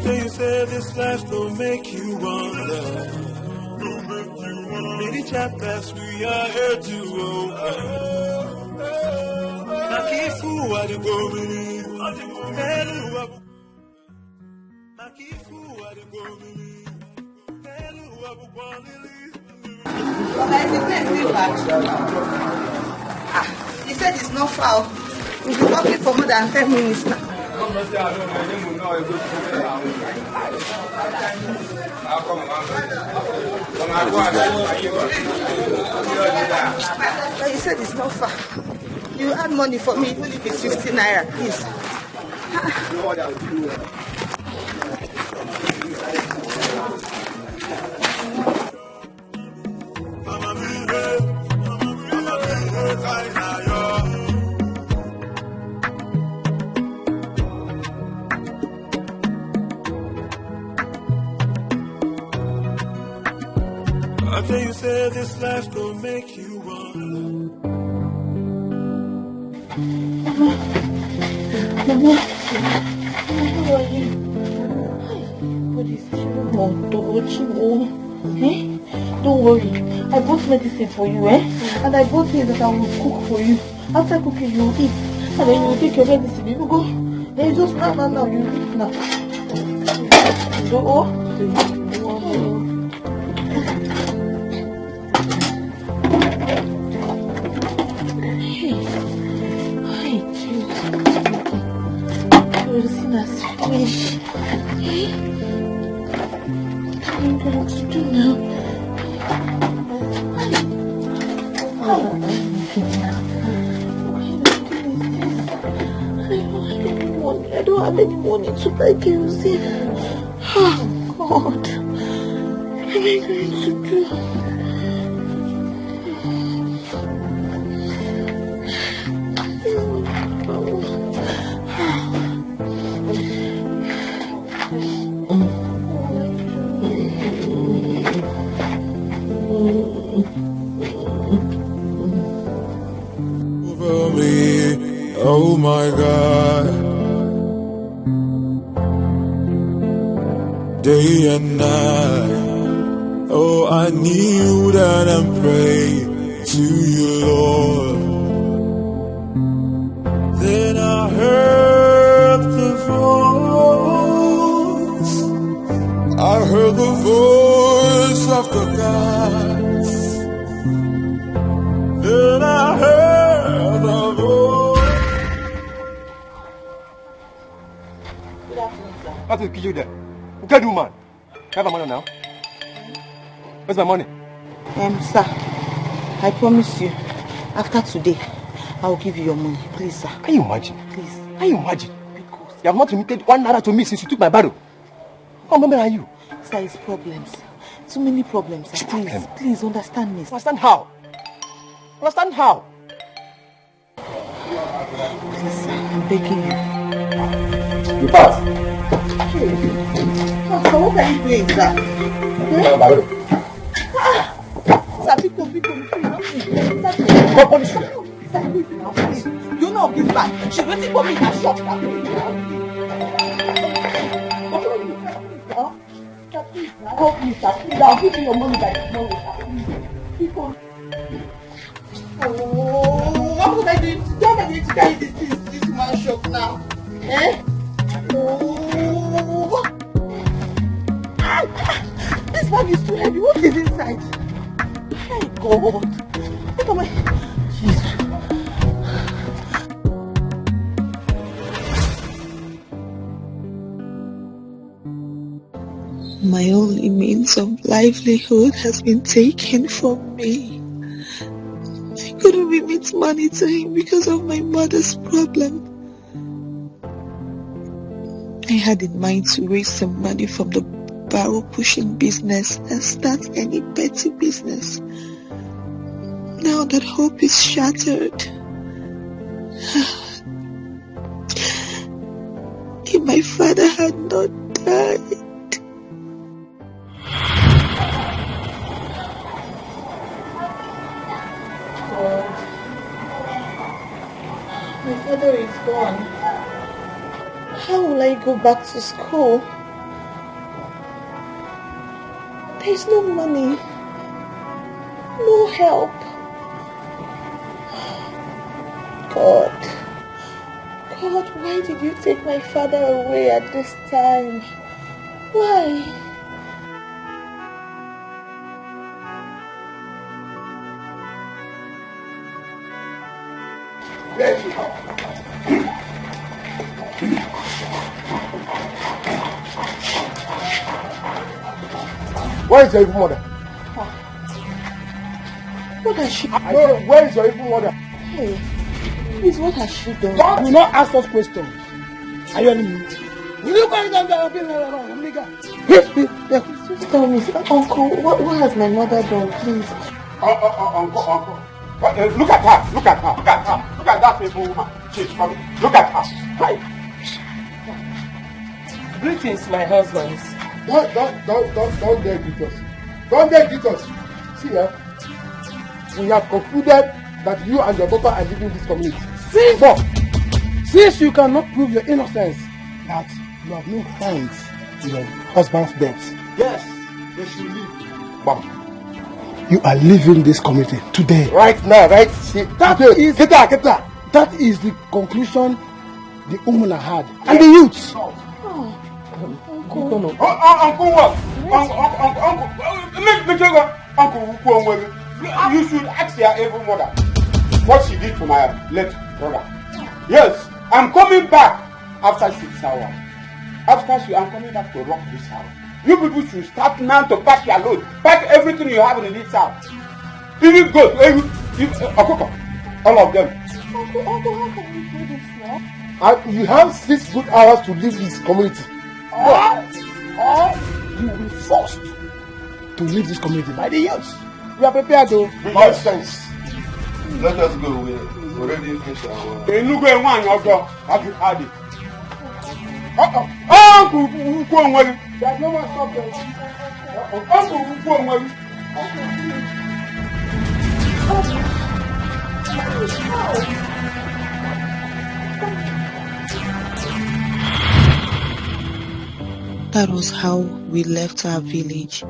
After you say this life don't make you wonder. Many chapters we are here to open. Nakifu adigobili. Nakifu adigobili. He said it's not foul. We've been walking for more than 10 minutes now. But he said it's not far. You add money for me, even if it's 50 naira, please. After you say this life don't make you wonder. Mama, how are you? What is wrong? Don't worry. I bought medicine for you, and I bought things that I will cook for you. After cooking, you will eat. And then you will take your medicine. You will go. Then just now, you eat now. Fish. What are you going to do now? I don't have any money to buy kerosene. Oh God, what am I going to do? Oh my God, day and night. Oh, I kneel down and pray to you, Lord. Then I heard the voice. I heard the voice of the gods. Then I heard the voice. What will kill you there? What can you do, man? Have my money now? Where's my money? Sir, I promise you, after today, I will give you your money. Please, sir. Can you imagine? Please. Can you imagine? Because you have not remitted 1 naira to me since you took my barrel. How many are you? Sir, it's problems. Too many problems, sir. Please, please understand me. Understand how? Understand how? Please, sir, I'm begging you. You pass. So what are you doing, sir? Sir, pick up. Go punish you. You know this man. She's waiting for me in her shop. Help me, sir. Please, I'll give you your money by tomorrow, sir. Pick up. Oh, what was I doing? How am I going to carry this man's shop now? Oh. This bag is too heavy. What is inside? My God. Look at my... Jesus. My only means of livelihood has been taken from me. I couldn't remit money to him because of my mother's problem. I had in mind to raise some money from the barrel pushing business and start any petty business. Now that hope is shattered. If my father had not died. My father is gone. How will I go back to school? There's no money. No help. God, why did you take my father away at this time? Why? Where is your evil mother? What has she done? Where is your evil mother? Hey, please, what has she done? Do not ask us questions. Are you enemy? Will you guys have Just tell me, Uncle, what has my mother done, please? Uncle. Look at her. Look at that evil woman. She's coming. Look at her. Hi. Greetings, my husbands. Don't dare greet us. Don't dare greet us. See here. We have concluded that you and your daughter are leaving this community. Since you cannot prove your innocence, that you have no hands in your husband's death. Yes, they should leave. Mom. You are leaving this community today. Right now, right? See, That is the conclusion the woman had. And the youths. Uncle what? Uncle, you should ask your evil mother what she did to my late brother. Yes, I'm coming back after 6 hours. I'm coming back to rock this house. You people should start now to pack your load. Pack everything you have in this house. Even goat, all of them. Uncle, how can you do this now? You have 6 good hours to leave this community. Or you will be forced to leave this community by the youths. You are prepared to. Nonsense. Let us go. We already finished our. There's no way. No more stop there. That was how we left our village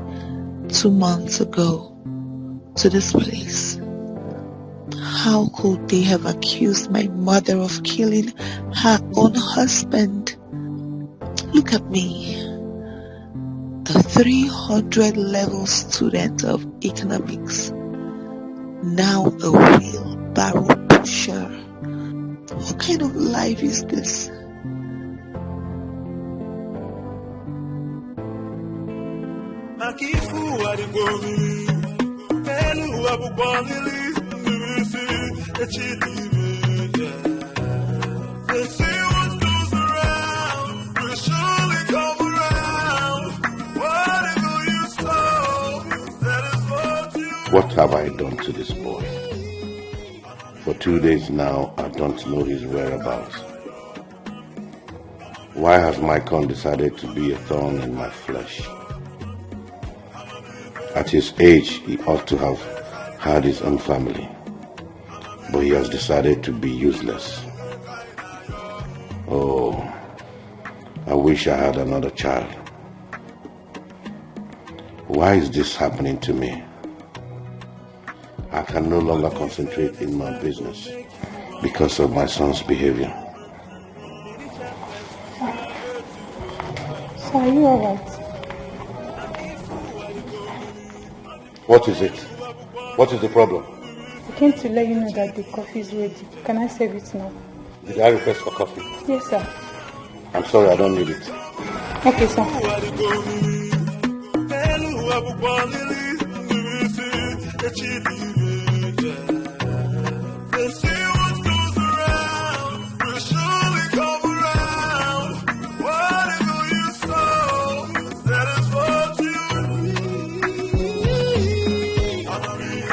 2 months ago to this place. How could they have accused my mother of killing her own husband? Look at me, the 300 level student of economics, now a wheelbarrow pusher. What kind of life is this? What have I done to this boy? For 2 days now, I don't know his whereabouts. Why has my con decided to be a thorn in my flesh? At his age, he ought to have had his own family, but he has decided to be useless. Oh, I wish I had another child. Why is this happening to me? I can no longer concentrate in my business because of my son's behavior. So are you alright? What is it? What is the problem? I came to let you know that the coffee is ready. Can I serve it now? Did I request for coffee? Yes, sir. I'm sorry, I don't need it. Okay, sir.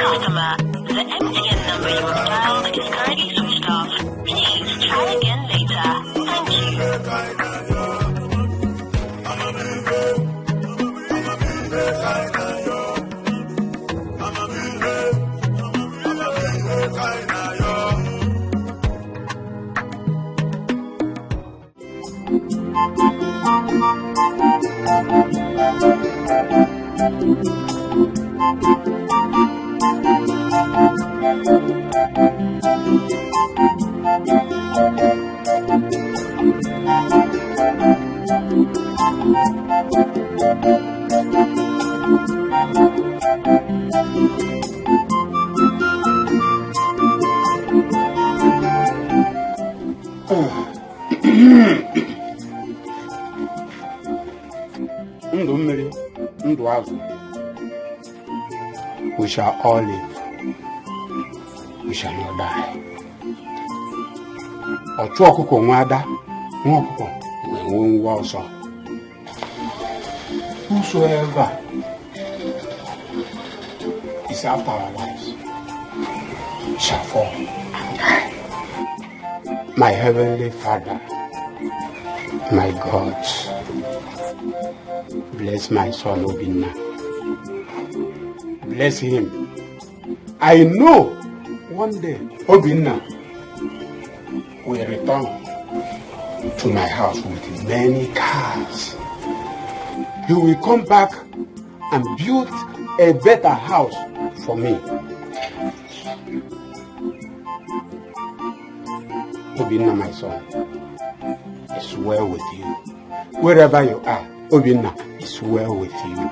Customer, the MTN number you have dialed is currently switched off. Please try again later. Thank You We shall all live. We shall not die. Whosoever is after our lives shall fall and die. My heavenly Father, my God, bless my son Obina. Bless him. I know one day Obina will return to my house with many cars. He will come back and build a better house for me. Obina, my son, is well with you. Wherever you are, Obina is well with you.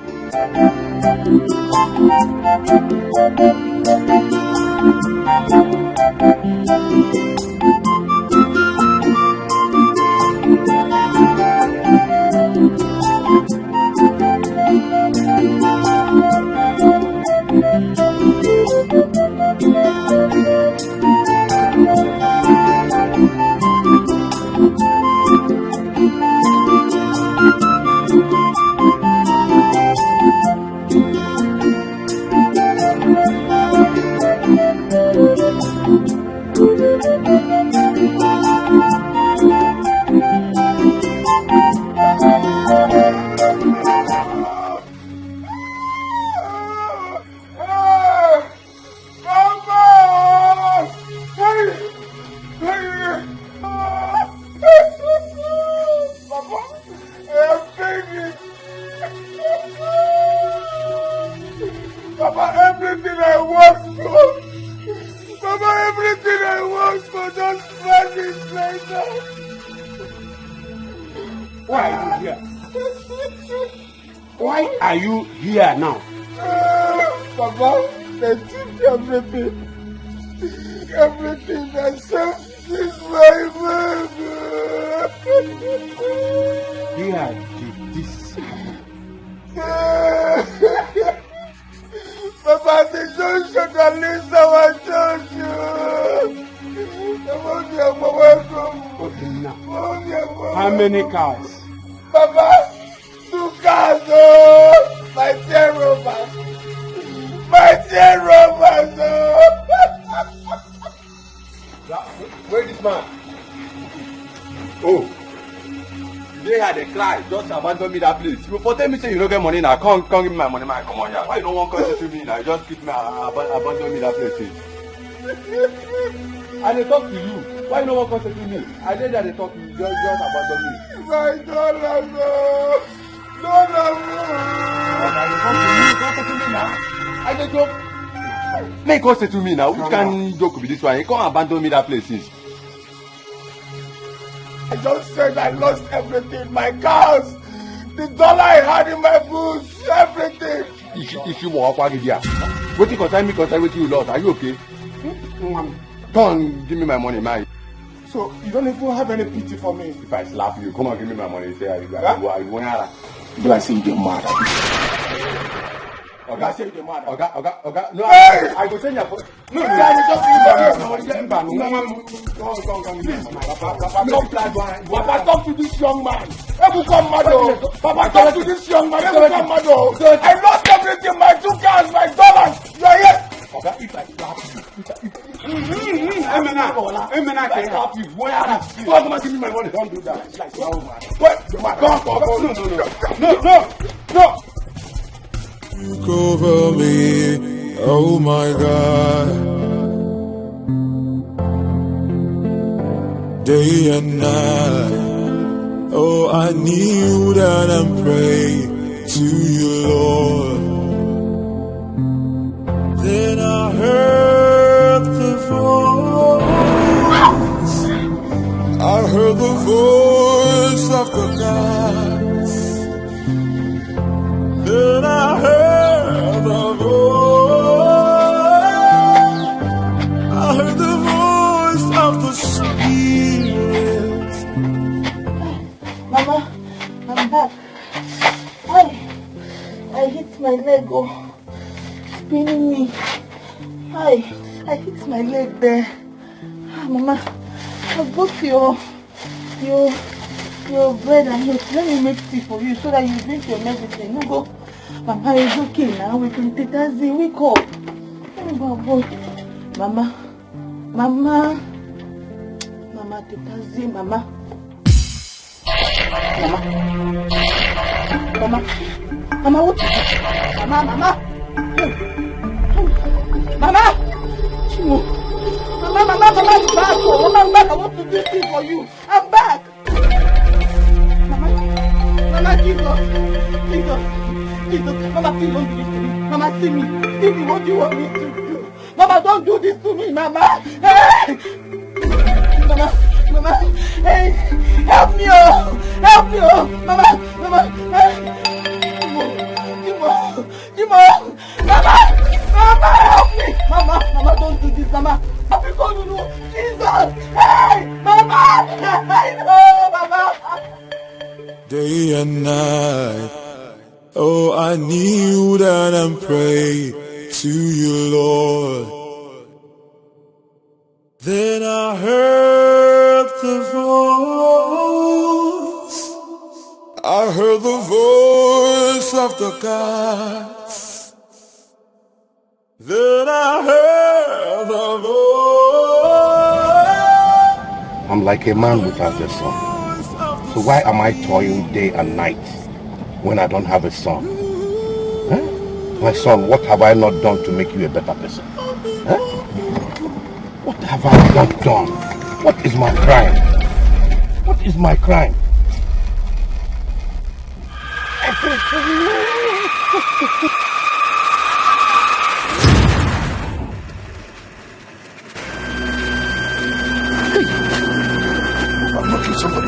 How many cars? Papa, 2 cars, oh! My dear Robert! My dear Robert, oh! Where is this man? Oh! Today had a cry, just abandon me that place. You for tell me say you don't get money now, come give me my money, man. Come on here. Why you don't want to to me now? Just keep me abandon me that place. I dey talk to you. Why you no wan come settle me? I dey there dey talk to you, just abandon me. My dollar, no. Come settle me now. I dey joke. Make you come settle me now. Which kind joke be this one? You come abandon me that place since. I just said I lost everything. My cars, the dollar I had in my boots, everything. If you walk out here, what you concern me concern with you lost? Are you okay? Come, give me my money, man. So you don't even have any pity for me? If I slap you, come on, give me my money. Say, I do I say you're mad? Oga, say you're mad. Oga. No, hey! I go send you. No, Papa, talk to this young man. Papa, talk to this young man. I lost everything, my 2 cars, my dollars. You are here. Oga, if I slap you, Emena can help you. Why are you? Come and give me my money. Don't do that. Like, oh man. What? No. Look over me, oh my God. Day and night, oh I kneel down and pray to you, Lord. Then I heard the voice of the gods. Then I heard the voice of the Spirit. I hit my leg, oh, spinning me. I hit my leg there. Mama, I bought your bread and milk. Let me make tea for you so that you drink your medicine. No go. Mama, it's okay now. We can take that Z. Wake up. Oh, boy. Mama, take that Z, Mama. Mama, what? Mama. Chimo. Mama, I'm back. Oh, Mama, I'm back. I want to do this for you. I'm back. Mama, Jesus. Mama, please don't do this to me. Mama, see me. What do you want me to do? Mama, don't do this to me, Mama. Hey! Mama, hey, help me, oh, Mama, hey. Chimo, Mama, help me, Mama, don't do this, Mama. Jesus, hey, Mama, Mama. Day and night, oh, I kneel down and pray to you, Lord. Then I heard the voice of the gods. Then I heard the voice. I'm like a man without a son. So why am I toiling day and night when I don't have a son? Huh? My son, what have I not done to make you a better person? Huh? What have I not done? What is my crime? What is my crime? I'm knocking somebody.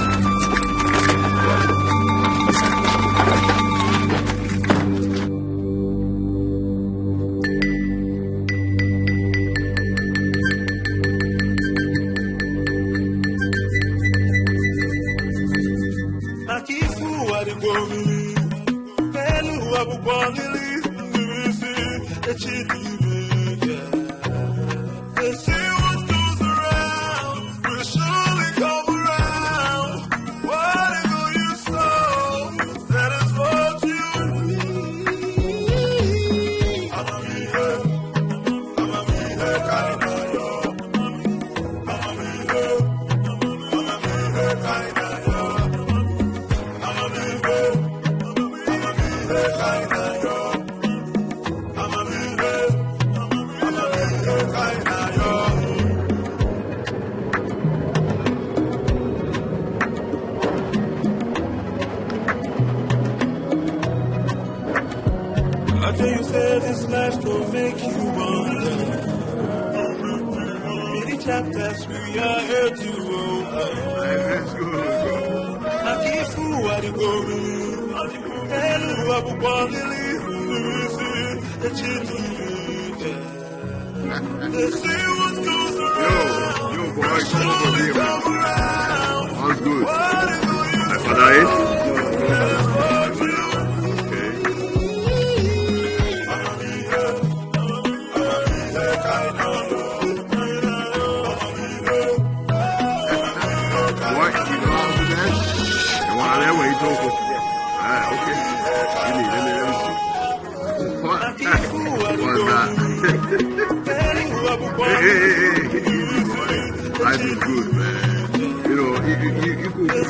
Life is good, man. You know, you could go like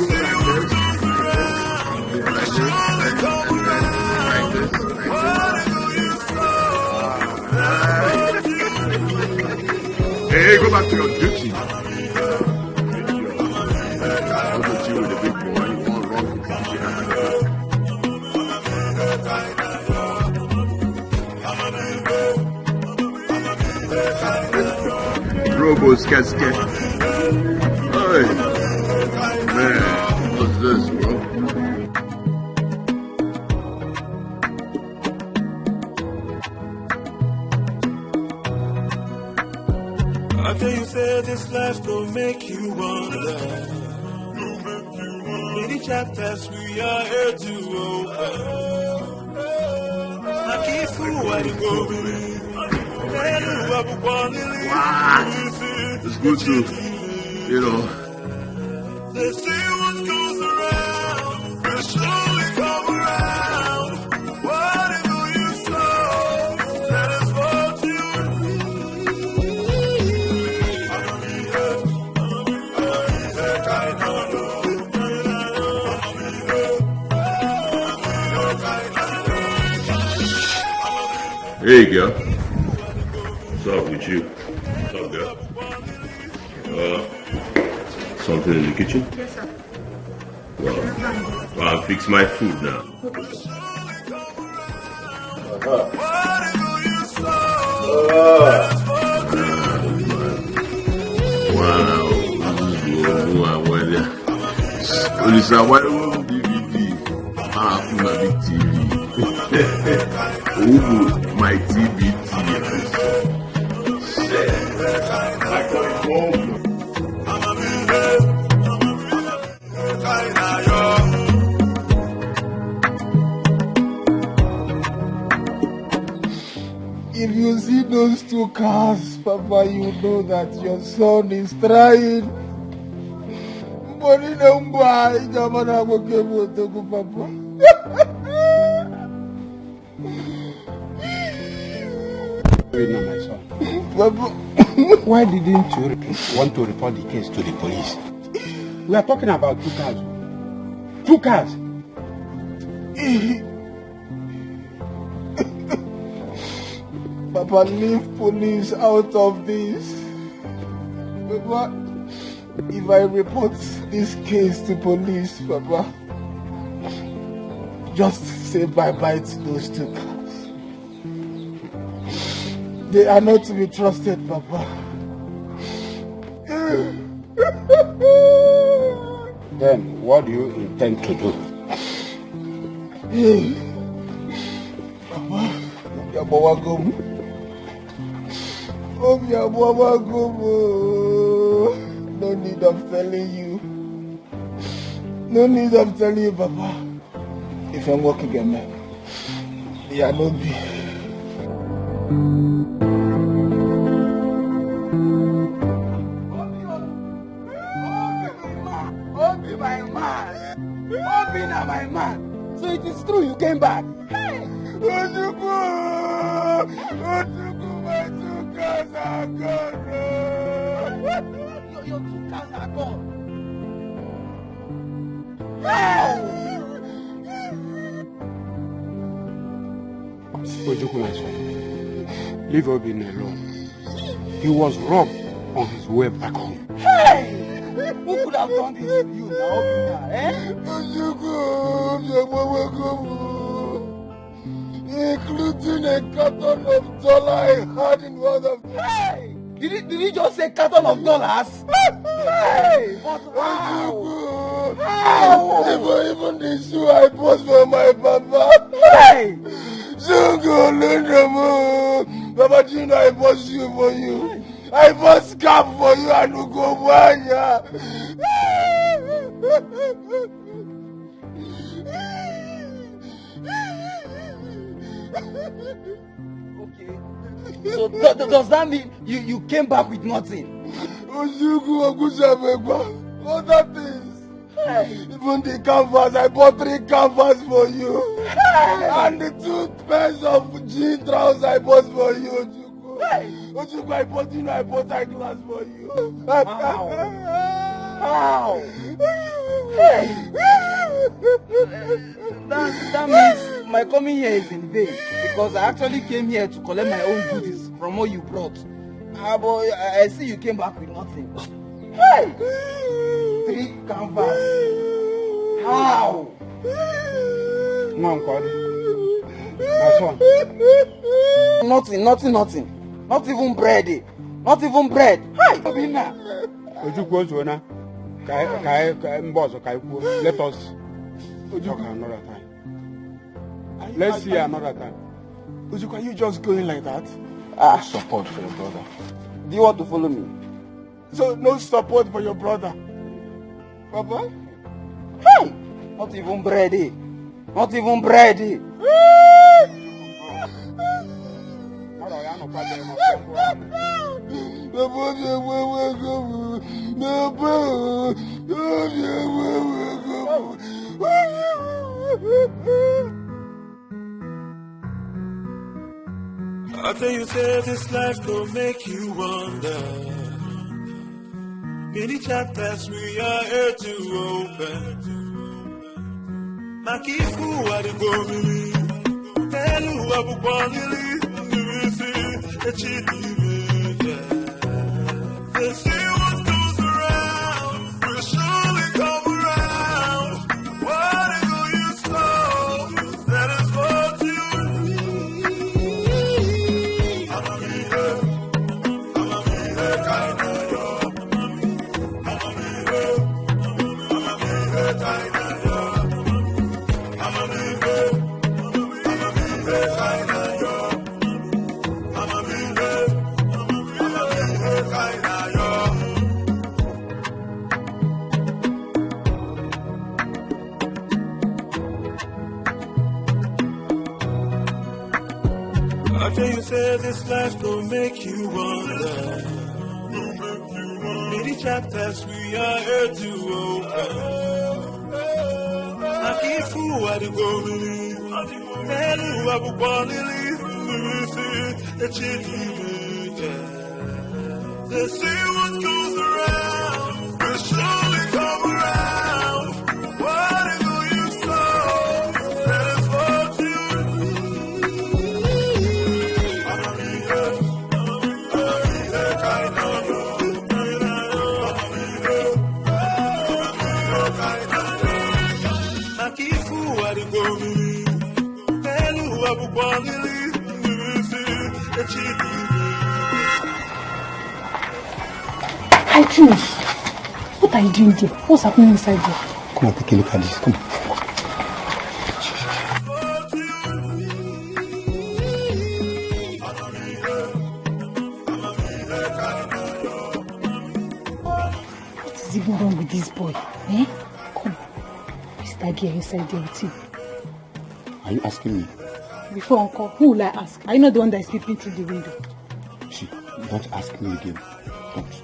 this, Hey, go back to your duty. I'll put you with the big boy. You want wrong things. Robo's casket. Hey, man, what's this, bro? I tell you, say this life gon' make you wonder. Many chapters we are here to open. It's good to, They say what goes around will surely come around. Whatever you sow, that is what you Hey, girl. What's up with you? What's up, girl? Something in the kitchen? Yes, sir. Well, I'll fix my food now. Listen, why don't DVD? My big TV. My TV. If you see those two cars, Papa, you know that your son is trying. But you know why, Jamana will give you to go, Papa. My son. Papa, Why didn't you want to report the case to the police? We are talking about 2 cars. 2 cars. Papa, leave police out of this. Papa, if I report this case to police, Papa, just say bye-bye to those 2 cars. They are not to be trusted, Papa. Then, what do you intend to do? Papa, Yabawagum. Oh, Yabawagum. No need of telling you. No need of telling you, Papa. If I'm working again, yeah, no be. Obina, my man. So it is true you came back. Hey! Ojuku, my 2 cars are gone. Your 2 cars are gone. Ojuku, my son, leave Obina alone. He was robbed on his way back home. Hey! Who could have done this to you now, Obina, including a carton of dollars I had in one of them. Hey! Did he just say carton of dollars? Hey! But how? Even the shoe I bought for my papa. Hey! Papa, do you know I bought shoe for you? I bought scarf for you and Ugobanya. Okay. So does that mean you came back with nothing? Other things. Hey. Even the canvas, I bought 3 canvas for you. Hey. And the 2 pairs of jean trousers I bought for you, Ojuku. Hey. Ojuku, I bought eyeglass for you. How? Hey. That means my coming here is in vain, because I actually came here to collect my own goodies from what you brought. But I see you came back with nothing. Hey! 3 canvas. How? My son. Nothing. Not even bread. Not even bread. Hi, Obina. Let us talk another time. Let's see another time. Ojuku, are you just going like that? Support for your brother. Do you want to follow me? So no support for your brother, Papa? Hey! Not even bready. Not even bready. I tell you, say this life will make you wonder. Many chapters we are here to open. Makifu Adibomili, Telu Abubonili, Nivisi, Echidime. They say what goes around will surely come around. Whatever you sow, that is what you need. I'ma be here, kind of yo. I'ma be here, kind of yo. I'ma be here, kind of yo. I'ma be here, kind of yo. I tell you, say this life gon' make you wonder. Many chapters we are here to open. Akifu Adibomili, Telu Abubonili, Nivisi, Echidime. They say what goes around will surely come around. Whatever you sow, that is what you need. I'ma be here, kind of yo. I'ma be here, kind of yo. Akifu Adibomili, Telu Abubonili, Nivisi, Echidime. Hi, Jules. What are you doing there? What's happening inside there? Come on, take a look at this. Come on. What is even wrong with this boy? Eh? Come. Is that girl inside there with you? Are you asking me? Before Uncle, who will I ask? Are you not the one that is peeping through the window? See, don't ask me again. Don't.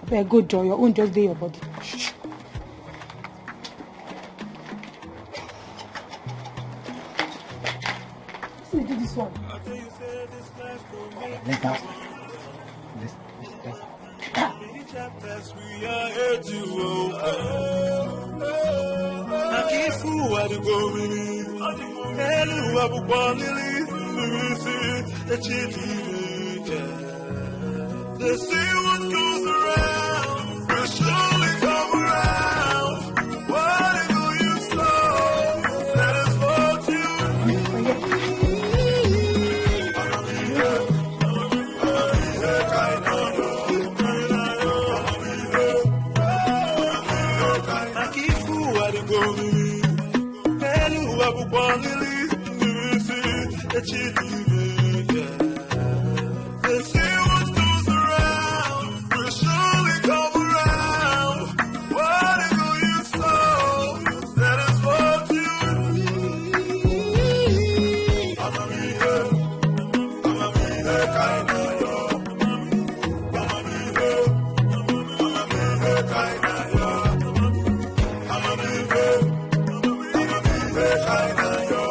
Very good, Joy. Your own just do your body. Shh. Let me do this one. Let's dance. Chapters we are here to open. Akifu Adibomili, Telu Abubonili, Nivisi, Echidime. They say what goes around will surely come around. Whatever you sow, that is what you need. I'ma be here, kind of yo. I'ma be here, Akifu Adibomili, Telu Abubonili, Nivisi, Echidime. They say what goes around will surely come around. Whatever you sow, that is what you need. I'ma be here, kind of yo. I'ma be here, kind of yo. I'ma be here, kind of yo.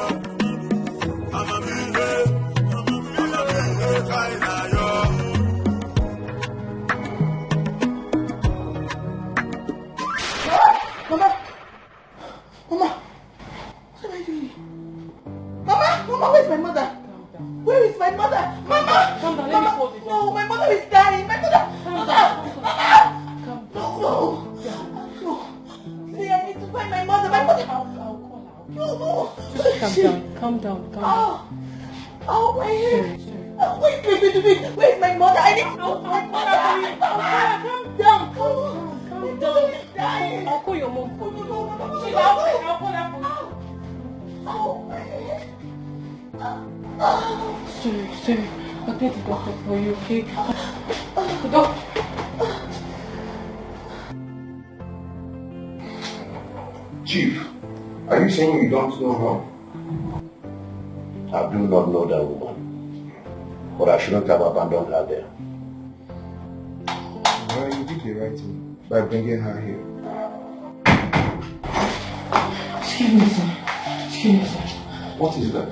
I'ma be here, kind of yo. Mama! Mama! What am I doing? Mama! Mama, where's my mother? Where is my mother? Mama! Calm down, let me hold it. No, my mother is dying. My mother! Mother! No! See, I need to find my mother. My mother! I'll call her. No! Calm down. Oh, my head! Sorry. Wait. Where's my mother? I need to know my mother. Calm down. My mother is dying. I'll call your mom for you. No. I'll call her for you. Oh, my head. Sorry. I'll get the doctor for you, okay? The doctor. Chief, Are you saying you don't know her? I do not know that woman. But I shouldn't have abandoned her there. Well, you did the right thing by bringing her here. Excuse me, sir. Excuse me, sir. What is that?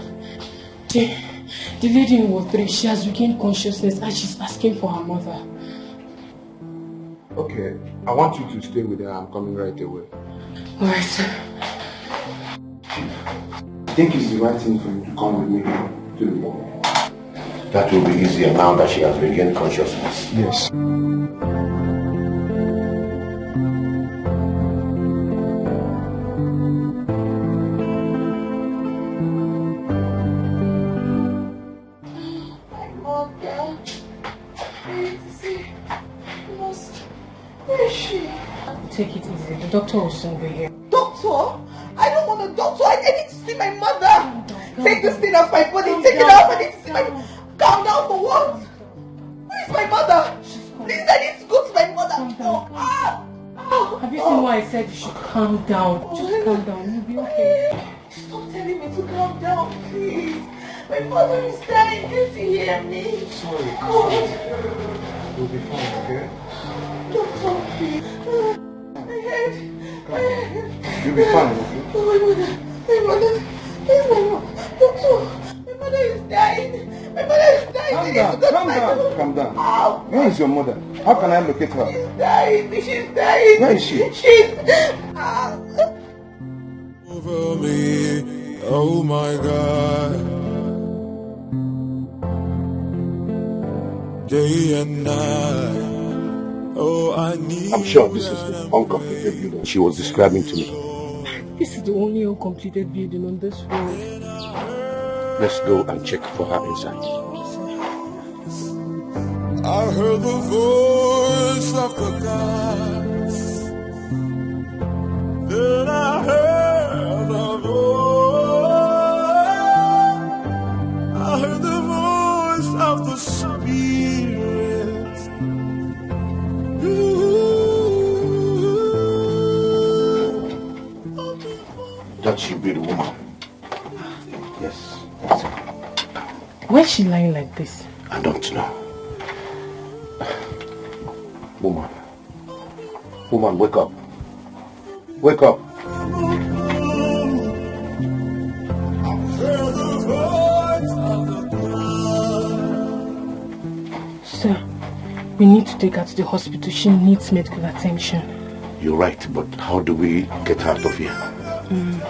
The lady in Ward 3, she has regained consciousness and she's asking for her mother. Okay, I want you to stay with her. I'm coming right away. Alright, sir. I think it's the right thing for you to come with me to the morgue. That will be easier now that she has regained consciousness. Yes. Take it easy. The doctor will soon be here. Doctor? I don't want a doctor. I need to see my mother. Take this thing off my body. Take it off. I need to see my mother. Calm down for what? Where is my mother? Please, I need to go to my mother. Have you seen why I said you should calm down? Just calm down. You'll be okay. Stop telling me to calm down, please. My mother is dying. Can't you hear me? Sorry. God. You'll be fine, okay? Doctor, please. My head. You'll be fine, okay? Oh, my mother. Where's my mother? Doctor, my mother is dying. My mother is dying. Calm down. Where is your mother? How can I locate her? She's dying. Where is she? Over me, oh my God. Day and night. Oh, I need. I'm sure this is the uncompleted building she was describing to me. This is the only uncompleted building on this road. Let's go and check for her inside. I heard the voice of the gods. Then I heard the voice. I heard the voice of the Spirit. That should be the woman. Yes. Why is she lying like this? I don't know. Woman, wake up. Wake up. Sir, we need to take her to the hospital. She needs medical attention. You're right, but how do we get her out of here?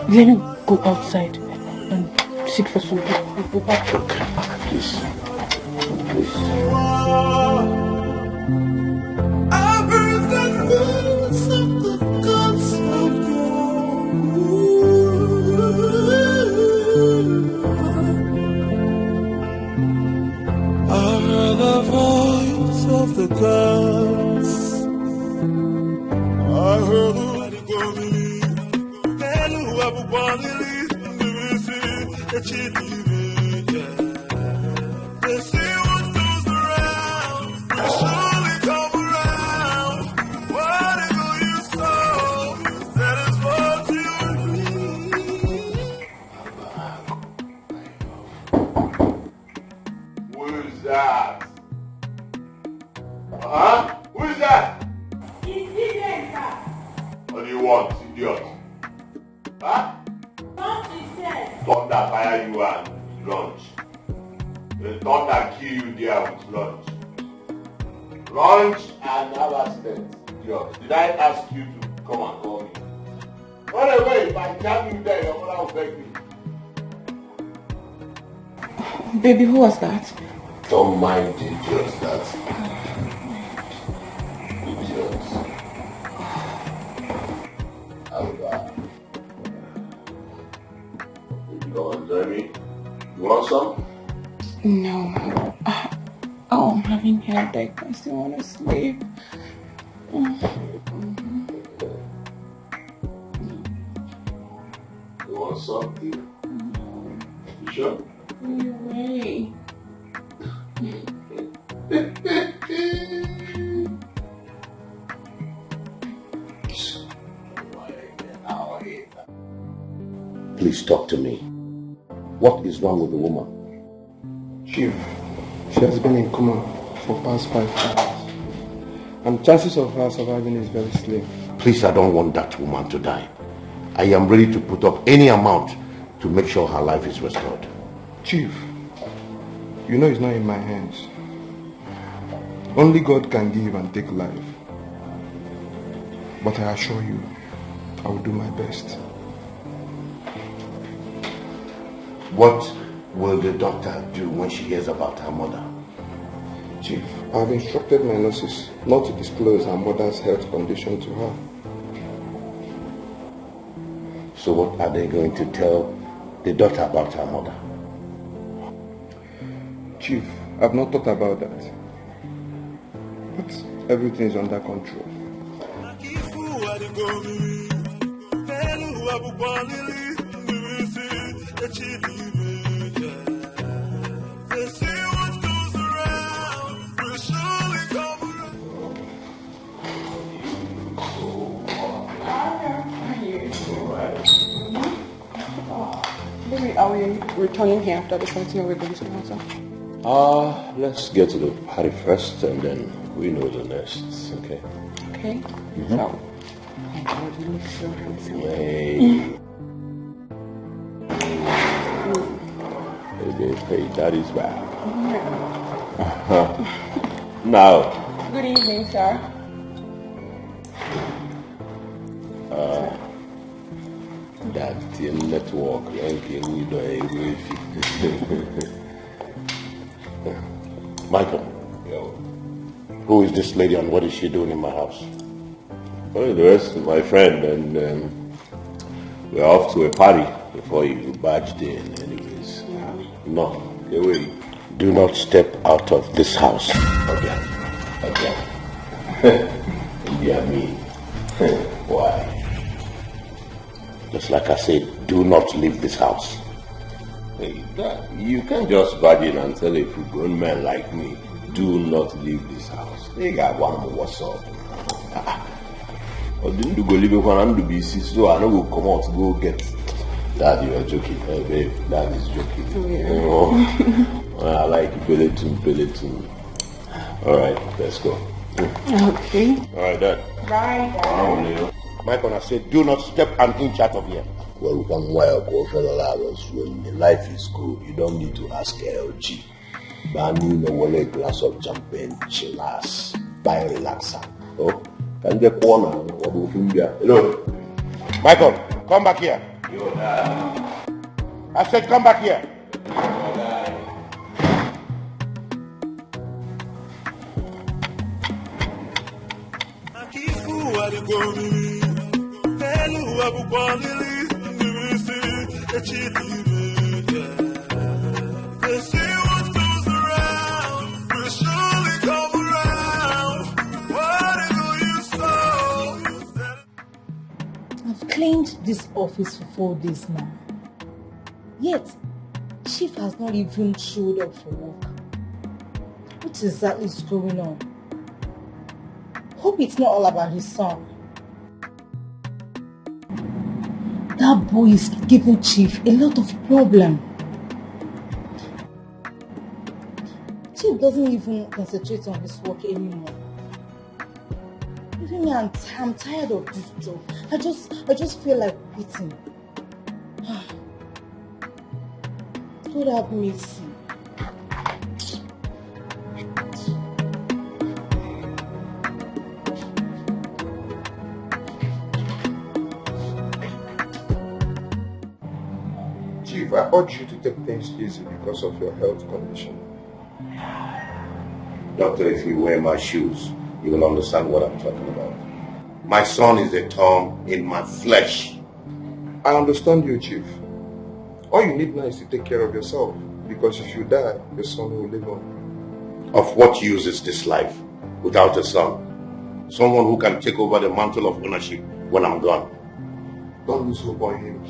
Let me go outside and seek for some help. We'll go back. Okay, please. I heard the voice of the gods. I heard the they say what goes around, they surely come around. Whatever you sow, that is what you reap. Who is that? Who is that? It's Dikeh, sir. What do you want, idiot? Thunder fire you and lunch. The thunder kill you there with lunch. Lunch and have accident, idiot. Did I ask you to come and call me? Run away, if I jam you there, your mother will beg me. Baby, who was that? Don't mind the idiot that. Idiot. You don't enjoy me? You want some? No. Oh, I'm having headache. I still want to sleep. You want something? You sure? Wait. Please talk to me. What is wrong with the woman? Chief, she has been in coma for past 5 hours. And chances of her surviving is very slim. Please, I don't want that woman to die. I am ready to put up any amount to make sure her life is restored. Chief, you know it's not in my hands. Only God can give and take life. But I assure you, I will do my best. What will the doctor do when she hears about her mother? Chief, I have instructed my nurses not to disclose her mother's health condition to her. So what are they going to tell the doctor about her mother? Chief, I've not thought about that. But everything is under control. Are we returning here after the fighting with the council? Let's get to the party first and then we know the next, okay? Okay. Mm-hmm. So, God, you look so handsome. Hey, that is bad. Now. Good evening, sir. That network ranking you know Michael. Yo. Who is this lady and what is she doing in my house? Well, the rest is my friend and we're off to a party before you barged in anyways. No. Get away. Do not step out of this house. Again. Yeah, me. Why? Just like I said, do not leave this house. Hey, you can't just barge in and tell a grown man like me, do not leave this house. They got one more, what's up? Or didn't you go leave it when I'm to be sick, so I don't go come out to go get. Dad, you are joking. Hey, babe, Dad is joking. Yeah. You know, I like Peloton. Alright, let's go. Okay. Alright, Dad. Bye. Michael, I said, do not step an inch out of here. Well, one while go for the ladders. When the life is good, you don't need to ask LG. But you know, when a glass of champagne, chillax, buy a relaxer. Oh, can get corner. Hello, Michael, come back here. Yo, Dad. I said, come back here. I've cleaned this office for 4 days now. Yet, Chief has not even showed up for work. What exactly is going on? Hope it's not all about his son. That boy is giving Chief a lot of problem. Chief doesn't even concentrate on his work anymore. Even me, I'm tired of this job. I just feel like quitting. God have mercy. Chief, I urge you to take things easy because of your health condition. Doctor, if you wear my shoes, you will understand what I'm talking about. My son is a thorn in my flesh. I understand you, Chief. All you need now is to take care of yourself, because if you die, your son will live on. Of what use is this life without a son? Someone who can take over the mantle of ownership when I'm gone. Don't lose hope on him.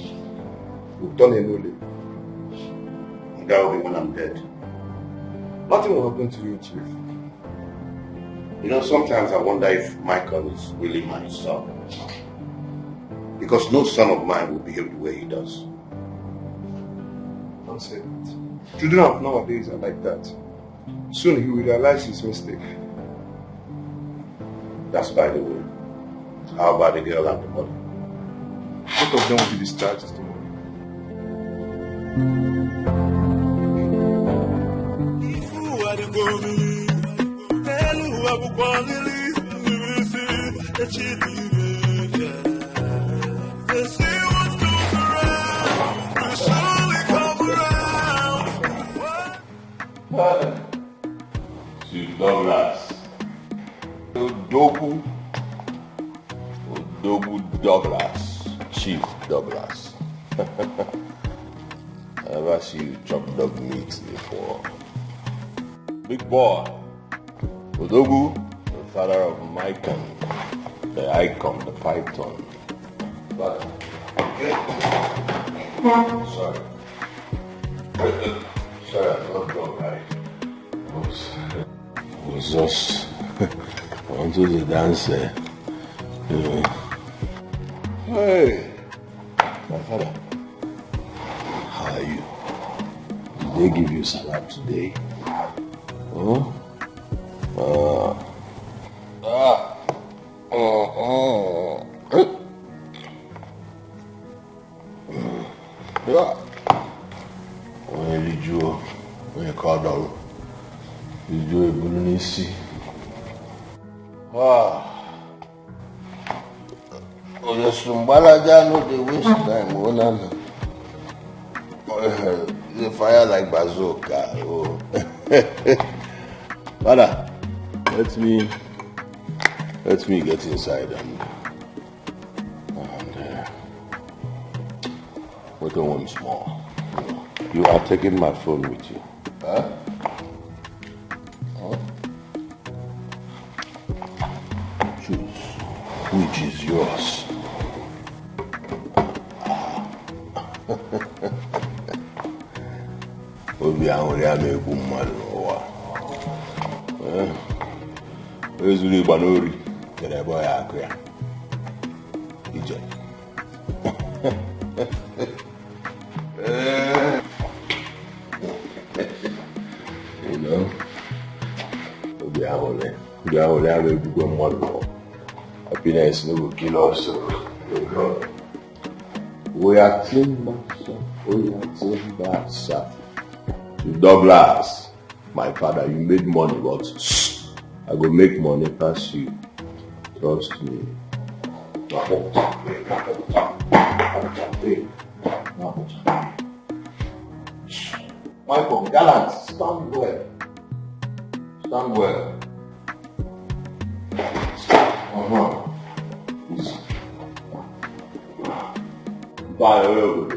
You've done a new leaf. That will be when I'm dead. Nothing will happen to you, Chief. You know, sometimes I wonder if Michael is really my son. Because no son of mine will behave the way he does. Don't say that. Children of nowadays are like that. Soon he will realize his mistake. That's by the way. How about the girl and the mother? Both of them will be discharged tomorrow. Chief Douglas. Odogu Douglas. Chief Douglas. I never see you chop dog meat before. Big boy. Odogu, the father of Micon, the icon, the python. But, sorry. Sorry, I'm not drunk, right? It was just onto the dance, you know. Hey, my father, how are you? Did they give you salad today? Huh? When you call down, you do a Bulunisi. The Sumbalaja no they waste time. They fire like bazooka. Oh. Father, let me get inside and wait once more. You are taking my phone with you. Huh? Choose which is yours. Obi ahuri ameku mmadu owa. Ezuri banori kere boy akya. Ije. You know, Obi ahuri ameku mmadu. Happiness no will kill us. We are team Basa. Douglas, my father, you made money, but I go make money past you. Trust me. Michael, gallant, stand well. Stand well. Easy. Bye.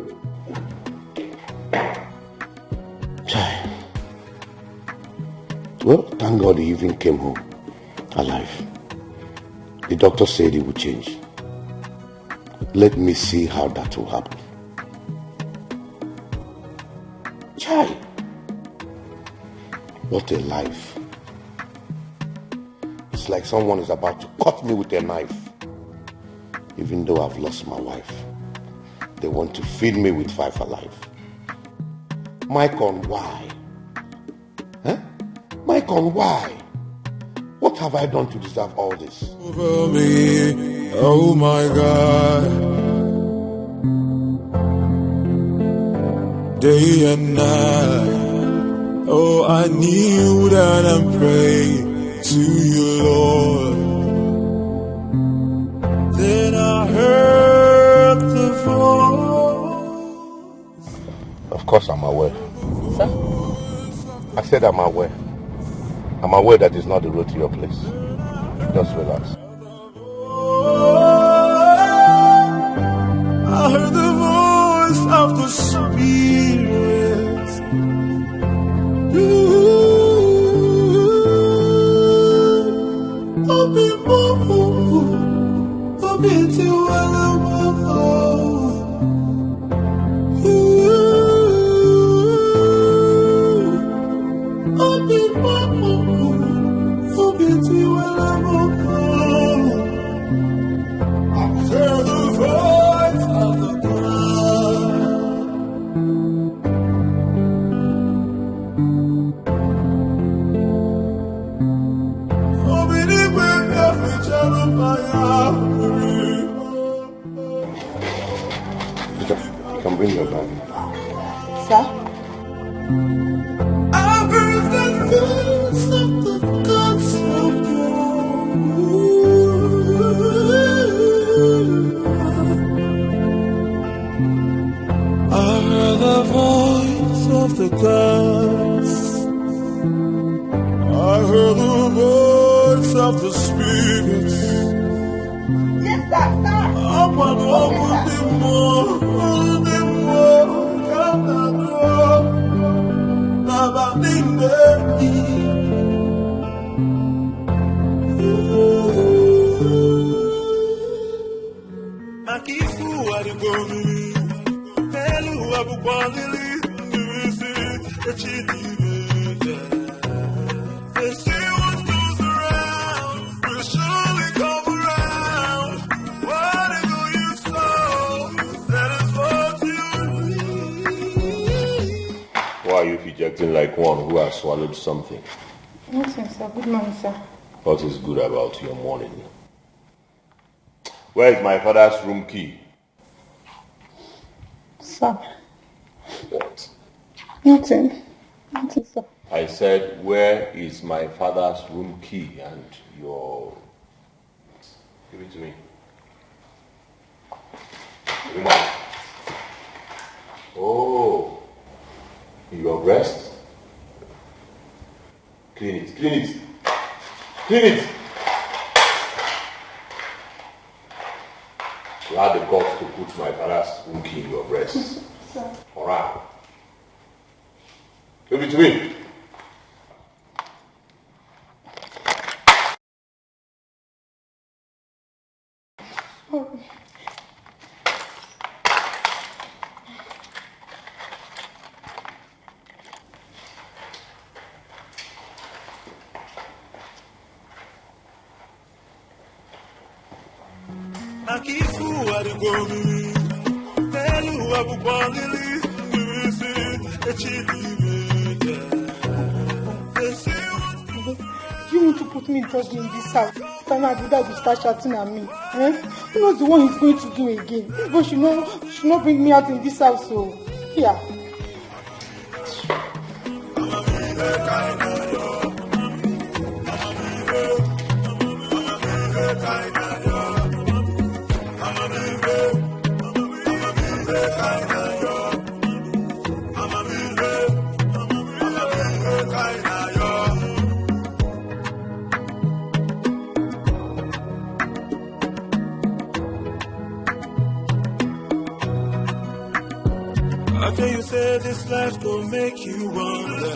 Well, thank God he even came home alive. The doctor said he would change. Let me see how that will happen. Chai! What a life. It's like someone is about to cut me with a knife. Even though I've lost my wife, they want to feed me with 5 alive. Micon, why? Micon, why? What have I done to deserve all this? Over me, oh my God. Day and night, oh I kneel down and pray to you, Lord. Then I heard the voice. Of course I'm aware. Sir? I said I'm aware. I'm aware that it's not the road to your place. Just relax. I heard the voice of the Spirit. bring your bag. Sir? I heard the voice of the gods of I heard the voice of the gods. I heard the voice of the spirits. Yes, sir. Open the more. Why are you ejecting like one who has swallowed something? Nothing, sir. Good morning, sir. What is good about your morning? Where is my father's room key? Sir. What? Nothing. Nothing, sir. I said, where is my father's room key and your... Give it to me. Come on. Oh. Your breast? Clean it, clean it. Clean it! You had the guts to put my father's room key in your breast. Sir. Alright. Give it to me. Sorry. You want to put me in trouble in this house? Denard without you start shouting at me. Eh? Who knows the one he's going to do again? This boy should not bring me out in this house. So, yeah. You say this life will make you wonder.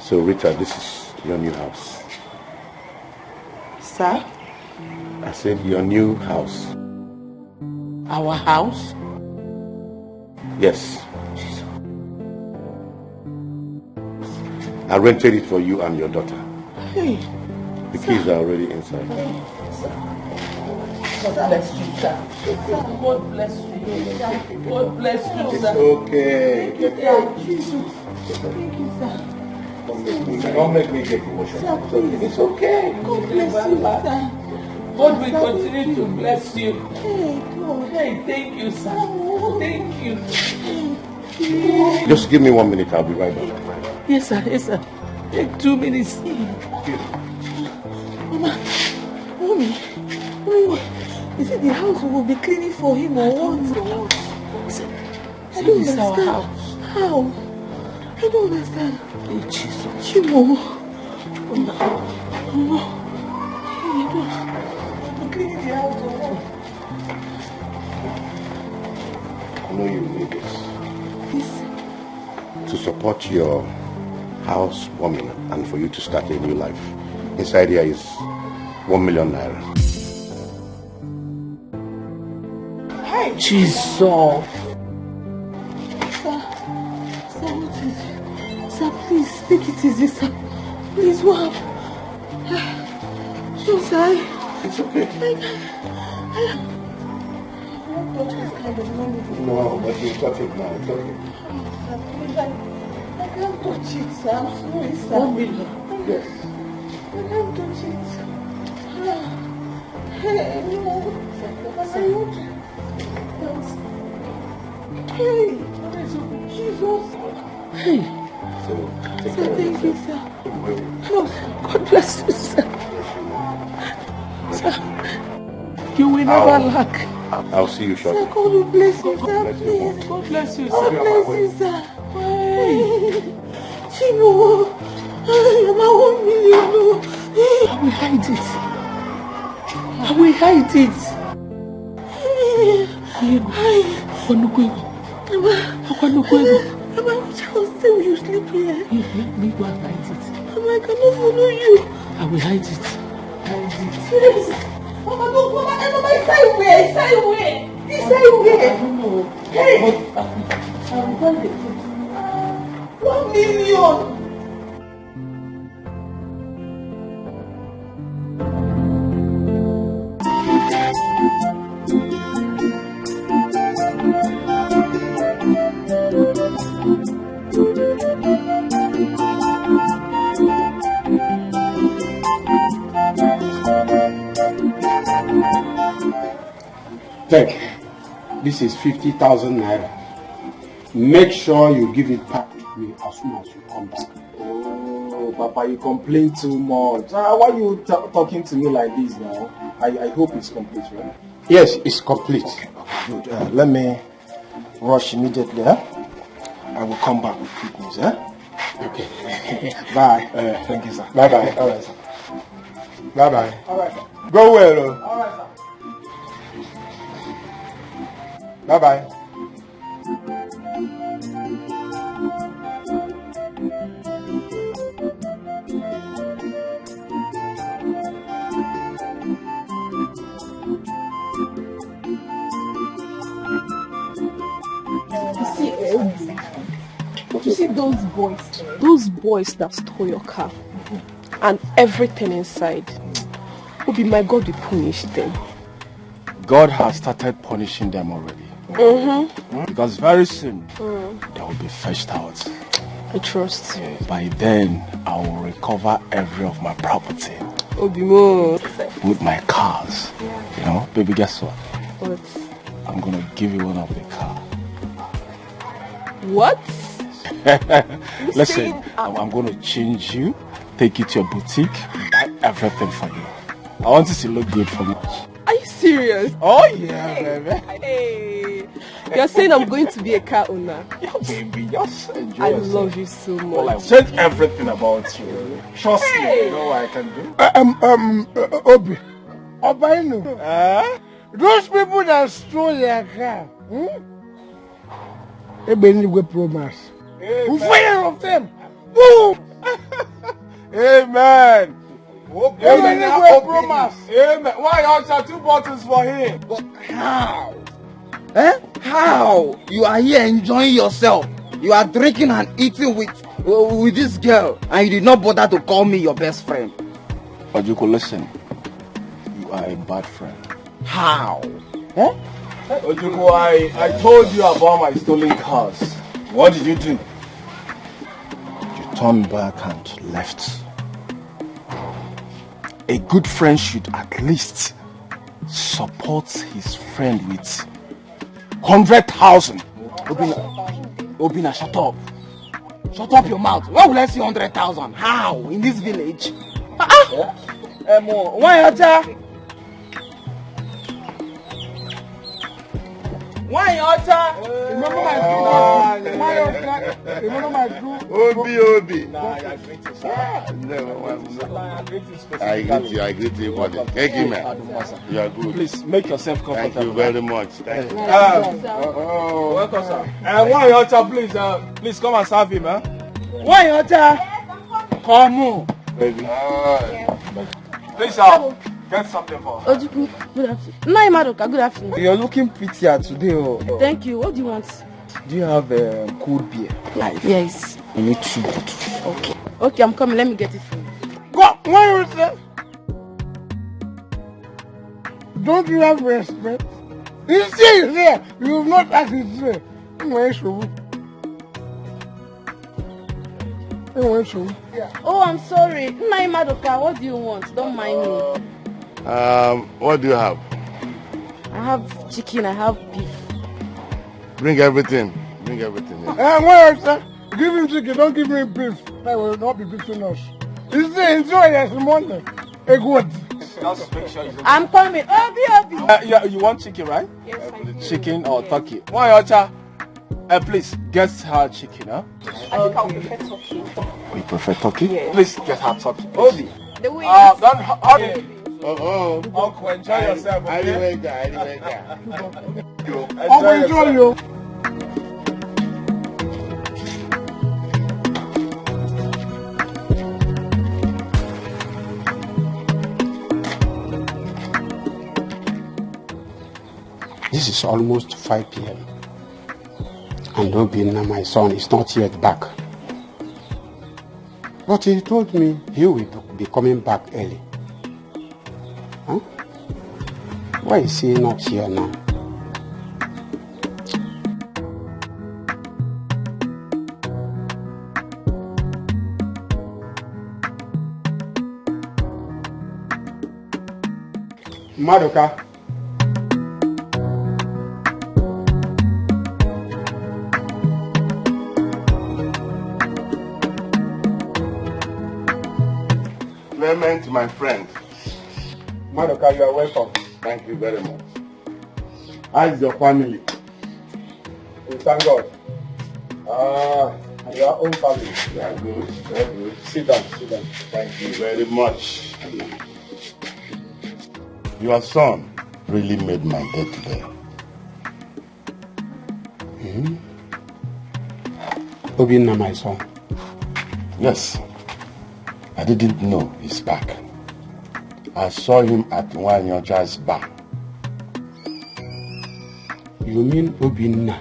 So Rita, this is your new house. Sir? I said your new house. Our house? Yes. I rented it for you and your daughter. Hey. The keys are already inside. Hey, sir. God bless you, sir. God bless you. God bless you, It's sir. okay. Thank you, sir. Jesus. Thank you, sir. Don't make me get emotional. Sir, please. It's okay. God bless you, sir. God will continue to bless you. Hey, God. Hey, thank you, sir. Thank you. Just give me 1 minute. I'll be right back. Yes, sir. Yes, sir. Take 2 minutes. Mama, Mommy, is it the house we will be cleaning for him or what? I don't understand. Our house. How? I don't understand. Hey, Jesus. Chimo. Mama. Hey, I'm cleaning the house or what? I know you need this. This? To support your housewarming and for you to start a new life. Inside here is 1 million naira. Hey, Jesus. Sir, what is it? Sir, please, take it easy, sir. Please, what? Sure, sir. It's okay. No, but you touch it now. It's okay. I can't touch it, sir. I'm sorry, sir. 1 million. Yes. I can't touch it. Hey, no. I want to. Hey, Jesus. Hey. Sir, thank you, sir. No, God bless you, sir. Sir, you will never lack. I'll see you shortly. Sir, God will bless you, sir, please. God bless you, sir. God bless you, sir. Hey. Chino, I'm 1 million. I will hide it. I will hide it. How still will you sleep here? Let me go and hide it. I cannot follow you. I will hide it. Yes. Mama, no, Mama, inside where? Inside where? Inside where? I don't know. Hey! I will find it. 1 million! Take, this is 50,000 naira. Make sure you give it back to me as soon as you come back. Oh, Papa, you complain too much. Why are you talking to me like this now? I hope it's complete, right? Yes, it's complete. Okay, good. Let me rush immediately. I will come back with quick news. Okay. Bye. Thank you, sir. Bye-bye. All right, sir. Bye-bye. All right, sir. Go well. All right, sir. Bye-bye. You see those boys that stole your car and everything inside. Obi, my God will punish them. God has started punishing them already. Because very soon they will be fetched out. I trust you. By then, I will recover every of my property. Obimo. With my cars. You know, baby, guess what? What? I'm gonna give you one of the cars. What? Listen, I'm gonna change you, take you to your boutique, buy everything for you. I want you to look good for me. Are you serious? Oh yeah, baby. Hey, you're saying I'm going to be a car owner? Yeah, baby, just enjoy I yourself. love you so much. Well, I've changed everything about you. Trust me, you know what I can do. Obi, Obina, those people that stole your car, we promise. We fire of them. Boom! Amen. Amen. Promise. Amen. Why are 2 bottles for him? But how? How? You are here enjoying yourself. You are drinking and eating with this girl, and you did not bother to call me your best friend. Ojuko, listen. You are a bad friend. How? Ojuko, I told you about my stolen cars. What did you do? You turned back and left. A good friend should at least support his friend with 100,000. Obina, shut up. Shut up your mouth. Why will I see 100,000? How? In this village? Why are you? Why Ocha? Remember my group? Obi. Nah, I greet you, sir. I greet you, buddy. Thank you, man. You are good. Please make yourself comfortable. Thank you very much. Thank you. Welcome, sir. Why Ocha, please come and serve him, Why Ocha? Come on, baby. Please, sir. Get something for her. Ojuku, good afternoon. Naimadoka, good afternoon. You're looking prettier today. Thank you. What do you want? Do you have cold beer? Yes. I need 2 bottles. Okay. Okay, I'm coming. Let me get it for you. Go! Why you say? Don't you have respect? You see here, you have not asked it here. Oh, I'm sorry. Naimadoka, what do you want? Don't mind me. What do you have? I have chicken, I have beef. Bring everything. Bring everything. Yeah. Wait, sir. Give him chicken, don't give me beef. I will not be beating us. You see, enjoy your money. A good. Just make sure I'm coming. Yeah, you want chicken, right? Yes, I do. Chicken or turkey? Why, Ocha? Please, get her chicken, huh? I think I would prefer turkey. You prefer turkey? Yes. Please get her turkey. Obi. The way Don't hurry. Uncle, enjoy yourself, okay? Enjoy you. This is almost 5 p.m. and Obina, my son, is not yet back. But he told me he will be coming back early. Huh? Why is he not here now? Madoka. Clement, my friend. Madoka, you are welcome. Thank you very much. How is your family? We thank God. And your own family? They are good. Very good. Sit down. Thank you very much. Your son really made my day today. Obina, my son. Yes. I didn't know he's back. I saw him at Wanyoja's bar. You mean Obina?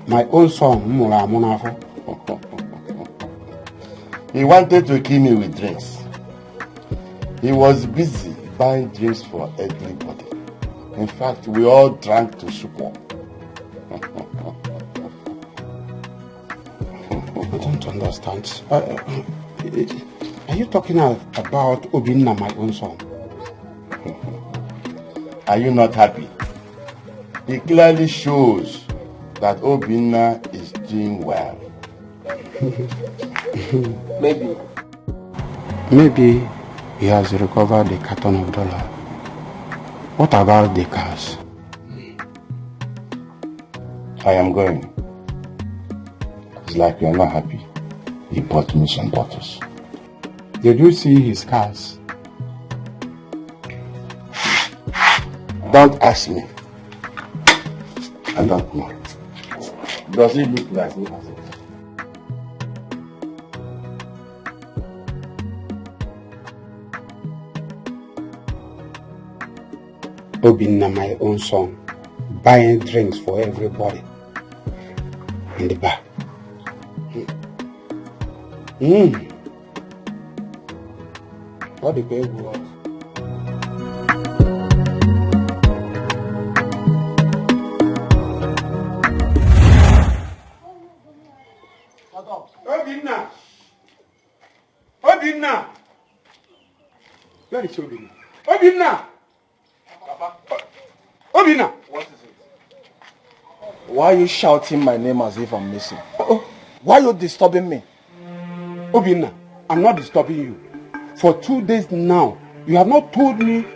My own son, Mura Munafo? He wanted to kill me with drinks. He was busy buying drinks for everybody. In fact, we all drank to support. I don't understand. Are you talking about Obina, my own son? Are you not happy? It clearly shows that Obina is doing well. Maybe he has recovered the carton of dollar. What about the cars? I am going. It's like you're not happy. He bought me some bottles. Did you see his cars? Don't ask me. I don't know. Does it look like he has it? Obina, my own son, buying drinks for everybody in the bar. What the baby was? Obina! Where is Obina? Obina! Obina! What is it? Why are you shouting my name as if I'm missing? Why are you disturbing me? Obina, I'm not disturbing you. For 2 days now, you have not told me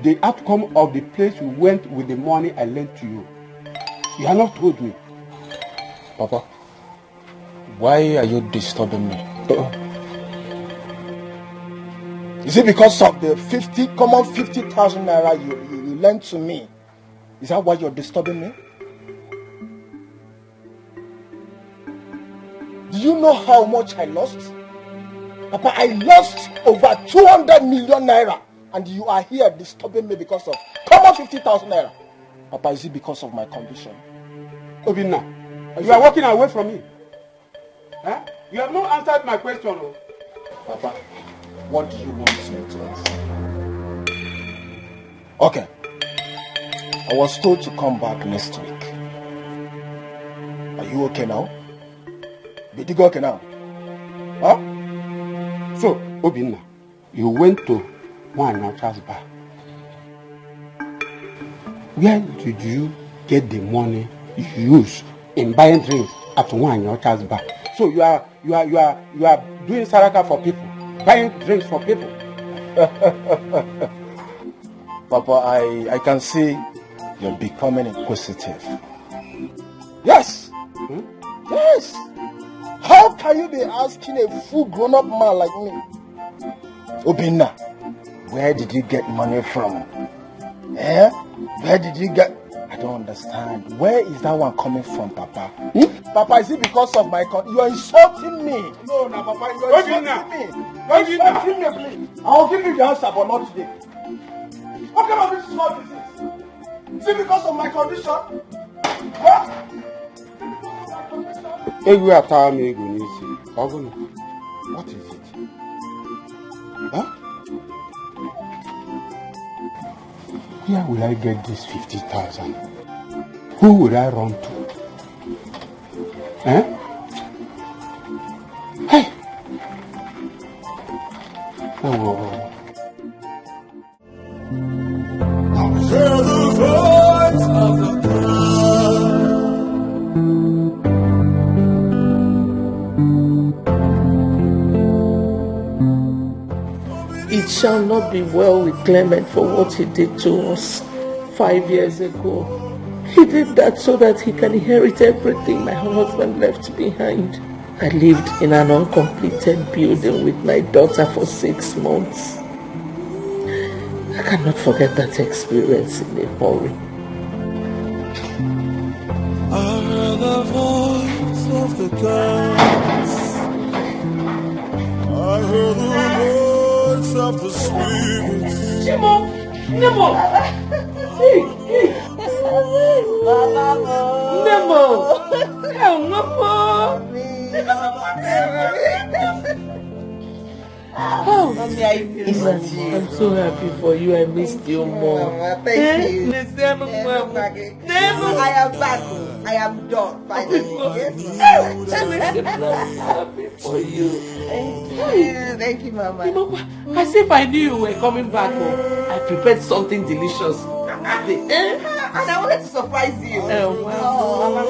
the outcome of the place you went with the money I lent to you. You have not told me. Papa, why are you disturbing me? Is it because of the 50,000 naira you lent to me? Is that why you're disturbing me? Do you know how much I lost? Papa, I lost over 200 million naira, and you are here disturbing me because of common 50,000 naira. Papa, is it because of my condition? Obina, you are walking away from me. Huh? You have not answered my question. Oh. Papa, what do you want me to answer? Okay. I was told to come back next week. Are you okay now? Did you go okay now? Huh? So, Obina, you went to Wanyocha's bar. Where did you get the money used in buying drinks at one your child's bar. So you are doing saraka for people, buying drinks for people. Papa, I can see you're becoming inquisitive. Yes! Yes! How can you be asking a full grown-up man like me? Obina, where did you get money from? Eh? Where did you get... I don't understand. Where is that one coming from, Papa? Papa, is it because of my... You are insulting me. No, Papa, you are insulting me. You are insulting me, please. I'll give you the answer, but not today. What kind of this is not disease? Is it because of my condition? What? What is it? Huh? Where will I get this 50,000? Who will I run to? Eh? Hey! Oh. Hear the voice of the It shall not be well with Clement for what he did to us 5 years ago. He did that so that he can inherit everything my husband left behind. I lived in an uncompleted building with my daughter for 6 months. I cannot forget that experience in a hurry. I heard the voice of the gods. I heard the voice of the spirits. Nemo! Nemo! Nemo! Oh, Mommy, I missed you. I'm so happy for you. I missed you more. Thank you. I am back. I am done. Finally. I'm happy for you. Thank you, Mama. As if I knew you were coming back home. I prepared something delicious. And I wanted to surprise you. Mama,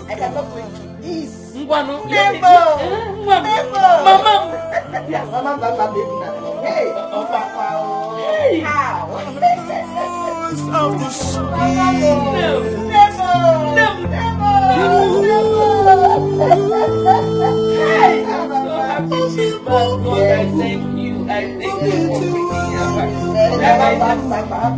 I cannot wait to eat. Mama, baby. Hey, Papa. Hey, how? Thank you. I thank you for bringing her back.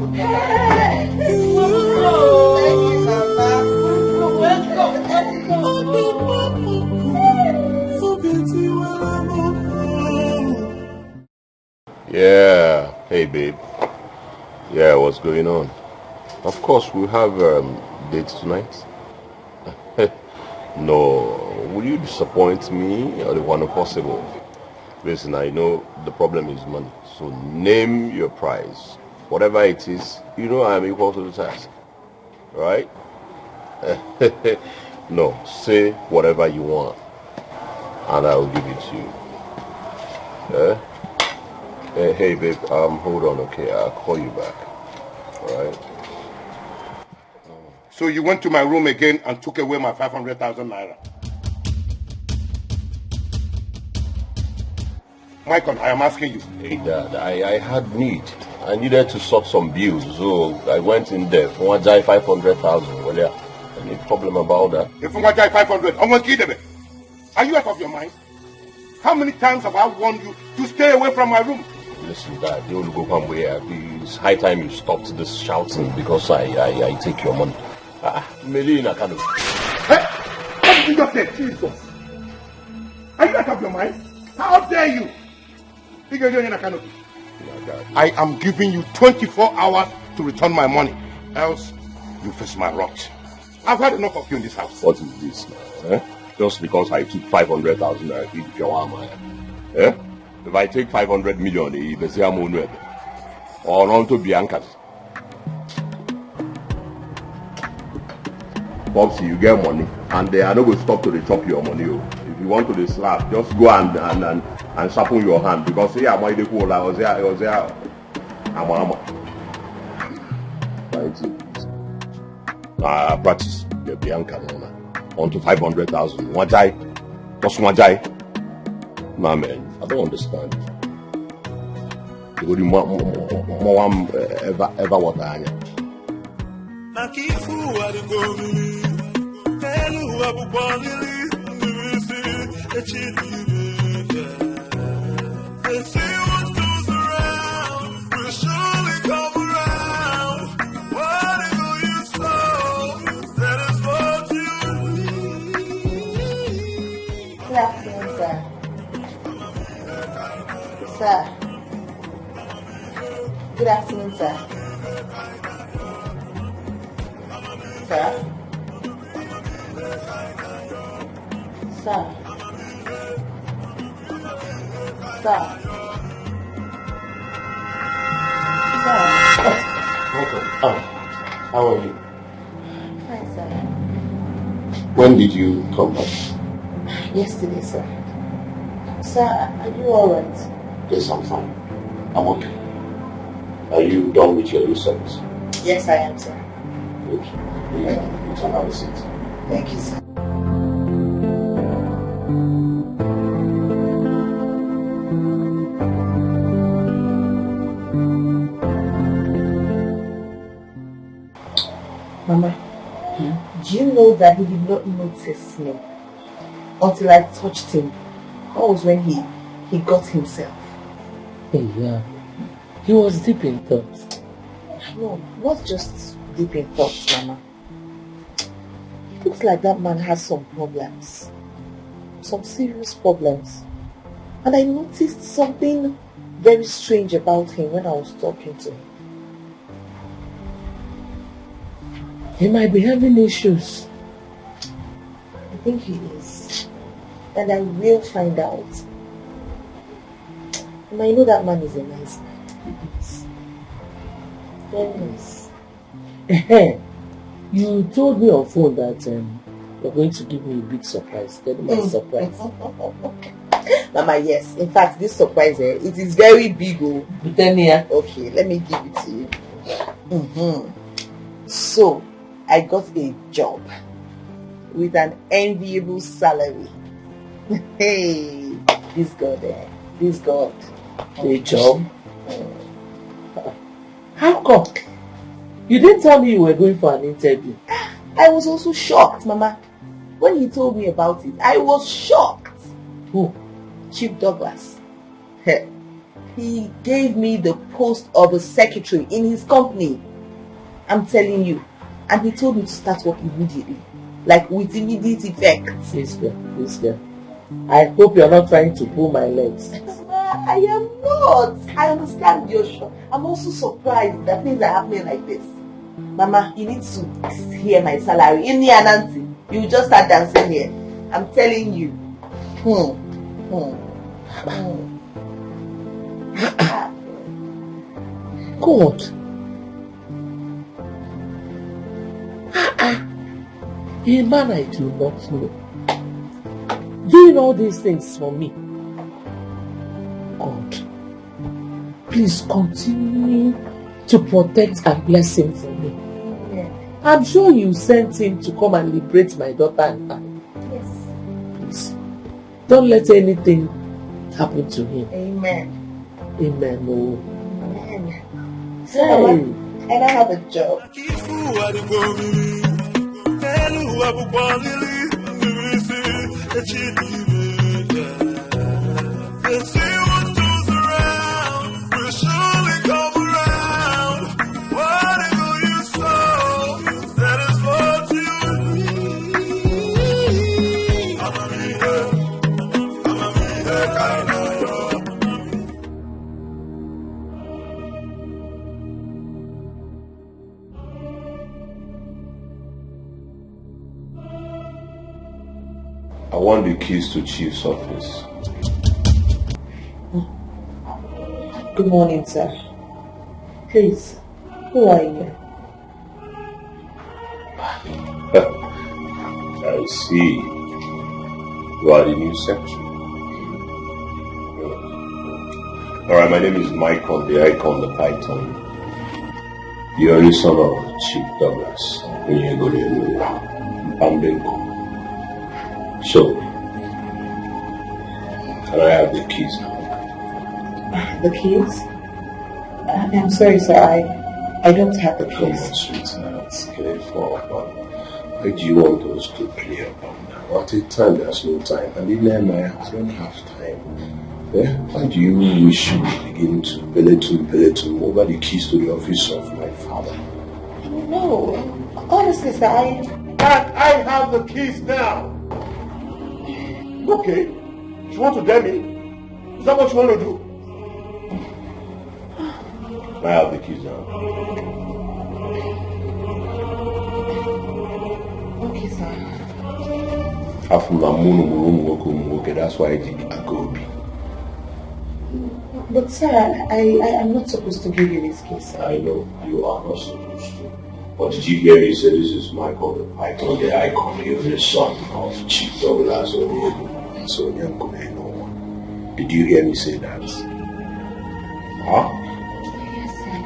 Yeah. Hey, babe. Yeah, what's going on? Of course, we have dates tonight. No. Will you disappoint me or the one possible? Listen, I know the problem is money. So name your price. Whatever it is, you know I'm equal to the task. Right? No, say whatever you want. And I'll give it to you. Hey babe, hold on, okay? I'll call you back. Alright? So you went to my room again and took away my 500,000 naira. Michael, I am asking you. Hey Dad, I had need. I needed to sort some bills, so I went in there. 500,000. Well, yeah. Any problem about that? If you want 500, I want to kill them. Are you out of your mind? How many times have I warned you to stay away from my room? Listen, Dad, you will go come where it's high time you stopped this shouting because I take your money. Melina kind of. Hey, what did you just say? Jesus. Are you out of your mind? How dare you? I am giving you 24 hours to return my money. Else, you face my wrath. I've had enough of you in this house. What is this now? Eh? Just because I took 500,000 I keep your eh? If I take 500 million, it's a money. Or on to Bianca's. Bobsy, you get money, and they are not going to stop to chop your money. If you want to slap, just go and sharpen your hand because here am I the cool. I was there. I'm. Practice. The Bianca on to 500,000. Wajai. What's Wajai? Nah, man, I don't understand. You would ever what I am. Good afternoon, sir. Sir. Good afternoon, sir. Sir. Sir. Sir. Sir. Welcome. How are you? Fine, sir. When did you come back? Yesterday, sir. Sir, are you alright? Yes, I'm fine. I'm okay. Are you done with your research? Yes, I am, sir. Good. You can have a seat. Thank you, sir. Mama, do you know that he did not notice me until I touched him? That was when he got himself. Yeah. He was deep in thought. No, not just deep in thoughts, Mama. It looks like that man has some problems. Some serious problems. And I noticed something very strange about him when I was talking to him. He might be having issues. I think he is. And I will find out. And I know that man is a nice man. Very nice. You told me on phone that you're going to give me a big surprise. Tell me my surprise. Mama, yes. In fact, this surprise, it is very big. Oh. Okay, let me give it to you. So, I got a job with an enviable salary. Hey, this God, this God. A job? How come? You didn't tell me you were going for an interview. I was also shocked, Mama. When he told me about it, I was shocked. Who? Chief Douglas. He gave me the post of a secretary in his company. I'm telling you. And he told me to start work immediately. Like with immediate effect. Please, girl. I hope you're not trying to pull my legs. I am not. I understand your shock. I'm also surprised that things are happening like this. Mama, you need to hear my salary. Ini and Nancy, you just start dancing here. I'm telling you. God. A man I do not know. Doing all these things for me. God, please continue to protect and bless him for me. I'm sure you sent him to come and liberate my daughter and I. Yes. Please, don't let anything happen to him. Amen. Amen. Oh. Amen. So, Hey. Mama, and I have a job. I want the keys to Chief's office. Good morning, sir. Please, who are you? I see. You are the new secretary. Alright, my name is Mike on the Icon, the Python. The only son of Chief Douglas, Ini Edo, Bambenko. So, can I have the keys now? The keys? I'm sorry, sir. I don't have the keys. Come on, sweetheart. Careful, but why do you want us to play about now? At a time, there's no time. And in there, I don't have time. Yeah? Why do you wish to begin to belittle over the keys to the office of my father? No. Honestly, sir, I have the keys now. Okay. You want to dare me? Is that what you want to do? I have the keys now. Okay, sir. That's why I did the Agobi. But sir, I'm not supposed to give you this keys. I know you are not supposed to. But did you hear me say this is Michael the Python, the icon, the son of Chief Douglas and so did you hear me say that? Huh? Yes, sir.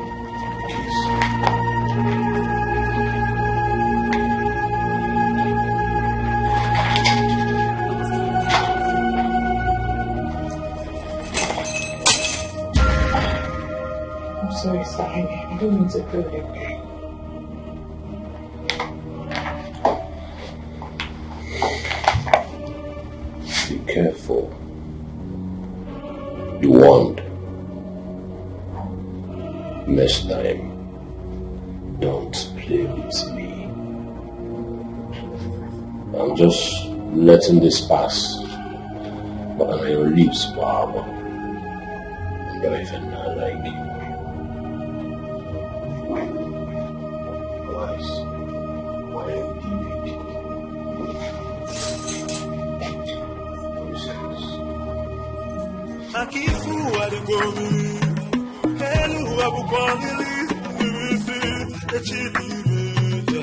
I'm sorry, sir. I don't mean to hurt you. Be careful. You warned. Next time, don't play with me. I'm just letting this pass. But on your lips, Baba. But I feel not like you. Wise. Why are you Akifu adigomi, helu abukwalili, nirisi, echidire.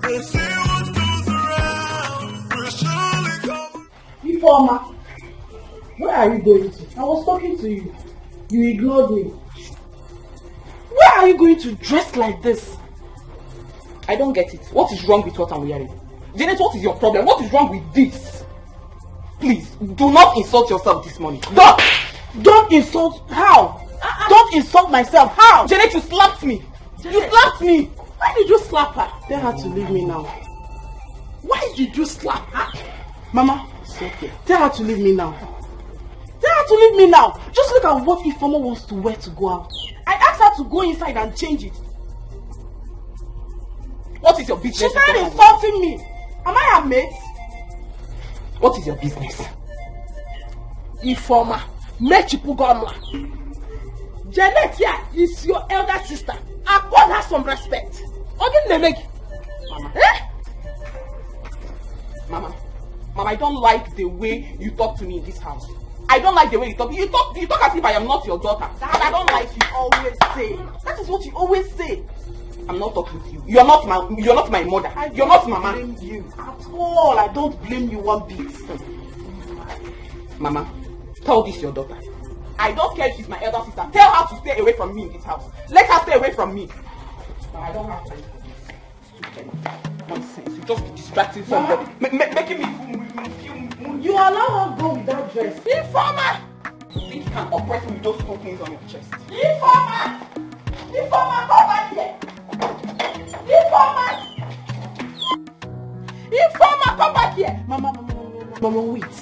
They say what goes around will surely come. Informer, where are you going to? I was talking to you. You ignored me. Where are you going to dress like this? I don't get it. What is wrong with what I'm wearing? Janet, what is your problem? What is wrong with this? Please, do not insult yourself this morning. Don't insult. How? Don't insult myself. How? Janet, you slapped me. You slapped me. Why did you slap her? Tell her to leave me now. Why did you slap her? Mama, it's okay. Tell her to leave me now. Tell her to leave me now. Just look at what Ifeoma wants to wear to go out. I asked her to go inside and change it. What is your business? She started insulting me. Am I her mate? What is your business? Ifeoma, Mechipugomla. Janet here is your elder sister. Accord her some respect. Mama. Mama, I don't like the way you talk to me in this house. I don't like the way you talk. You talk as if I am not your daughter. I don't like you always say. That is what you always say. I'm not talking to you. You're not my mother. You're not mama. I don't blame you at all. I don't blame you one bit. Mama, tell this your daughter. I don't care if she's my elder sister. Tell her to stay away from me in this house. Let her stay away from me. I don't have time for this. Stupid nonsense. You just be distracting somebody. Making me feel. You allow her go with that dress. Informer! You think you can oppress me with those two things on your chest? Informer! Informer, come back here! Informer! Informer, come back here! Mama, wait.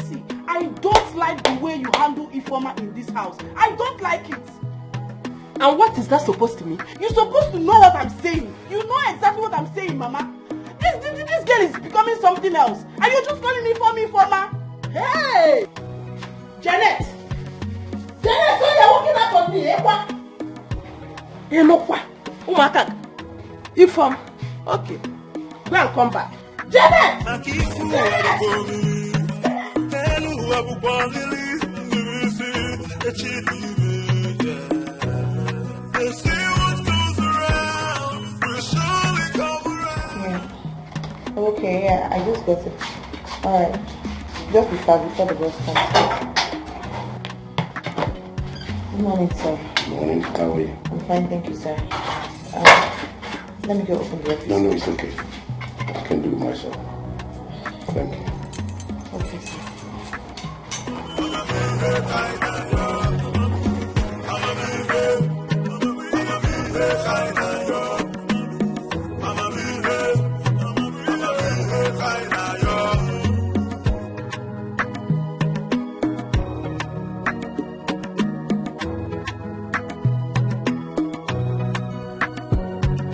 See, I don't like the way you handle Informer in this house. I don't like it. And what is that supposed to mean? You're supposed to know what I'm saying. You know exactly what I'm saying, Mama. This girl is becoming something else. And you're just calling me Informer. Hey! Janet! Janet, so you're walking out on me, eh? What? You know what? Umaka. Inform. Okay. Go and come back. Janet! Okay, yeah, I just got it. Alright. Just be fast before the boss comes. Good morning, sir. Morning, how are you? I'm fine, thank you, sir. Let me go open the office. No, it's okay. I can do it myself. Thank you. Okay, sir.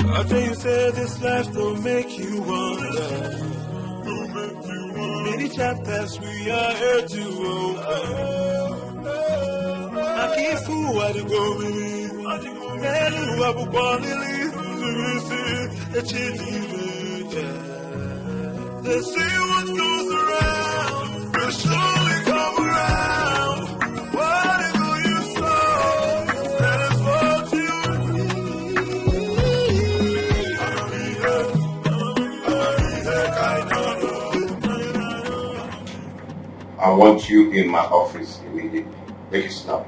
I tell you, say this life will make you wonder. Many chapters we are here to open. I keep fool what you go believe. And who I will quality to receive they say what goes around will surely come around. Whatever you sow, that is what I want you in my office immediately. Make it snap.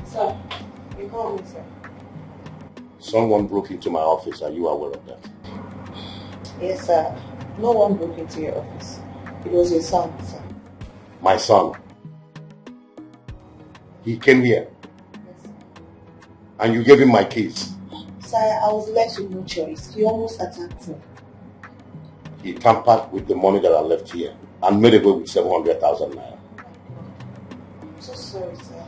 Sir, you called me, sir. Someone broke into my office. Are you aware of that? Yes, sir. No one broke into your office. It was your son, sir. My son. He came here. Yes, sir. And you gave him my keys. Sir, I was left with no choice. He almost attacked me. He tampered with the money that I left here and made away with 700,000 naira. I'm so sorry, sir.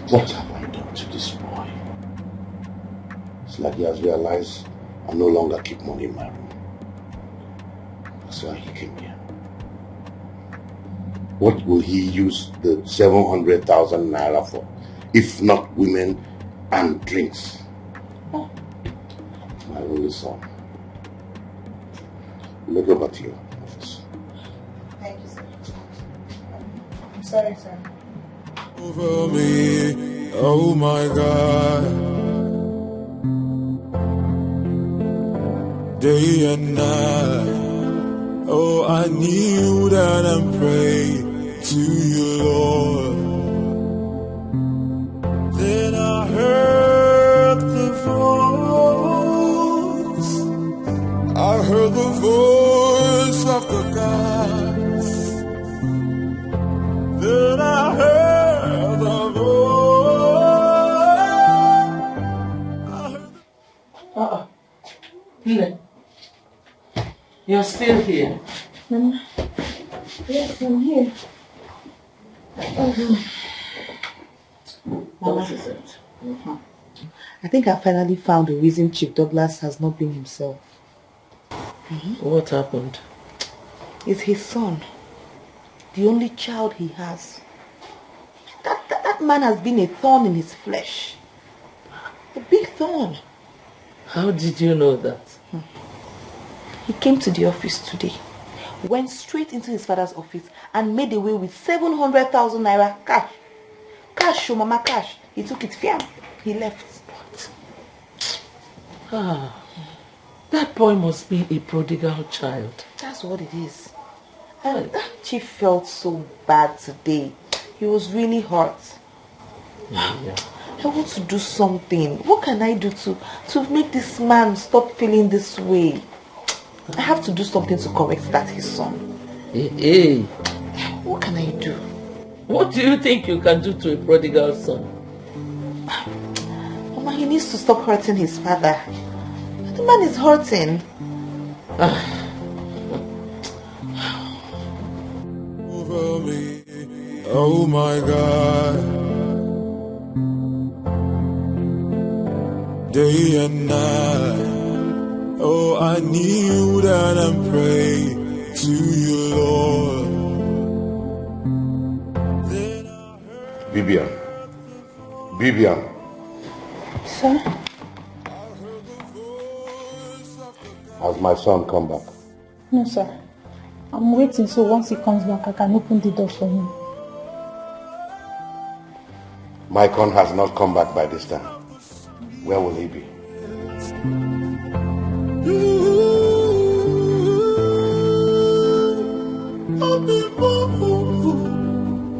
What have I done to this boy? It's like he has realized I no longer keep money in my room. That's why he came here. What will he use the 700,000 naira for, if not women and drinks? Oh. My only son. Let go back to your office. Thank you, sir. I'm sorry, sir. over me, oh my God. Day and night, oh I kneel down and pray to you, Lord. Then I heard the voice of the gods. Then I heard the voice. Nne, you're still here. Mama. Yes, I'm here. Mama. What is it? I think I finally found the reason Chief Douglas has not been himself. What happened? It's his son. The only child he has. That man has been a thorn in his flesh. A big thorn. How did you know that? He came to the office today, went straight into his father's office and made away with 700,000 naira cash. Cash, Mama, cash. He took it, fiam. He left. Ah, that boy must be a prodigal child. That's what it is. And Chief felt so bad today. He was really hurt. Yeah. I want to do something. What can I do to make this man stop feeling this way? I have to do something to correct that, his son. Hey. What can I do? What do you think you can do to a prodigal son? Mama, he needs to stop hurting his father. The man is hurting. Over me, oh my God. Day and night, oh I kneel down and pray to you, Lord. Bibian. Sir? Has my son come back? No, sir. I'm waiting so once he comes back, I can open the door for him. My con has not come back by this time. Where will he be?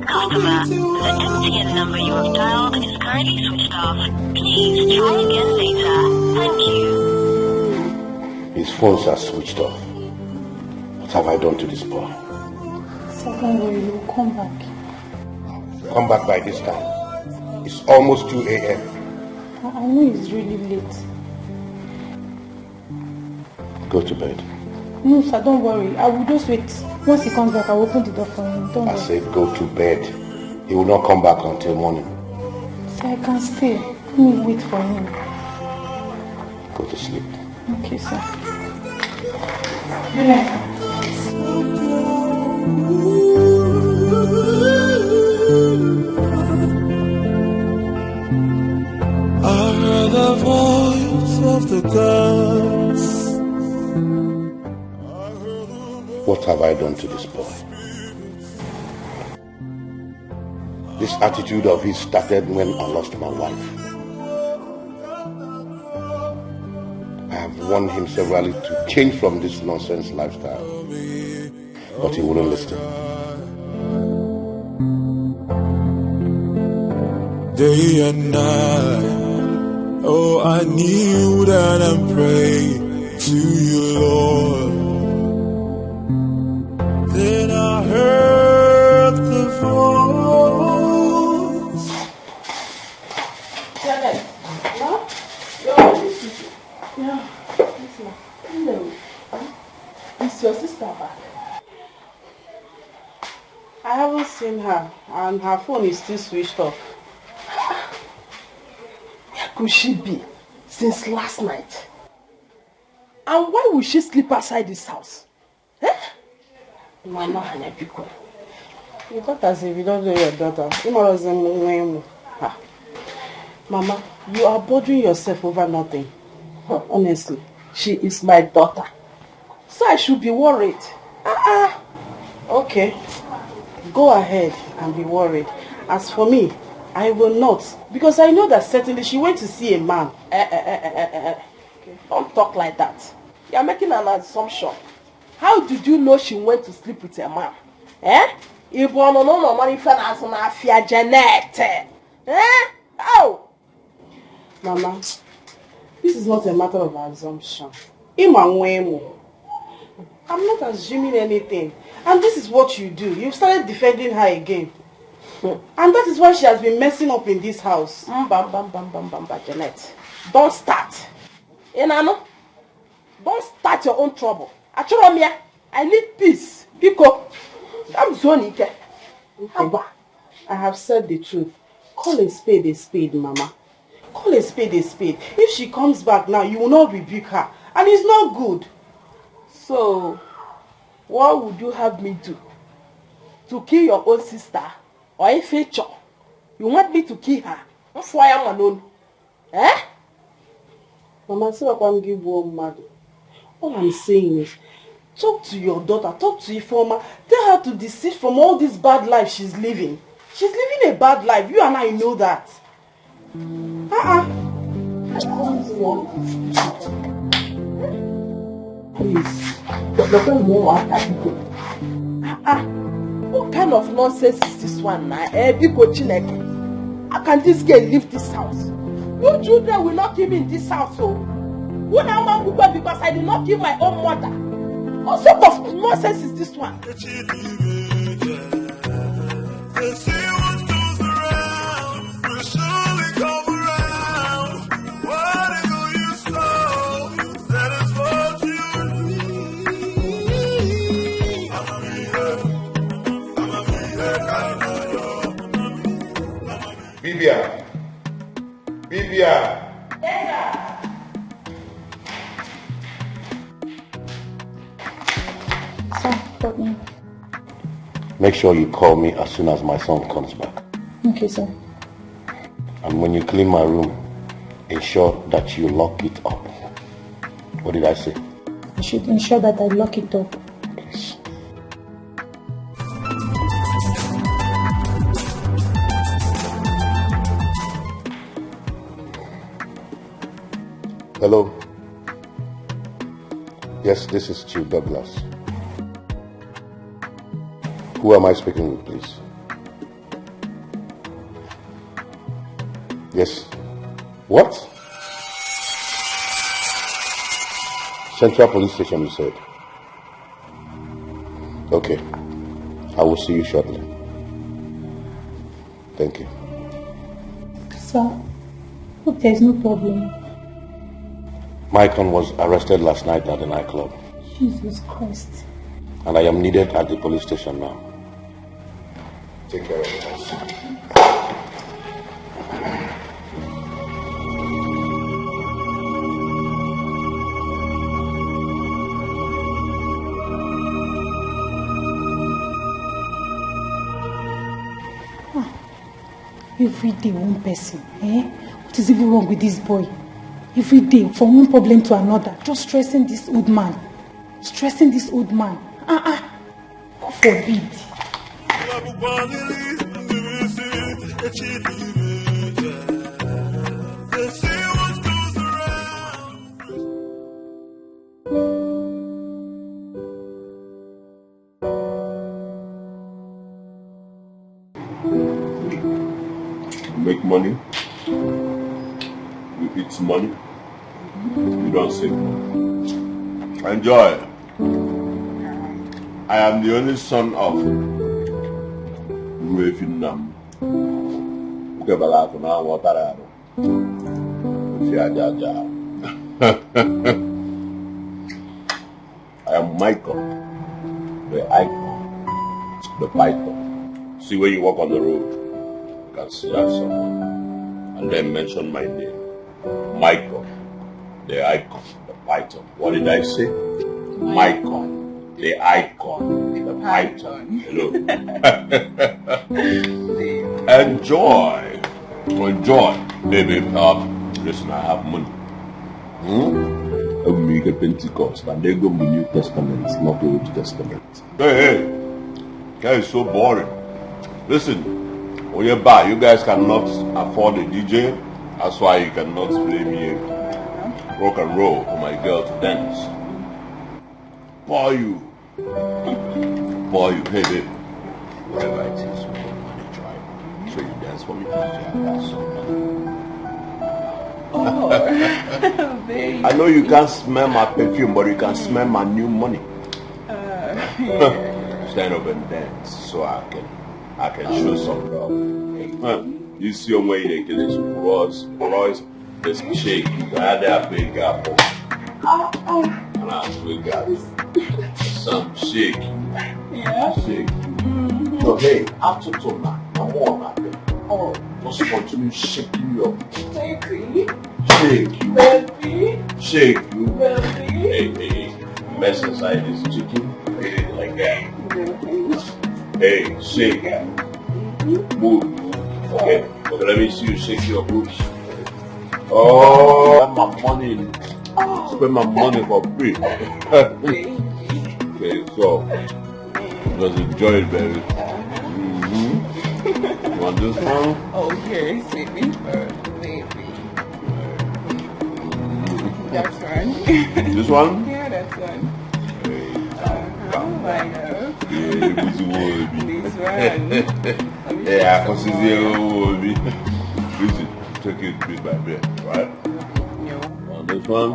Customer, the MTN number you have dialed is currently switched off. Please try again later. Thank you. His phones are switched off. What have I done to this boy? So don't worry, he will come back. Come back by this time. It's almost 2 a.m. I know it's really late. Go to bed. No, sir, don't worry. I will just wait. Once he comes back, I will open the door for him. Don't worry. I said go to bed. He will not come back until morning. Sir, I can stay. Let me wait for him. Go to sleep. Okay, sir. Good night. I heard the voice of the gods. What have I done to this boy? This attitude of his started when I lost my wife. I have warned him severally to change from this nonsense lifestyle, but he wouldn't listen. Day and night, oh, I kneel down and pray to you, Lord. Then I heard the voice. Janet, no? Yeah, hello. Is your sister back? I haven't seen her, and her phone is still switched off. Where could she be since last night? And why would she sleep outside this house? Why not Hannah Pico? You got as if you don't know your daughter. Mama, you are bothering yourself over nothing. Honestly, she is my daughter. So I should be worried. Okay, go ahead and be worried. As for me, I will not. Because I know that certainly she went to see a man. Don't talk like that. You are making an assumption. How did you know she went to sleep with a man? Oh! Mama, this is not a matter of assumption. I'm not assuming anything. And this is what you do. You've started defending her again. And that is why she has been messing up in this house. Janet. Don't start. Don't start your own trouble. I need peace. Biko. I'm Zonike. I have said the truth. Call a spade, Mama. Call a spade a spade. If she comes back now, you will not rebuke her. And it's not good. So, what would you have me do? To kill your own sister? Or a feature? You want me to kill her? That's why I'm alone. Mama, so I can't give one mad. All I'm saying is, talk to your daughter, talk to Ifeoma. Tell her to desist from all this bad life she's living. She's living a bad life. You and I know that. Please. What kind of nonsense is this one now? How can this girl leave this house? You children will not kill me in this house. When I'm a woman because I did not kill my own mother. What sort of nonsense is this one? They say what goes around will surely come around. Whatever you sow, that is what you need. I'm a Bibia. Make sure you call me as soon as my son comes back. Okay, sir. And when you clean my room, ensure that you lock it up. What did I say? I should ensure that I lock it up. Please. Hello. Yes, this is Chief Douglas. Who am I speaking with, please? Yes. What? Central Police Station, you said? Okay. I will see you shortly. Thank you. Sir, hope there's no problem. Maikon was arrested last night at the nightclub. Jesus Christ. And I am needed at the police station now. Take care of yourself. Every day one person, eh? What is even wrong with this boy? Every day, from one problem to another, just stressing this old man. Stressing this old man. God forbid. Make money, you eat money, you don't save money. Enjoy. I am the only son of Vietnam. I am Michael, the icon, the python. See, when you walk on the road, you can see that someone, and then mention my name, Michael, the icon, the python. What did I say? Michael, the icon, the python. Hello. Enjoy, baby. Listen, I have money. I'm make a Pentecost, and they go to the New Testament, not the Old Testament. Hey, that is so boring. Listen, when you're back, you guys cannot afford a DJ. That's why you cannot play me rock and roll for my girl to dance. For you. Hey, babe. Whatever it is, we got money drive. So you dance for me, DJ. I got some money. Oh, baby. I know you can't smell my perfume, but you can smell my new money. Yeah. Stand up and dance so I can show some love. You see your way they get this Royce, this shake. You can have that big apple. And I big apple. Some shake. Yeah. Shake. So hey, after tonight, I'm on that thing. Oh, just continue shaking you up. Baby. Shake you. Baby. Shake you. Baby. Hey. Mess inside this chicken. Like that. Hey, shake. Move. Okay, let me see you shake your boots. Oh, spend my money for free. Okay, so just enjoy it, baby. You want this one? Okay, baby first, baby. That's one. This one? Yeah, that's one. This one. Yeah, I can see the listen, take it bit by bit, right? On this one,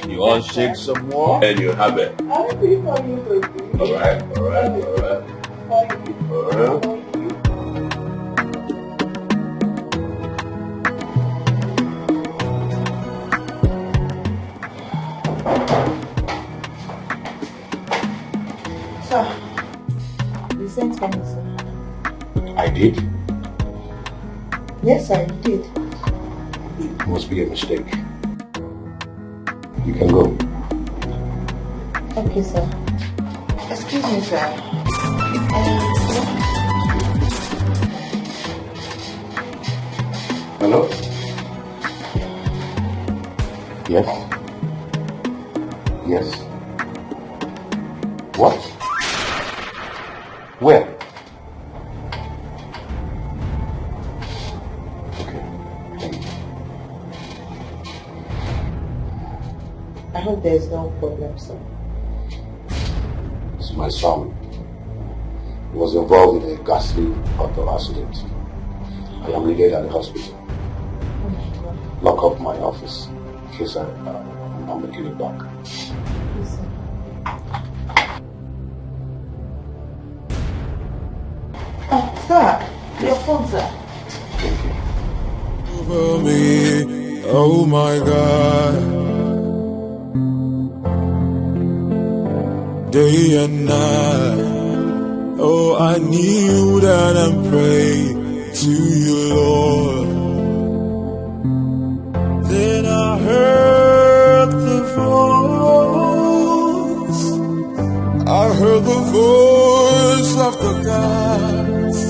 you want to shake some more, and you have it. I'll be for you, baby. Alright. Sir, you sent for me, sir. I did? Yes, sir, you did. It must be a mistake. You can go. Okay, sir. Excuse me, sir. Hello? Yes? Yes? What? Where? Okay. Thank you. I hope there's no problem, sir. It's my son. He was involved in a ghastly auto accident. I am needed at the hospital. Lock up my office in case I'm making it back. Sir, your phone, sir. Over me, oh my God. Day and night, oh I kneel down and pray to you, Lord. Then I heard the voice of the gods.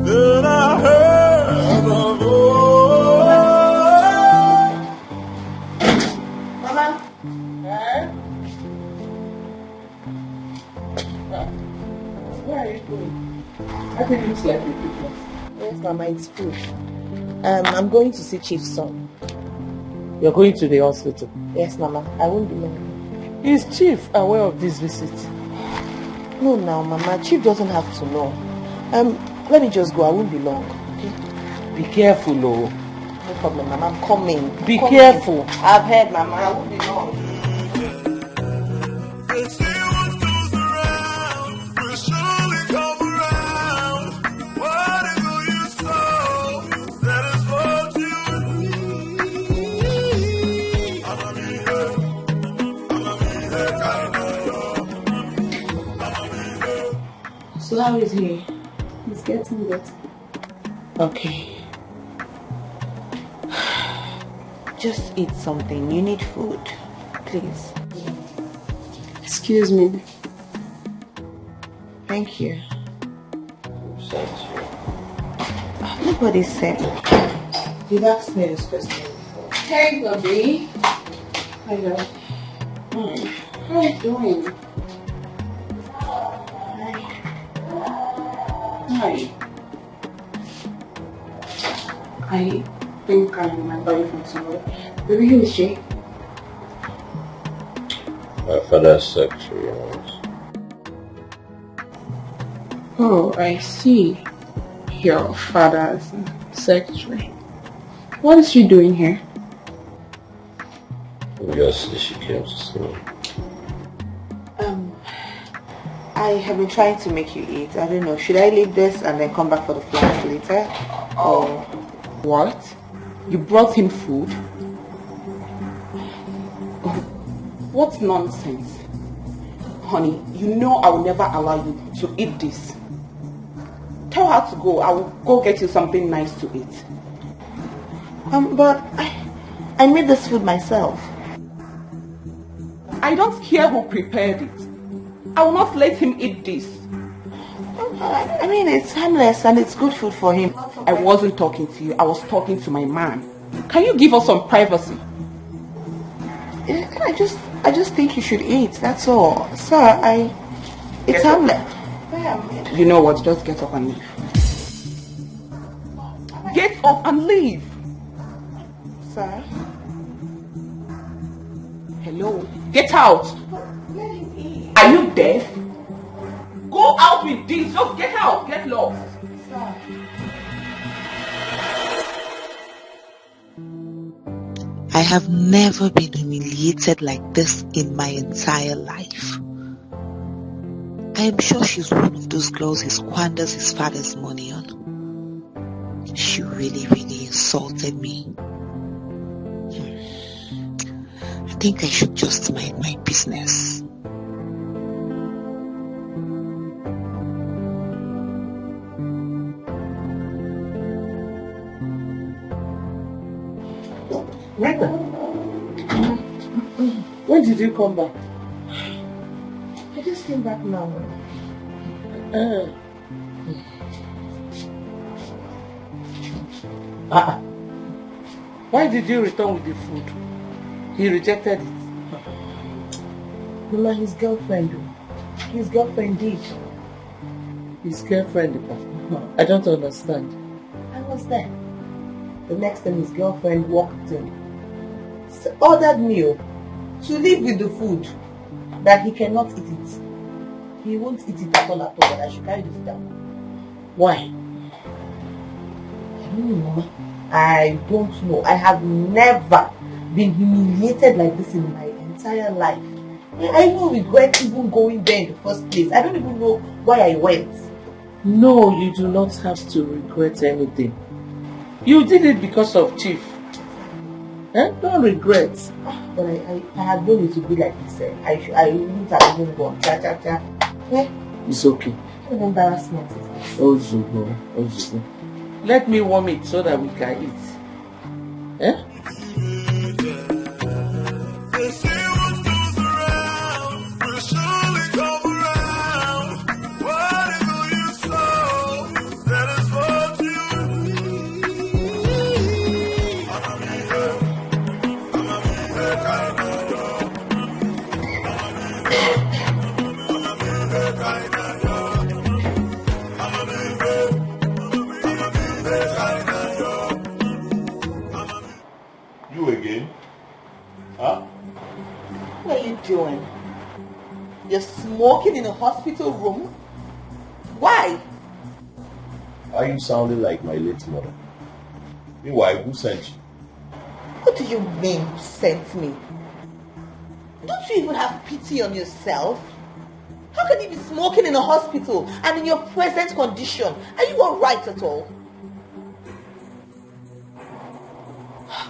Then I heard the voice. Mama. Where are you going? I think it looks like ridiculous. Yes, Mama, it's food. I'm going to see Chief's son. You're going to the hospital? Yes, Mama. I won't be long. Is Chief aware of this visit? No, now, Mama. Chief doesn't have to know. Let me just go. I won't be long. Okay? Be careful, oh. No problem, Mama. I'm coming. Be careful. I've heard, Mama. I won't be long. So how is he? He's getting better. Okay. Just eat something. You need food. Please. Excuse me. Thank you. Nobody said. You've asked me this question before. Hey, Bobby. Hello. How are you doing? Hi. I think I remember you from somewhere. Baby, who is she? My father's secretary. Oh, I see. Your father's secretary. What is she doing here? Just she came to see me. I have been trying to make you eat. I don't know. Should I leave this and then come back for the flight later? Or what? You brought him food? What nonsense. Honey, you know I will never allow you to eat this. Tell her to go. I will go get you something nice to eat. But I made this food myself. I don't care who prepared it. I will not let him eat this. I mean, it's harmless and it's good food for him. I wasn't talking to you. I was talking to my man. Can you give us some privacy? I just think you should eat. That's all. Sir, it's harmless. You know what? Just get up and leave. Get up and leave. Sir? Hello? Get out. Are you deaf? Go out with this. Just get out. Get lost. Sir. I have never been humiliated like this in my entire life. I am sure she's one of those girls he squanders his father's money on. She really, really insulted me. I think I should just mind my business. Rita, when did you come back? I just came back now. Why did you return with the food? He rejected it. Mama, his girlfriend. His girlfriend did. His girlfriend? I don't understand. I was there. The next time his girlfriend walked in, ordered meal to leave with the food that he cannot eat it. He won't eat it at all, but I should carry this down. Why? I don't know. I have never been humiliated like this in my entire life. I even regret even going there in the first place. I don't even know why I went. No, you do not have to regret anything. You did it because of Chief. Don't regret. But I had known it to be like this. I wouldn't have even gone. It's okay. What embarrassment is this? Ozugo. Let me warm it so that we can eat. You again? Huh? What are you doing? You're smoking in a hospital room? Why? Are you sounding like my late mother? Meanwhile, who sent you? What do you mean, sent me? Don't you even have pity on yourself? How can you be smoking in a hospital and in your present condition? Are you alright at all?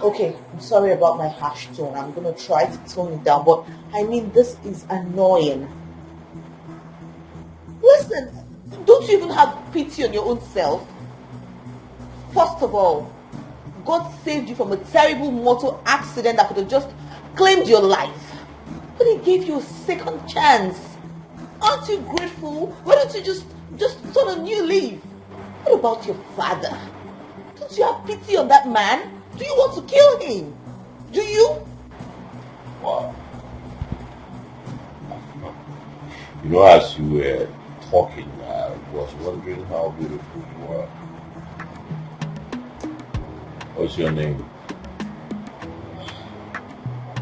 Okay, I'm sorry about my harsh tone. I'm going to try to tone it down, but I mean, this is annoying. Listen, don't you even have pity on your own self? First of all, God saved you from a terrible motor accident that could have just claimed your life. But He gave you a second chance. Aren't you grateful? Why don't you just start a new leaf? What about your father? Don't you have pity on that man? Do you want to kill him? Do you? Wow. You know, as you were talking, I was wondering how beautiful you were. What's your name?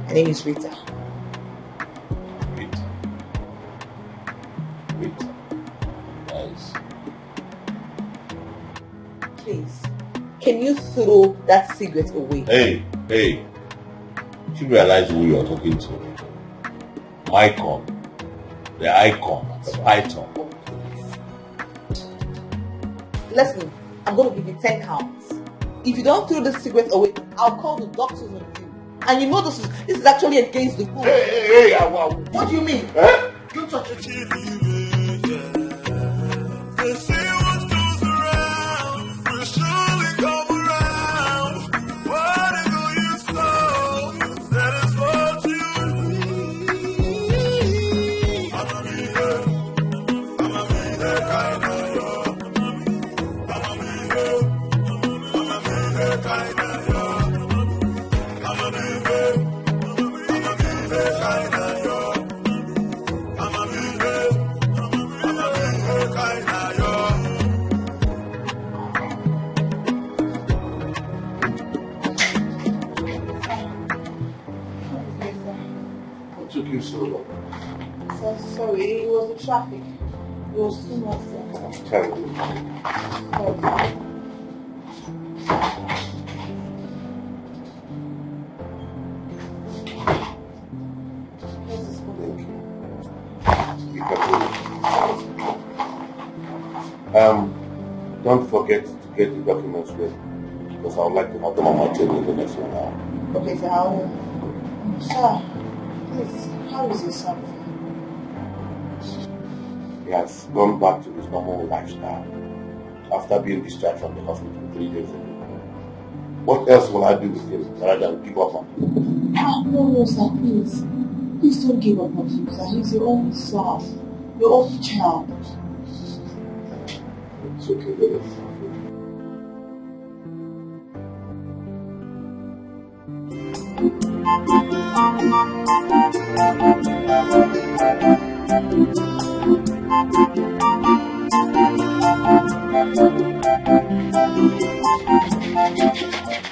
My name is Rita. Rita. Nice. Please, can you throw that cigarette away? Hey. You realize who you're talking to? Icon. The icon. The python. Listen, I'm going to give you 10 counts. If you don't throw this cigarette away, I'll call the doctors on you. And you know this is actually against the rules. Hey, what do you mean? Eh? Don't touch it. They say what goes around will surely come around. Whatever you sow, that is what you need. I'ma be there kind of yo. I'ma be there kind of yo. I'ma be there kind of yo. I'ma be there kind of yo. What took you so long? So sorry, it was the traffic. It was too much. I'm telling you. Don't forget to get the documents ready, because I would like to have them on my table in the next 1 hour. Okay, so sir, please, how is your son? He has gone back to his normal lifestyle after being discharged from the hospital 3 days ago. What else will I do with him rather than give up on him? No, sir, please. Please don't give up on him, sir. He's your own son, your own child. It's okay, baby.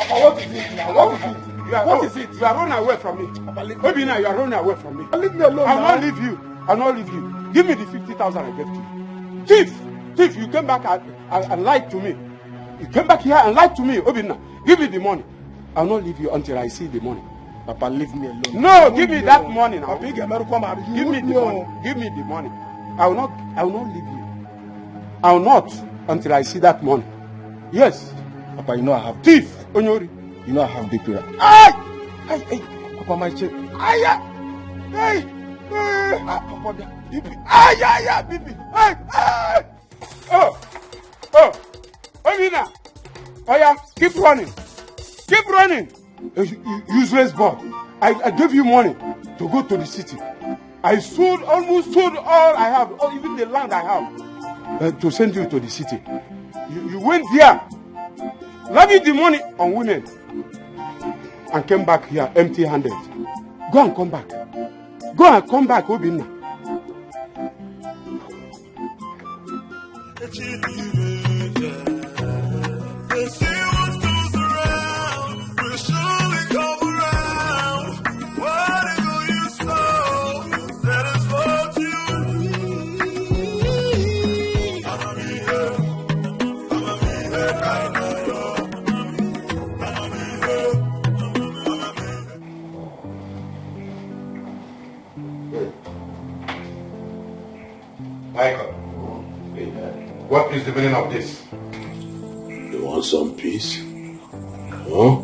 What is it now? What is it? What is it? You are running away from me. Obina, you are running away from me. Leave me alone. I'll not leave you. I'll not leave you. Give me the 50,000 I gave to you. Thief, you came back and lied to me. You came back here and lied to me. Obina, give me the money. I'll not leave you until I see the money. Papa, leave me alone. No, give me that money now. Give me the money. Give me the money. I will not leave you. I will not until I see that money. Yes. Papa, you know I have thief. Onyori. You know I have big prayer. Hey. Papa, my check. Hey. Papa, Bibi. Bibi. Oh. Obina. Oh yeah, keep running. Keep running. Useless boy. I gave you money to go to the city. I almost sold all I have, or even the land I have, to send you to the city. You went there, lavished the money on women, and came back here empty-handed. Go and come back. Go and come back, Obina. Michael, what is the meaning of this? You want some peace? Huh?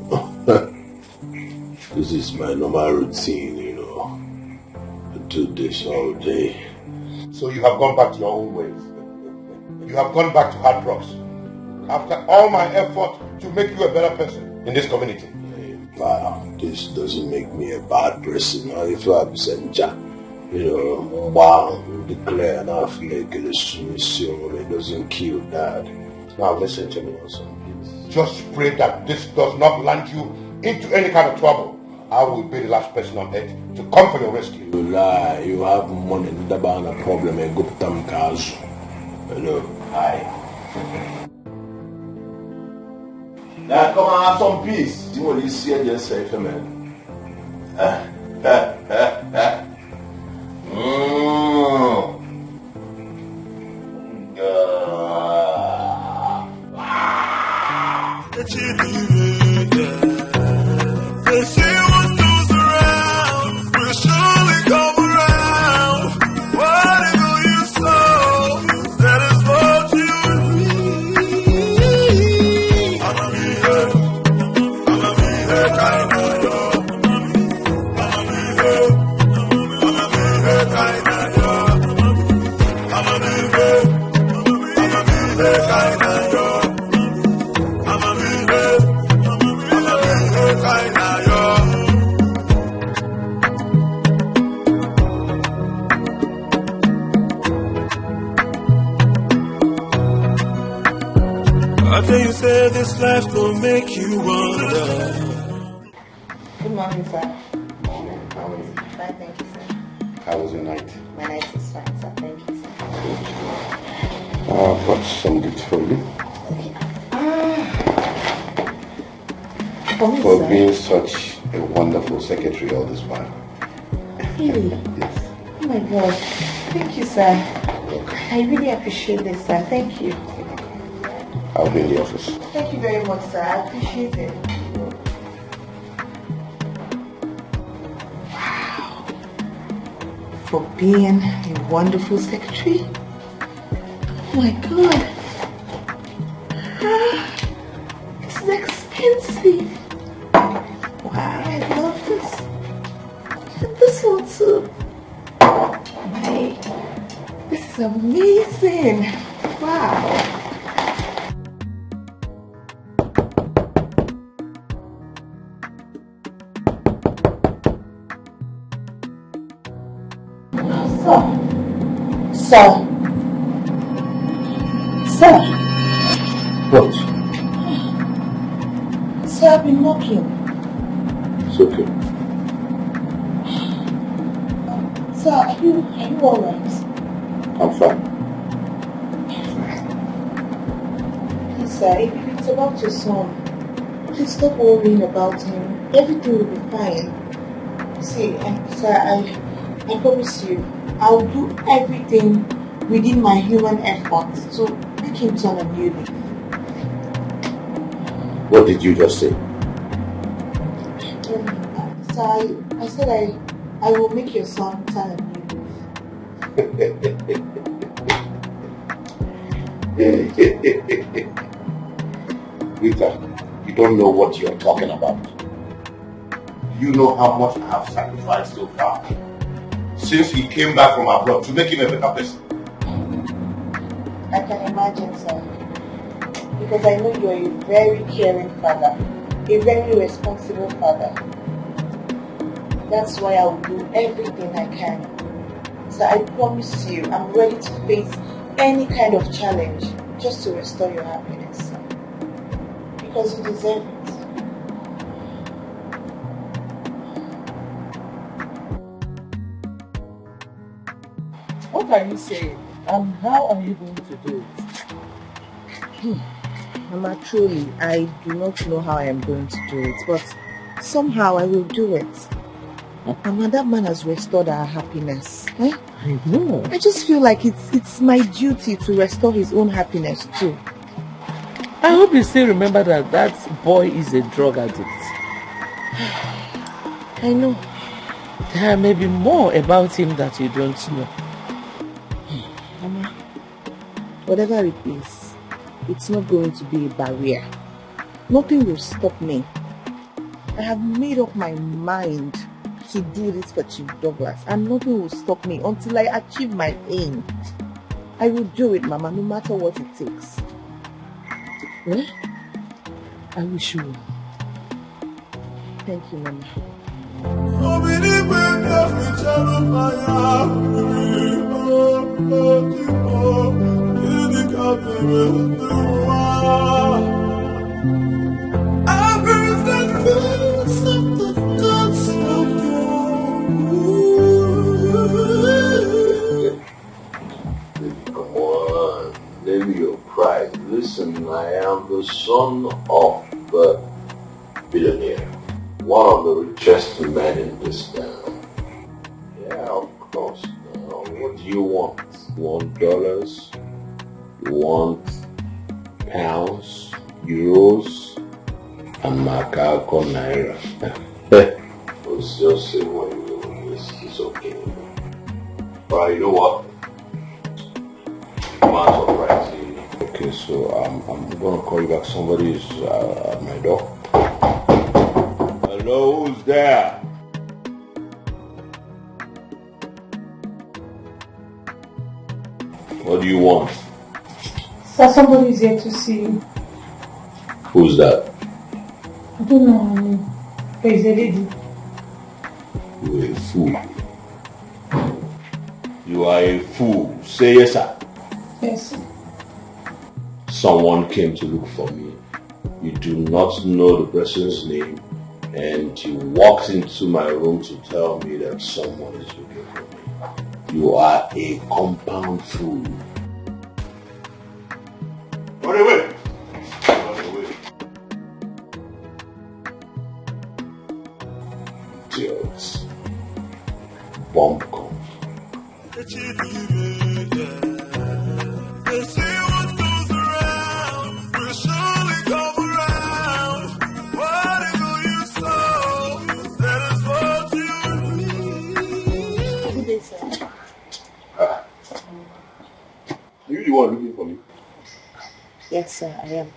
This is my normal routine, you know. I do this all day. So you have gone back to your own ways. You have gone back to hard drugs. After all my effort to make you a better person in this community. Wow, this doesn't make me a bad person. If you have Senja, you know, wow, declare an afflict, it doesn't kill that. Now listen to me also. Just pray that this does not land you into any kind of trouble. I will be the last person on earth to come for your rescue. You lie, you have money, the banana problem, and go to Tamkazu. Hello, hi. Now come and have some peace. Do you want to see it yourself, man? They say what goes around will surely come around. Whatever you sow, that is what you reap. I'ma be here, kind of yo. I'ma be here, kind of yo. I'ma be here, kind of yo. I'ma be here, kind of yo. I tell you, say this life will make you wonder. Good morning, sir. Morning. How are you? Fine, thank you, sir. How was your night? My night is fine, sir. Thank you, sir. I've got some gifts for you. For me, For sir? being such a wonderful secretary all this while. Really? Yes. Oh my God. Thank you, sir. I really appreciate this, sir. Thank you. I'll be in the office. Thank you very much, sir. I appreciate it. Wow. For being a wonderful secretary? Oh my God. This is expensive. Wow, I love this. And this one too. Hey, this is amazing. Wow. Sir. What? Sir, I've been knocking. It's okay. Sir, are you alright? I'm fine. Please, sir, if it's about your son, please stop worrying about him. Everything will be fine. See, sir, I promise you, I'll do everything within my human efforts to make him turn a new leaf. What did you just say? Sir, I said I will make your son turn a new leaf. Rita, you don't know what you're talking about. You know how much I have sacrificed so far since he came back from abroad to make him a better person. I can imagine, sir. Because I know you're a very caring father, a very responsible father. That's why I will do everything I can. So I promise you, I'm ready to face any kind of challenge just to restore your happiness, sir. Because you deserve it. What are you saying? And how are you going to do it? Mama, truly, I do not know how I am going to do it, but somehow I will do it. Mama, that man has restored our happiness. Eh? I know. I just feel like it's my duty to restore his own happiness too. I hope you still remember that boy is a drug addict. I know. There may be more about him that you don't know. Mama, whatever it is, it's not going to be a barrier. Nothing will stop me. I have made up my mind to do this for Chief Douglas, and nothing will stop me until I achieve my aim. I will do it, Mama, no matter what it takes. Eh? I wish you well. Thank you, Mama. Come on, name your pride. Listen, I am the son of the billionaire, one of the richest men in this town. Yeah, of course. Now, what do you want? You want dollars? You want pounds, euros, and Makako naira? Let's just say what you want. It's okay. Alright, you know what? Okay, so I'm gonna call you back. Somebody is at my door. Hello, who's there? What do you want? Sir, somebody is here to see you. Who's that? I don't know her name. There is a lady. You're a fool. You are a fool. Say yes, sir. Yes, sir. Someone came to look for me. You do not know the person's name, and you walked into my room to tell me that someone is looking for me. You are a compound fool. Run away! Run away. Idiots. Bomb come. Are you the one looking for me? Yes, sir, I am.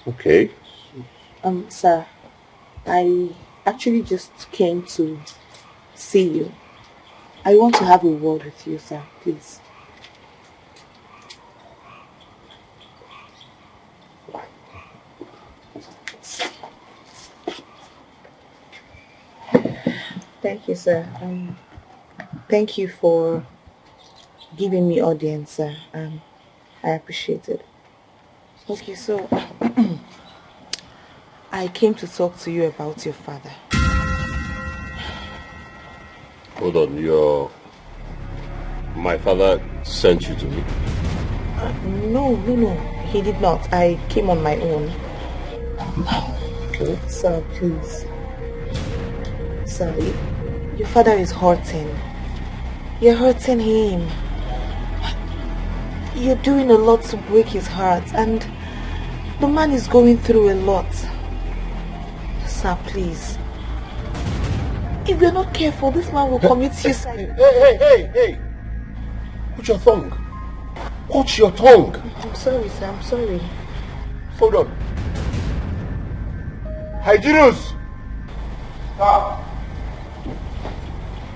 Okay. Sir, I actually just came to see you. I want to have a word with you, sir, please. Thank you, sir. Thank you for giving me audience, sir. I appreciate it. Okay, so I came to talk to you about your father. Hold on, my father sent you to me? No, he did not. I came on my own. Okay. Sir, please. Sir, your father is hurting. You're hurting him. You're doing a lot to break his heart, and the man is going through a lot. Sir, please. If you're not careful, this man will commit suicide. Hey! Put your tongue. Watch your tongue. I'm sorry, sir. I'm sorry. Hold on. Hyginus!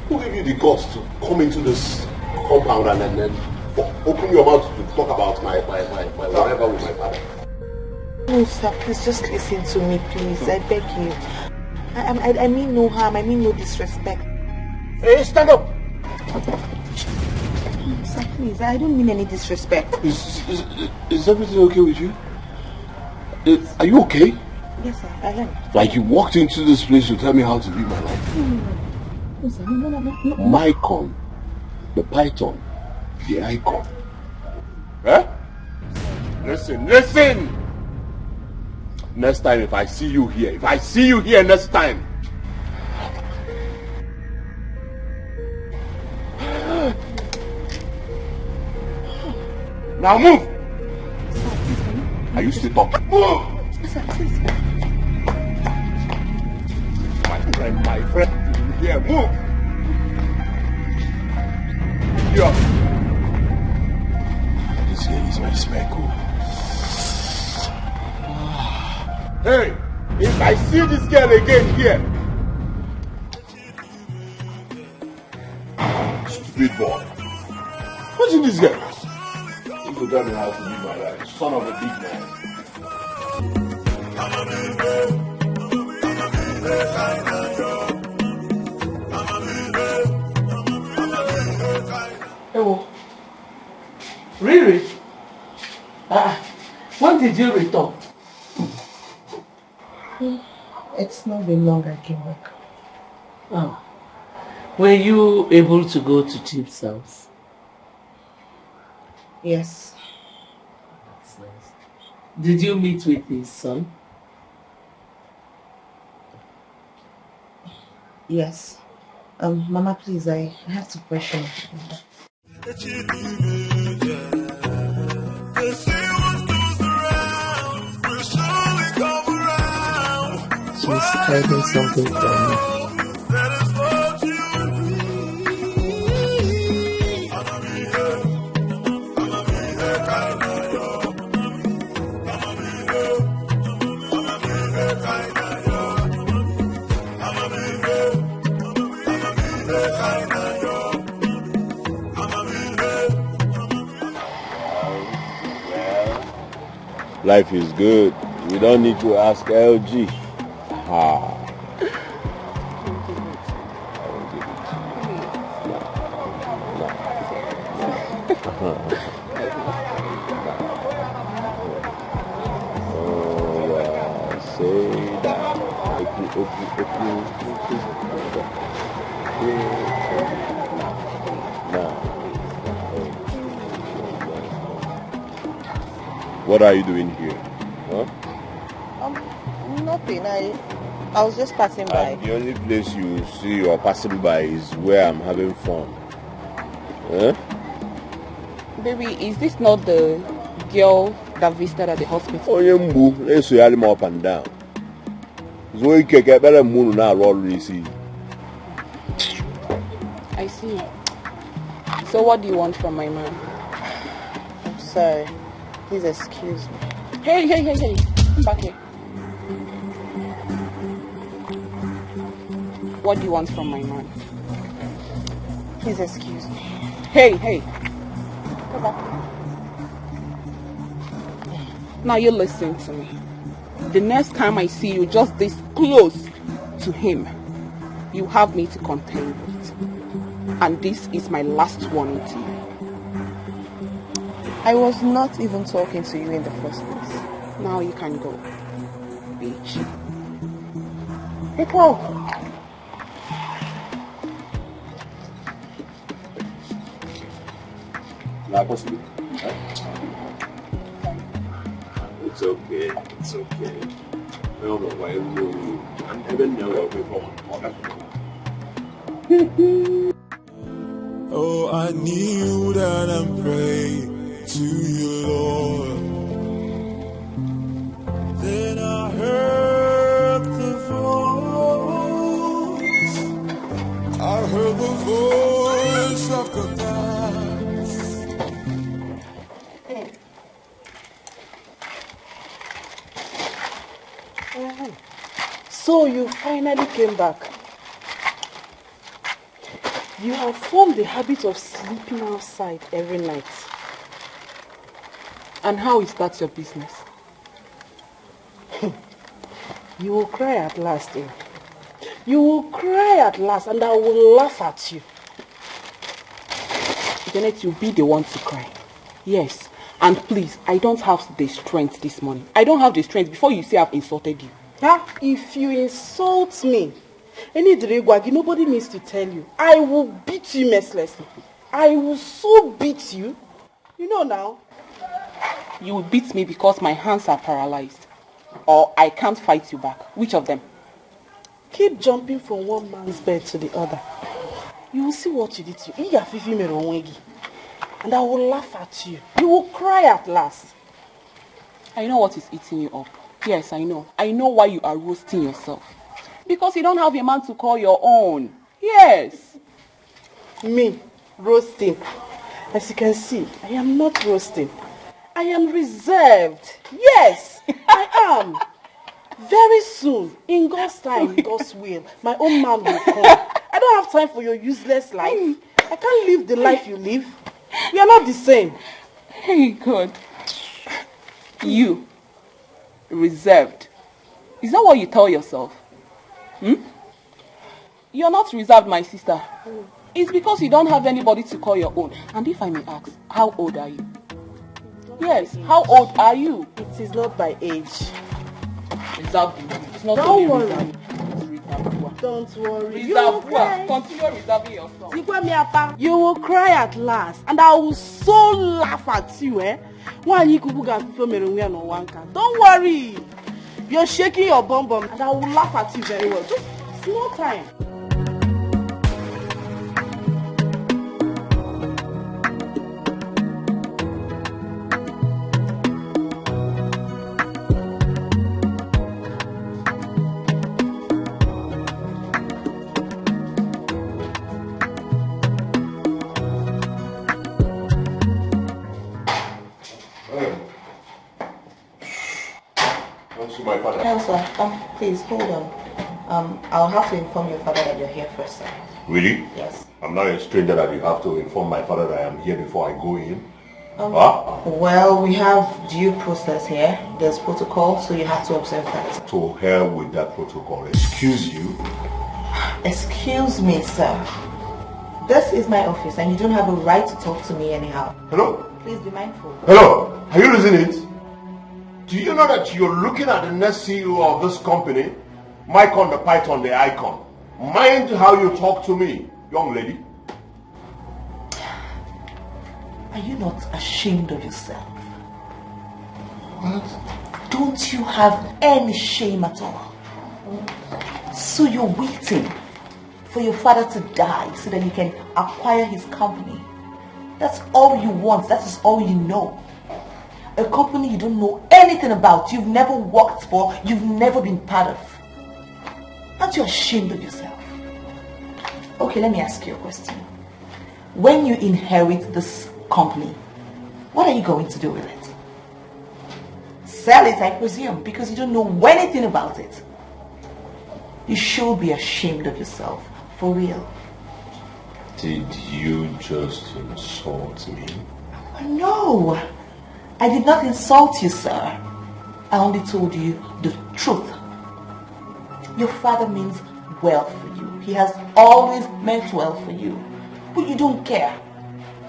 Who gave you the guts to come into this compound and then open your mouth to talk about my whatever with my father? No, sir. Please just listen to me, please. I beg you. I mean no harm. I mean no disrespect. Hey, stand up! Sir, please. I don't mean any disrespect. Is everything okay with you? Are you okay? Yes, sir. I am. Like you walked into this place to tell me how to live my life. No, sir. No. Mycon, the python, the icon. Eh? Listen! Next time if I see you here next time. Now move! Are you still talking? Move! Sir, please. My friend, here, move! Here. This here is my speckle. Hey, if I see this girl again here, stupid boy. What's in this girl? You could tell me how to live my life, son of a big man. Oh, really? When did you return? It's not been long I came back. Oh. Were you able to go to Chief's house? Yes. That's nice. Did you meet with his son? Yes. Mama, please, I have to question. She's hiding something from me. Life is good. We don't need to ask LG. Ah. What are you doing here? Huh? Nothing. I was just passing by. The only place you see you're passing by is where I'm having fun. Huh? Baby, is this not the girl that visited at the hospital? Oh, yeah, let's see him up and down. So you can get better moon now, already see. I see. So what do you want from my man? I'm sorry. Please excuse me. Hey. Come back here. What do you want from my man? Please excuse me. Hey. Come back. Now you listen to me. The next time I see you just this close to him, you have me to contend with. And this is my last warning to you. I was not even talking to you in the first place. Now you can go, bitch. People! It's okay. don't know why I'm even never before. Oh, I kneel down and pray to you, Lord. Then I heard the voice. I heard the voice of God. So you finally came back. You have formed the habit of sleeping outside every night. And how is that your business? You will cry at last, eh? You will cry at last and I will laugh at you. Janet, you'll be the one to cry. Yes. And please, I don't have the strength this morning. I don't have the strength before you say I've insulted you. Huh? If you insult me, nobody needs to tell you. I will beat you mercilessly. I will so beat you. You know now. You will beat me because my hands are paralyzed. Or I can't fight you back. Which of them? Keep jumping from one man's bed to the other. You will see what you did to you. And I will laugh at you. You will cry at last. I know what is eating you up. Yes, I know. I know why you are roasting yourself. Because you don't have a man to call your own. Yes. Me, roasting. As you can see, I am not roasting. I am reserved. Yes, I am. Very soon, in God's time, in God's will, my own man will come. I don't have time for your useless life. I can't live the life you live. We are not the same. Hey, God. You, reserved. Is that what you tell yourself? You're not reserved, my sister. It's because you don't have anybody to call your own. And if I may ask, how old are you? Yes, how old are you? It is not by age. Reserved. It's not don't worry. Reserved. Don't worry. Reserve. Continue reserving yourself. You will cry at last, and I will so laugh at you, eh? Don't worry. You're shaking your bum and I will laugh at you very well. Just small time. My father. No, sir. Please, hold on. I'll have to inform your father that you're here first, sir. Really? Yes. I'm not a stranger that you have to inform my father that I am here before I go in. Well, we have due process here. There's protocol, so you have to observe that. To hell with that protocol. Excuse you. Excuse me, sir. This is my office and you don't have a right to talk to me anyhow. Hello? Please be mindful. Hello? Are you losing it? Do you know that you're looking at the next CEO of this company? Mycon the Python, the icon. Mind how you talk to me, young lady. Are you not ashamed of yourself? What? Don't you have any shame at all? So you're waiting for your father to die so that you can acquire his company. That's all you want. That is all you know. A company you don't know anything about, you've never worked for, you've never been part of. Aren't you ashamed of yourself? Okay, let me ask you a question. When you inherit this company, what are you going to do with it? Sell it, I presume, because you don't know anything about it. You should be ashamed of yourself, for real. Did you just insult me? No. I did not insult you, sir. I only told you the truth. Your father means well for you. He has always meant well for you. But you don't care.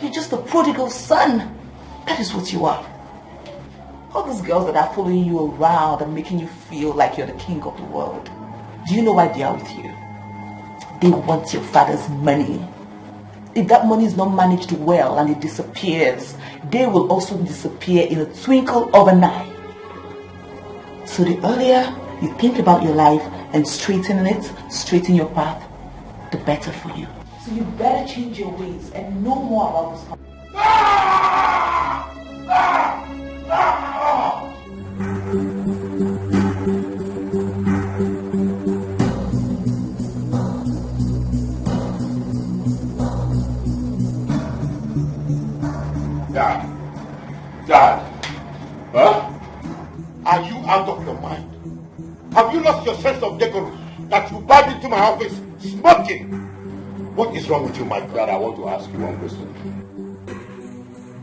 You're just a prodigal son. That is what you are. All those girls that are following you around and making you feel like you're the king of the world. Do you know why they are with you? They want your father's money. If that money is not managed well and it disappears, they will also disappear in a twinkle of an eye. So the earlier you think about your life and straighten your path, the better for you. So you better change your ways and know more about this company. Dad. Huh? Are you out of your mind? Have you lost your sense of decorum that you barged into my office smoking? What is wrong with you, my brother? I want to ask you one question.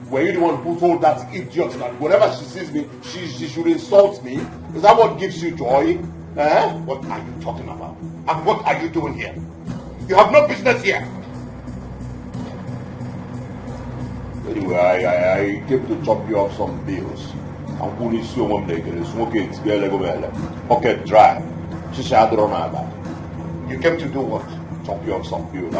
Were you the one who told that idiot that whenever she sees me, she should insult me? Is that what gives you joy? What are you talking about? And what are you doing here? You have no business here. Anyway, I came to chop you off some bills. I'm going to show one day, smoking, pocket dry. You came to do what? Chop you off some bills.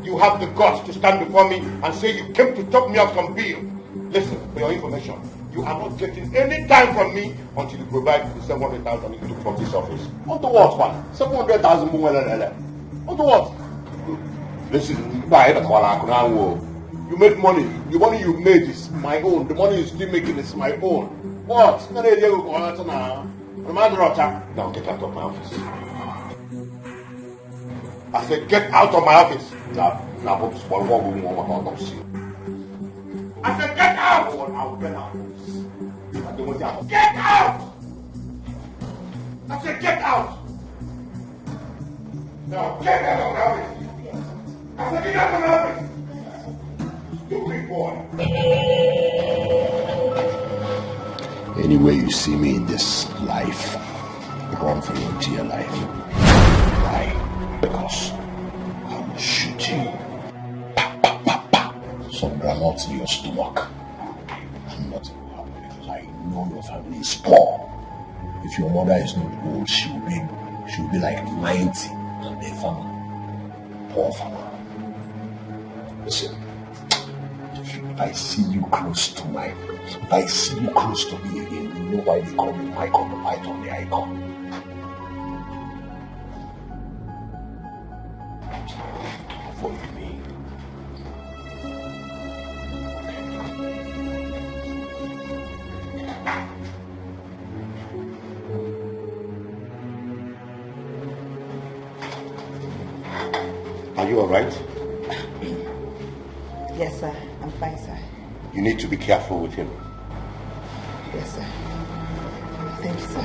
You have the guts to stand before me and say you came to chop me off some bills. Listen, for your information, you are not getting any time from me until you provide the 700,000 you took from this office. Onto what, man? 700,000 more. Onto what? Listen, you make money. The money you made is my own. The money you're still making is my own. What? Now get out of my office. I said, get out of my office. I said, get out! I'll get out. Get out! I said, get out! Now, get out of my office. I said, get out of my office. Stupid boy. Anyway you see me in this life, run for your dear life. Why? Because I will shoot you. Some granules in your stomach. And nothing will happen because I know your family is poor. If your mother is not old, she will be like 90 and a farmer. Poor farmer. Listen. If I see you close to me again, you know why they call me Michael the Python, the icon. Forgive me. Are you alright? Yes, sir. I'm fine, sir. You need to be careful with him. Yes, sir. Thank you, sir.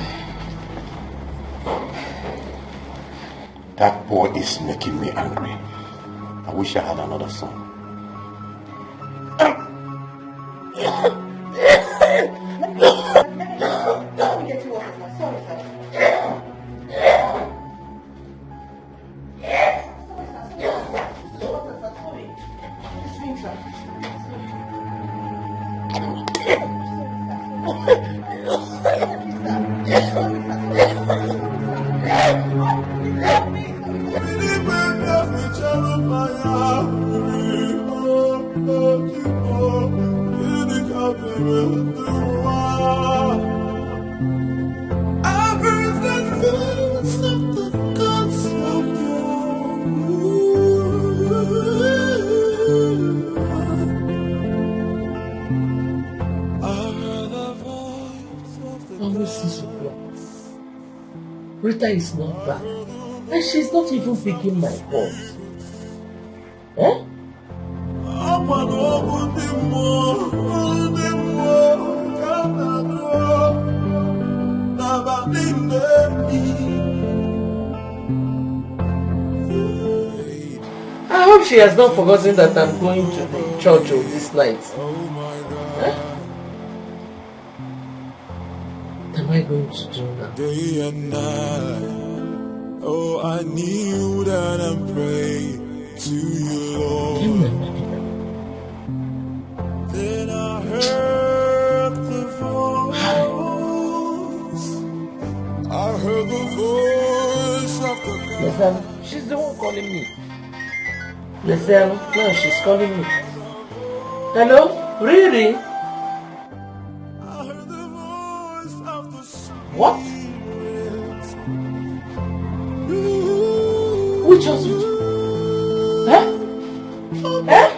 That boy is making me angry. I wish I had another son. Let me get you water, sir. Sorry, sir. Rita is not back. And she's not even picking my calls. Eh? I hope she has not forgotten that I'm going to the church this night. Eh? What am I going to do now? Day and night, oh, I kneel down and pray to you, Lord. Then I heard the voice. I heard the voice of the God. Listen, she's the one calling me. Listen, no, she's calling me. Hello? Riri? I heard the voice of the What? Which hospital? Huh? Huh?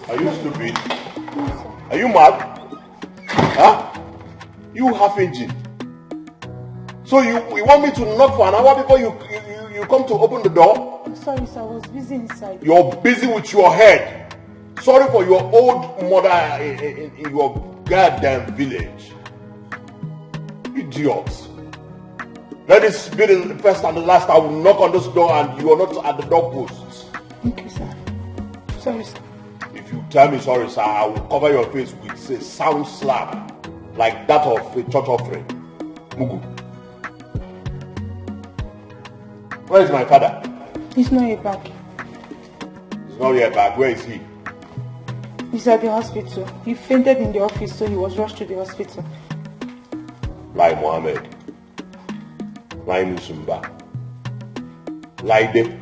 Are you stupid? Are you mad? Huh? You half engine. So you want me to knock for an hour before you come to open the door? I'm sorry, sir. I was busy inside. You're busy with your head. Sorry for your old mother in your goddamn village. Idiots. Let this be the first and the last I will knock on this door and you are not at the doorposts. Okay, sir. Sorry, sir. If you tell me sorry, sir, I will cover your face with a sound slap like that of a church offering. Mugu. Where is my father? He's not yet back. He's not yet back. Where is he? He's at the hospital. He fainted in the office, so he was rushed to the hospital. Lai Mohammed. Lai Nusumba. Laide.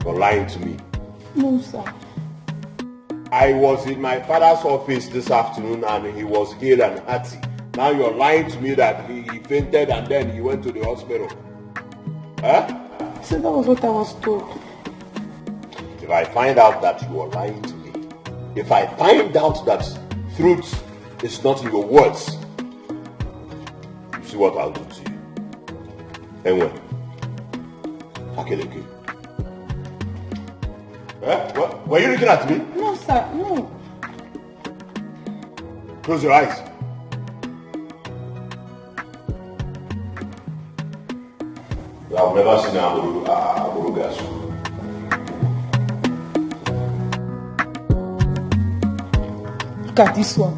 You're lying to me. No, sir. I was in my father's office this afternoon and he was hale and hearty. Now you're lying to me that he fainted and then he went to the hospital. Huh? So that was what I was told. If I find out that you are lying to me, if I find out that truth is not in your words, you see what I'll do to you. Anyway, Akeleke. What? Were you looking at me? No, sir, no. Close your eyes. I've never seen Aburu Gasu. Look at this one.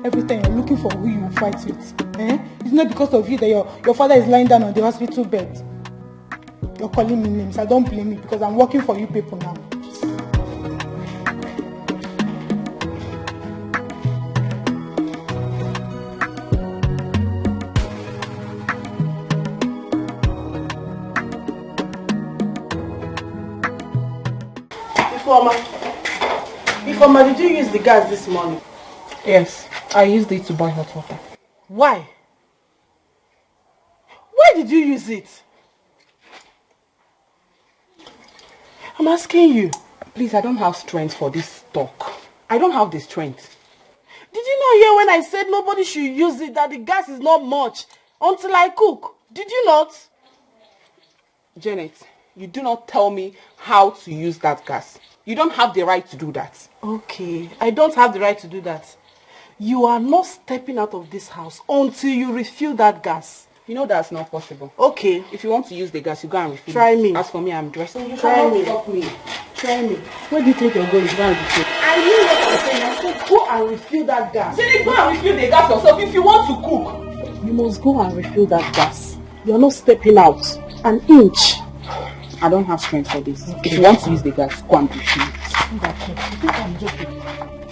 Every time you're looking for who you will fight with. It's not because of you that your father is lying down on the hospital bed. You're calling me names. I don't blame you because I'm working for you people now. Ifeoma, did you use the gas this morning? Yes, I used it to boil hot water. Why? Why did you use it? I'm asking you. Please, I don't have strength for this talk. I don't have the strength. Did you not hear when I said nobody should use it, that the gas is not much until I cook? Did you not? Janet, you do not tell me how to use that gas. You don't have the right to do that. Okay, I don't have the right to do that. You are not stepping out of this house until you refill that gas. You know that's not possible. Okay. If you want to use the gas, you go and refill Try it. me. As for me, I'm dressed. Try me. Try me. Where do you think you're going? Go and refill. I knew what I'm saying. I said go and refill that gas. Say, go and refill the gas yourself if you want to cook. You must go and refill that gas. You're not stepping out an inch. I don't have strength for this. Okay. If you want to use the gas, go and refill it. You think I'm joking?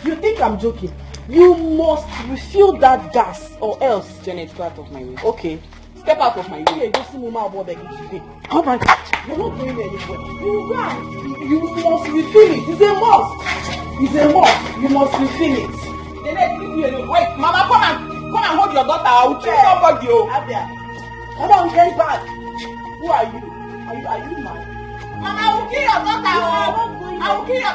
You think I'm joking? You must refill that gas or else. Janet, go out of my way. Okay. Step out of my way. Okay, go see Mama about begging today. All right. You're not going anywhere. You run. You must refill it. It's a must. It's a must. You must refill it. Janet, leave me alone. Wait, Mama, come and hold your daughter. I will kill somebody. Come on, get back. Who are you? Are you mad? Mama, I will kill your daughter. I will kill your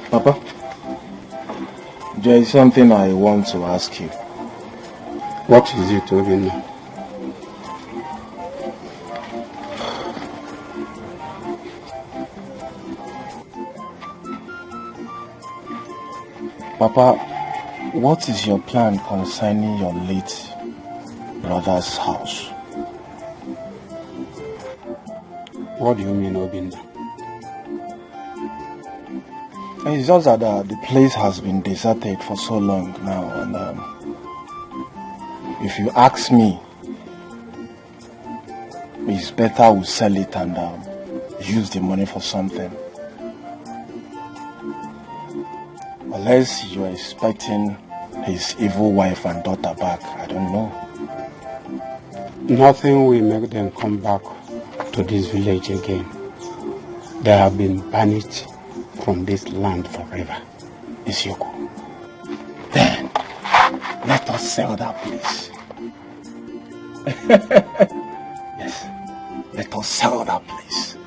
Papa, there is something I want to ask you. What is it, Obina? Papa, what is your plan concerning your late brother's house? What do you mean, Obina? It's just that the place has been deserted for so long now, and if you ask me, it's better we sell it and use the money for something. Unless you're expecting his evil wife and daughter back, I don't know. Nothing will make them come back to this village again. They have been banished from this land forever. Isioko. Then, let us sell that place. Yes, let us sell that place.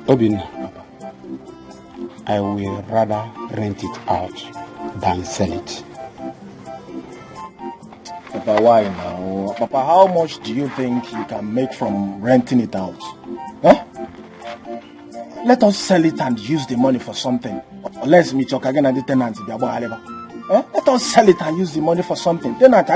Obina, I will rather rent it out than sell it. Papa, why now? Papa, how much do you think you can make from renting it out? Huh? Let us sell it and use the money for something. Let's meet your again and the tenants. Let us sell it and use the money for something. Tenant,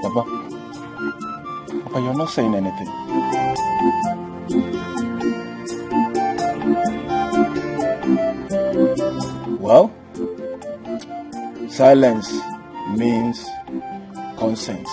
Papa, you're not saying anything. Well, silence means consent.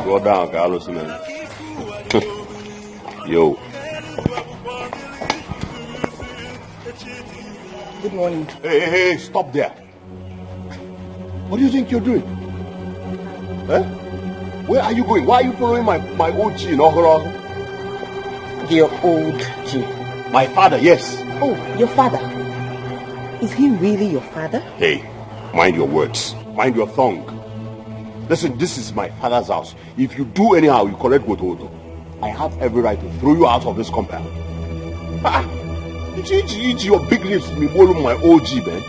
Go down, Carlos, man. Yo. Good morning. Hey, stop there. What do you think you're doing? Huh? Where are you going? Why are you following my OG in Ohoro? Your old G. My father, yes. Oh, your father. Is he really your father? Hey, mind your words. Mind your tongue. Listen, this is my father's house. If you do anyhow, you collect Gotodo. I have every right to throw you out of this compound. Eat your big lips, me follow my OG, man.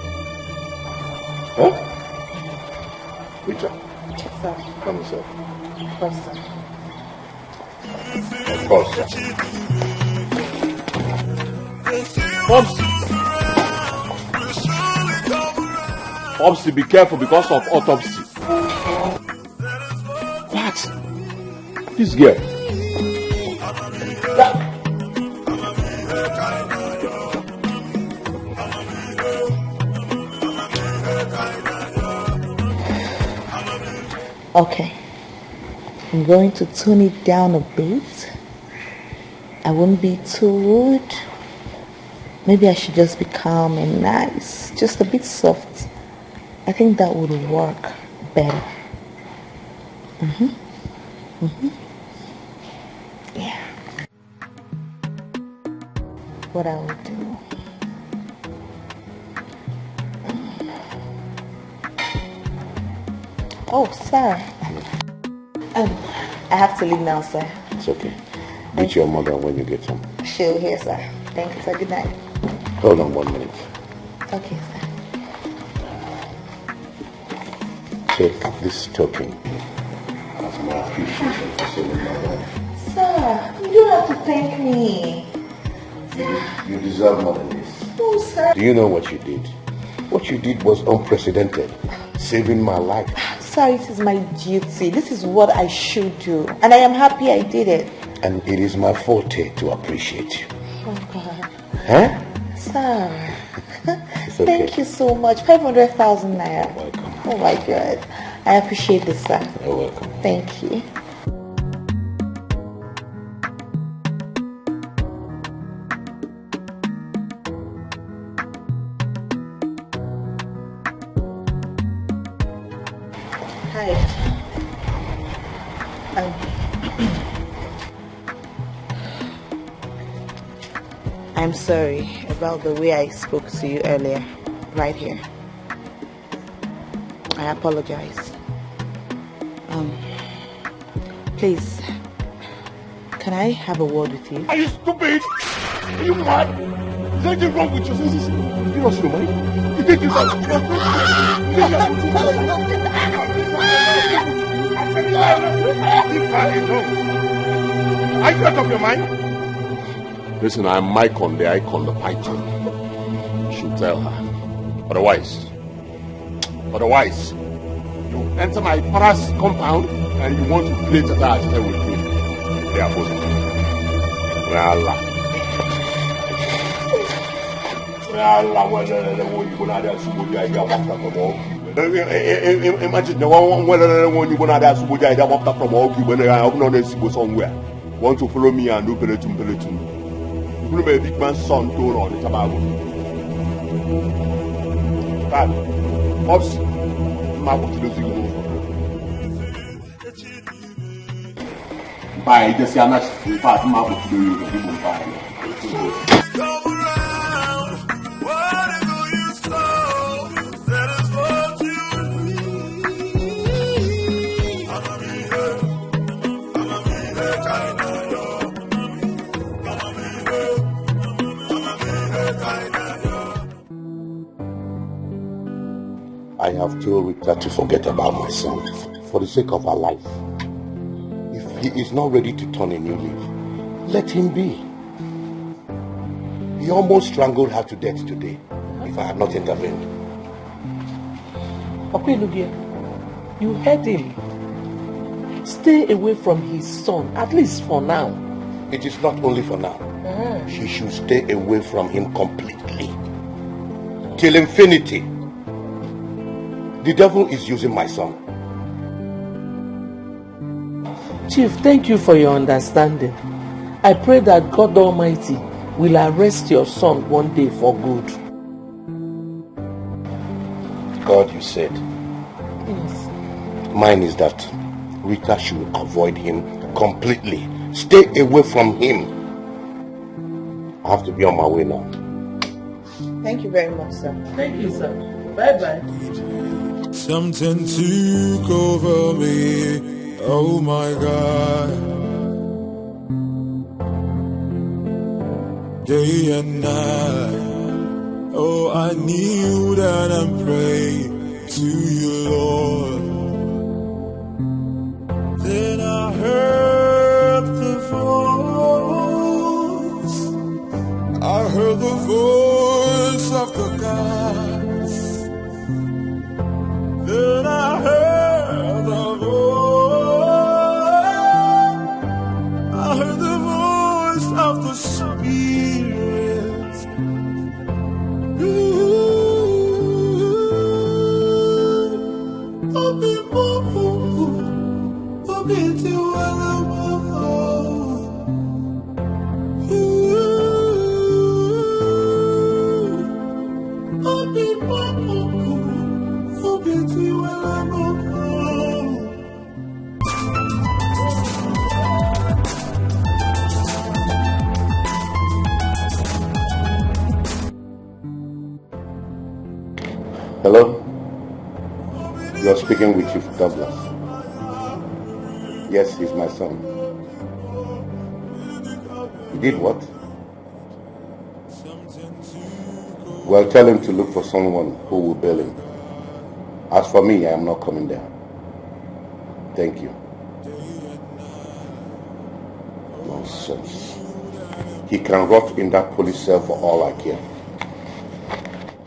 Huh? Richard. Sir. Come yourself. Of course, sir. Of course, sir. Popsy, be careful because of autopsy. What? This girl. Okay. I'm going to tone it down a bit. I won't be too rude. Maybe I should just be calm and nice. Just a bit soft. I think that would work better. Yeah. What I will do. Oh, sir. I have to leave now, sir. It's okay. Meet your mother when you get home. She'll hear, sir. Thank you, sir. Good night. Hold on 1 minute. Okay, sir. Take this token as my appreciation for saving my life. Sir, you don't have to thank me. You deserve more than this. No, sir. Do you know what you did? What you did was unprecedented. Saving my life. Sir, it is my duty. This is what I should do. And I am happy I did it. And it is my forte to appreciate you. Oh, God. Huh? Sir, It's okay. thank you so much. 500,000 naira. Welcome. Oh my God. I appreciate this, sir. You're welcome. Thank you. Hi. I'm sorry about the way I spoke to you earlier, right here. I apologize. Please, can I have a word with you? Are you stupid? Are you mad? Is anything wrong with you? You lost your mind? You think you Are you out of your mind? Listen, I'm Mycon, the icon, the python. You should tell her. Otherwise, you enter my father's compound and you want to play tata with me. They are both. Allah. Imagine the one when you go out there from all when I have not somewhere. Want to follow me and do peletum. You know, a big man's son told on the tobacco. But, Pops, my what to do? By the Sianas, in fact, my what to do you buy. I have told Rita to forget about my son for the sake of her life. If he is not ready to turn a new leaf, let him be. He almost strangled her to death today if I had not intervened. Okwelugia, you heard him. Stay away from his son, at least for now. It is not only for now. She should stay away from him completely. Till infinity. The devil is using my son. Chief, thank you for your understanding. I pray that God Almighty will arrest your son one day for good. God, you said. Yes. Mine is that Rita should avoid him completely. Stay away from him. I have to be on my way now. Thank you very much, sir. Thank you, sir. Bye-bye. Something took over me, oh my God. Day and night, oh I kneel down and pray to you, Lord. Then I heard the voice of the gods. Then I heard the voice of the Spirit. Hello? You're speaking with Chief Douglas. Yes, he's my son. He did what? Well, tell him to look for someone who will bail him. As for me, I am not coming there. Thank you. Nonsense. He can rot in that police cell for all I care.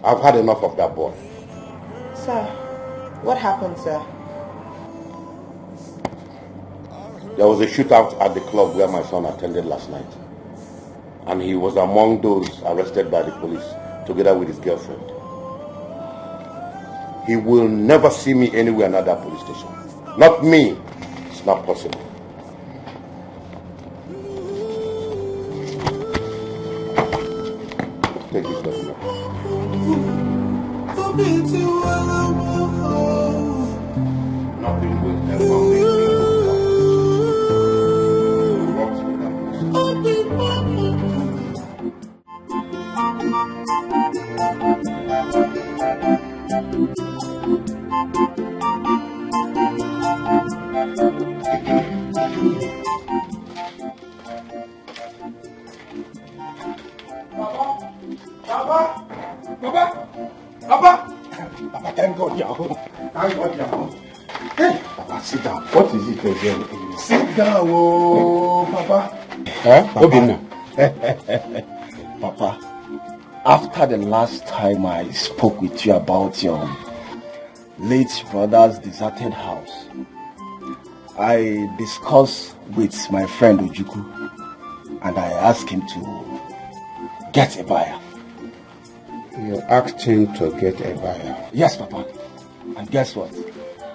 I've had enough of that boy. Sir, what happened, sir? There was a shootout at the club where my son attended last night. And he was among those arrested by the police, together with his girlfriend. He will never see me anywhere near that police station. Not me. It's not possible. Take this document. Nothing will ever make me Papa, thank God, yeah. Thank God, yeah. Hey, Papa, sit down. What is it again? Sit down, oh, Papa. Huh? Obina. Papa, after the last time I spoke with you about your late brother's deserted house, I discussed with my friend Ojuku and I asked him to get a buyer. You asked him to get a buyer? Yes, Papa. And guess what?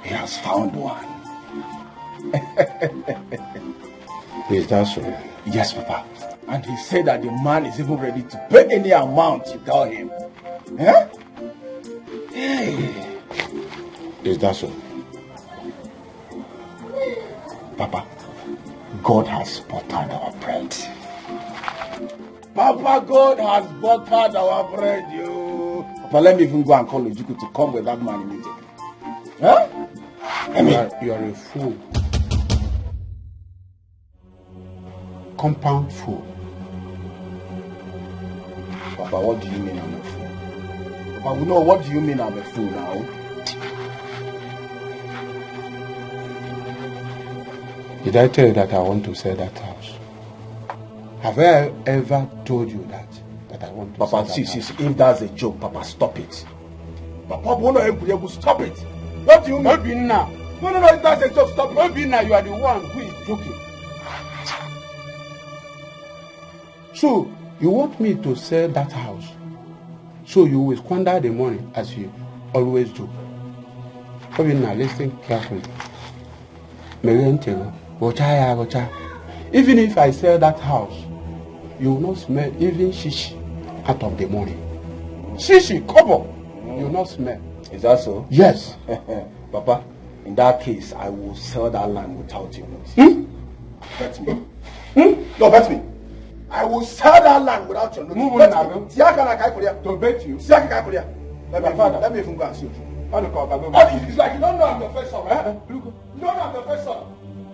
He has found one. Is that so? Yes, Papa. And he said that the man is even ready to pay any amount you tell him. Huh? Hey. Is that so? Papa, God has buttered our bread. Papa, God has buttered our bread, you. Papa, let me even go and call Ojuku to come with that man immediately. Huh? You are a fool. Compound fool. Papa, what do you mean I'm a fool? Papa, we know what do you mean I'm a fool now? Did I tell you that I want to sell that house? Have I ever told you that I want to Papa, sell see, that house? if that's a joke, Papa, stop it. Papa, stop it. What do you mean? Obina. No, if that's a joke, stop it. Obina, you are the one who is joking. So, you want me to sell that house? So you will squander the money as you always do. Obina, listen carefully. Even if I sell that house, you will not smell even shishi out of the money. Shishi, kobo, you will not smell. Is that so? Yes. Papa, in that case, I will sell that land without your notice. Bet me. No, bet me. I will sell that land without your notice. Move on. To bet you. Let me even go and see you. It's like you don't know I'm your first son, right? You don't know I'm your first son,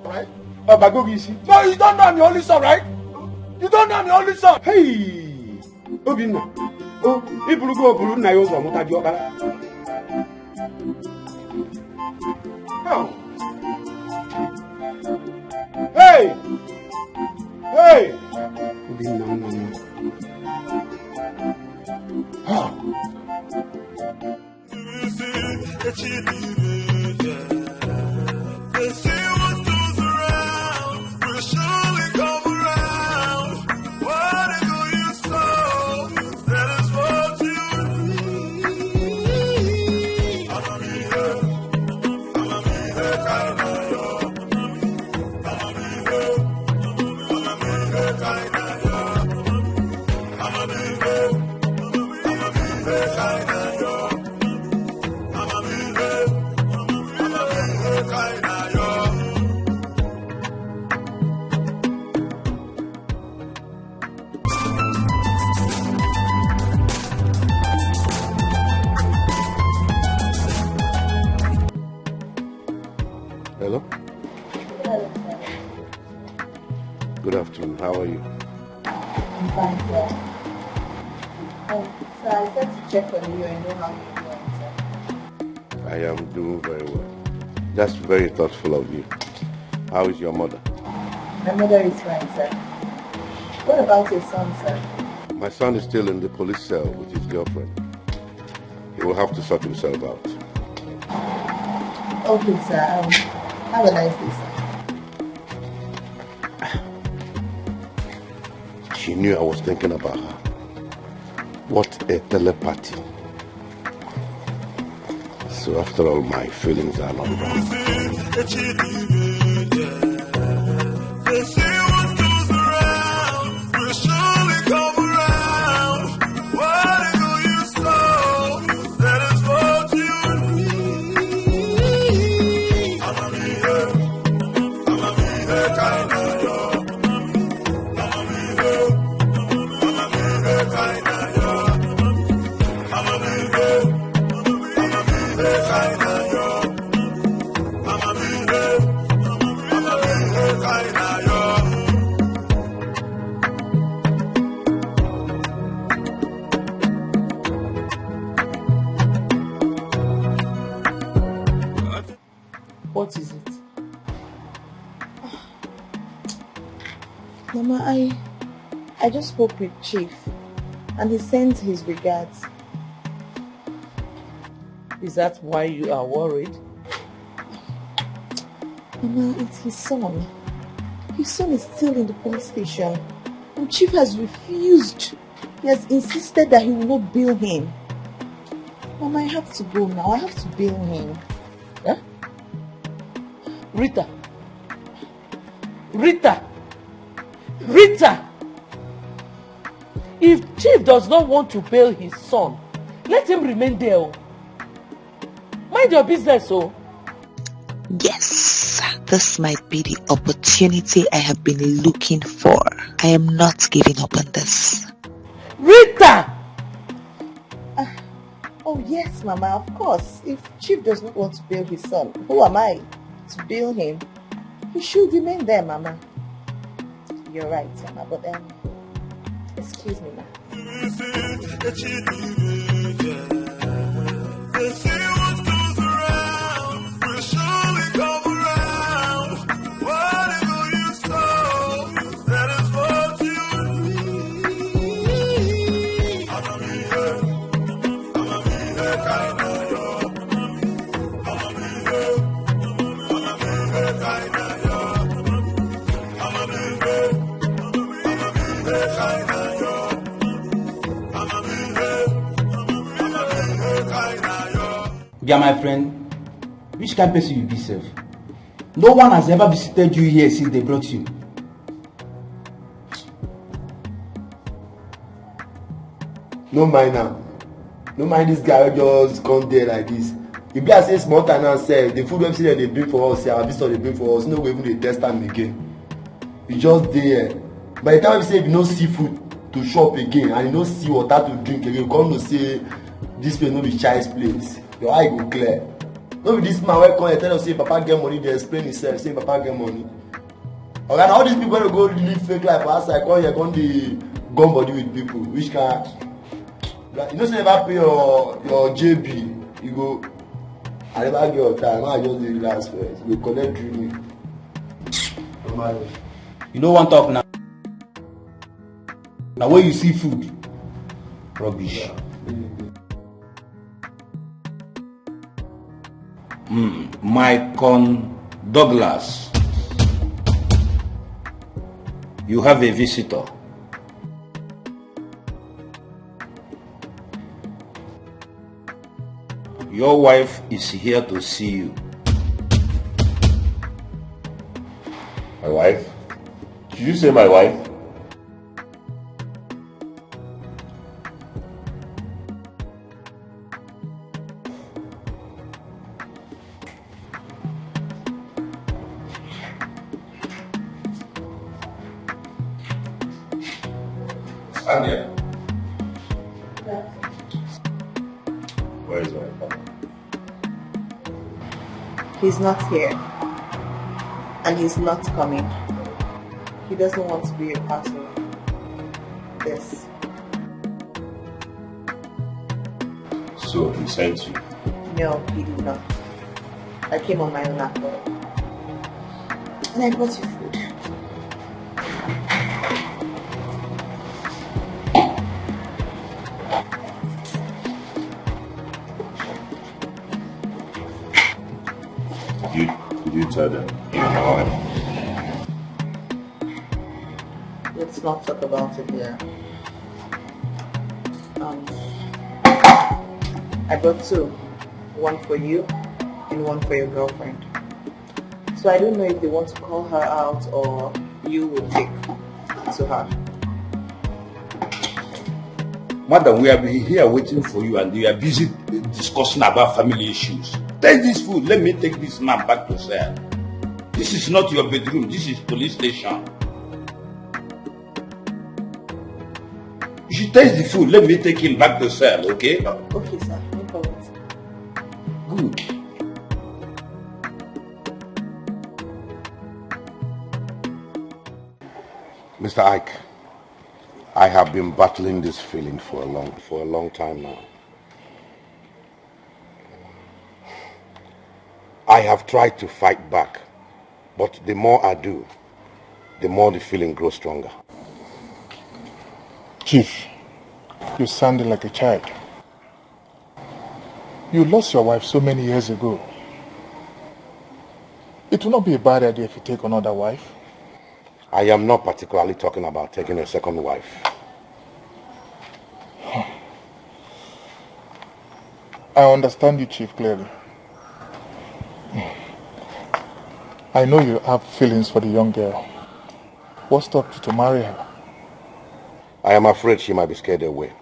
right? No, you don't know I'm your only son, right? You don't know I'm your only son. Hey, Obina. Oh, if you go to na yozo muta diokara. How? Hey, Obina, no. How? They say what goes around will surely come around. Whatever you sow, that is what you reap. I'ma be here, kinda yo. I'ma be here, kinda yo. I'ma be here, kinda yo. Hello? Good afternoon. How are you? I'm fine, sir. So I said to check on you and know how you're doing, sir. I am doing very well. That's very thoughtful of you. How is your mother? My mother is fine, sir. What about your son, sir? My son is still in the police cell with his girlfriend. He will have to sort himself out. Okay, sir. Have a nice day, sir. she knew I was thinking about her. What a telepathy. So after all, my feelings are not wrong. They say what goes around will surely come around. Whatever you sow, that is what you need. I'ma be here, kinda yo. I'ma be here, kinda yo. I'ma be here, kinda yo. I'ma be here, kinda yo. What is it? Mama, I just spoke with Chief and he sent his regards. Is that why you are worried? Mama, it's his son. His son is still in the police station. And Chief has refused. He has insisted that he will not bail him. Mama, I have to go now. I have to bail him. Huh? Rita! Rita! Rita! If Chief does not want to bail his son, let him remain there. Mind your business, oh. Yes, this might be the opportunity I have been looking for. I am not giving up on this. Rita! Oh yes, Mama, of course. If Chief does not want to bail his son, who am I to bail him? He should remain there, Mama. You're right, Mama, but excuse me, Ma. They say what goes around will surely come around. Whatever you sow, that is what you need. I'ma be here, kinda yo. I'ma be here, kinda yo. I'ma be here, kinda yo. I'ma be here, kinda yo. Yeah, my friend, which kind of person you be, sef? No one has ever visited you here since they brought you. No mind now. No mind this guy wey just come there like this. E be as say small time now sef, the food wey say they bring for us here, our visitor they bring for us, no go even dey test am again. E just dey here. By the time we say if you no see food to chop again and you no see water to drink again, you come know say this place no be child's place. Your eye go clear. No be this man wey come here tell us say papa get money, dey explain himself say papa get money. Oga, na all these people wey go live fake life for outside come here come dey gum body with people. Which kind? You know say never pay your JB, you go. I never get your time. I just dey relax first. You go collect drink. You no wan talk now. Now where you see food, rubbish. Michael Douglas, you have a visitor. Your wife is here to see you. My wife? Did you say my wife? Stand here. Where is my father? He's not here. And he's not coming. He doesn't want to be a part of this. So he sent you? No, he did not. I came on my own accord. And I brought you food. You tell them you know him. Let's not talk about it here. I brought two. One for you and one for your girlfriend. So I don't know if they want to call her out or you will take to her. Madam, we have been here waiting for you and we are busy discussing about family issues. Take this food, let me take this man back to cell. This is not your bedroom, this is police station. You should taste the food, let me take him back to cell, okay? Okay, sir, no problem. Good. Mr. Ike, I have been battling this feeling for a long time now. I have tried to fight back, but the more I do, the more the feeling grows stronger. Chief, you sounded like a child. You lost your wife so many years ago. It will not be a bad idea if you take another wife. I am not particularly talking about taking a second wife. I understand you, Chief, clearly. I know you have feelings for the young girl. What stopped you to marry her? I am afraid she might be scared away.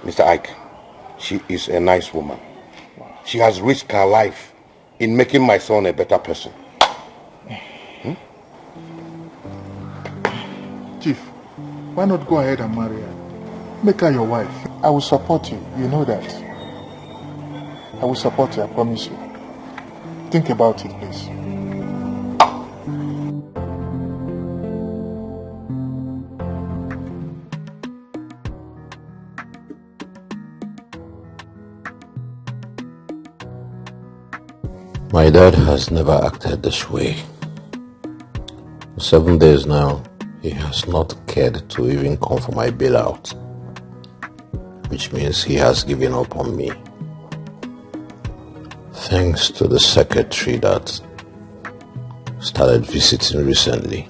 Mr. Ike, she is a nice woman. She has risked her life in making my son a better person. Chief, why not go ahead and marry her? Make her your wife. I will support you, you know that. I will support you, I promise you. Think about it, please. My dad has never acted this way. 7 days now, he has not cared to even come for my bailout, which means he has given up on me. Thanks to the secretary that started visiting recently.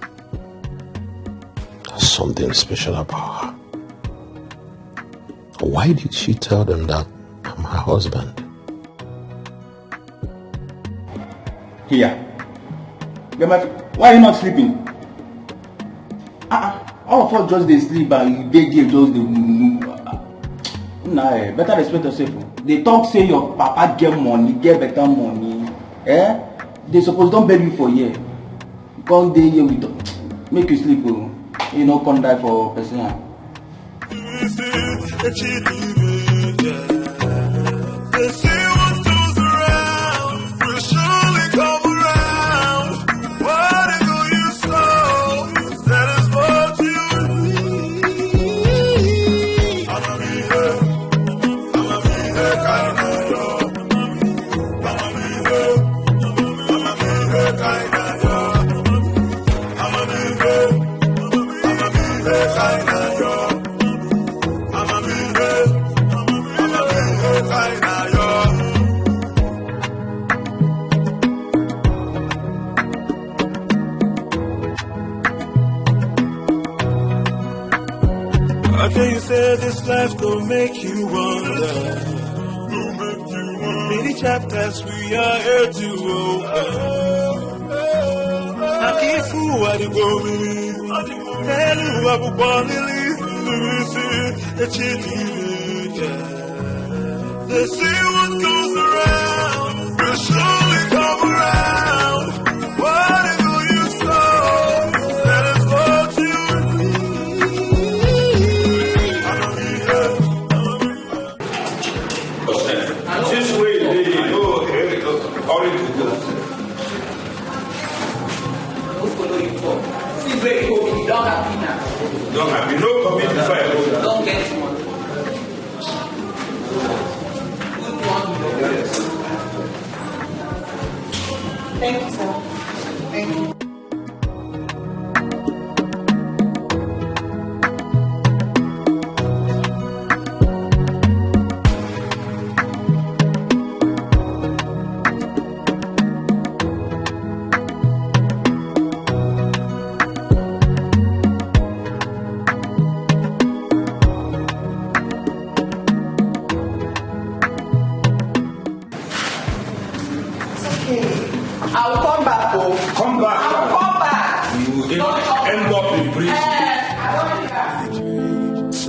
There's something special about her. Why did she tell them that I'm her husband? Here. Why are you not sleeping? All of us just they sleep and they just nah, better respect yourself. They talk say your papa get money, get better money. They suppose don't beg you for year. Because they here with make you sleep, you know, come die for person. Okay, you said this life gon' make you wonder. Many chapters we are here to open. I keep fool what you go with. Tell you what you want to leave. They say what goes around will surely come around. Whatever you sow, that is what you This way, they go according to this. This way, you don't have dinner. Don't have, you know, commit the fire. Don't get money. Thank you, sir. Thank you.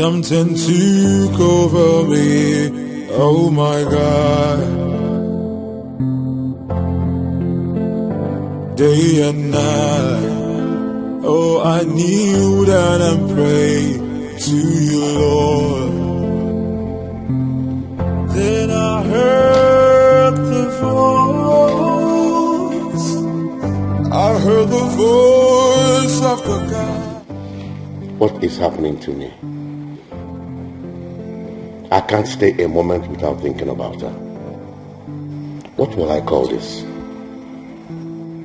Something took over me. Oh my God. Day and night. Oh, I kneel down and pray to you, Lord. Then I heard the voice. I heard the voice of the God. What is happening to me? I can't stay a moment without thinking about her. What will I call this?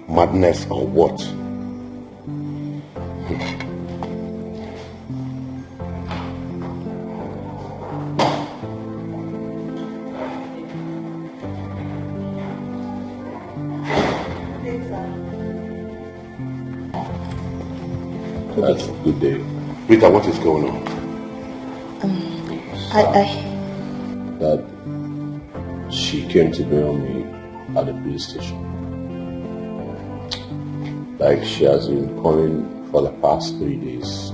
Madness or what? That's a good day. Rita, what is going on? That she came to bail me at the police station. Like she has been calling for the past 3 days.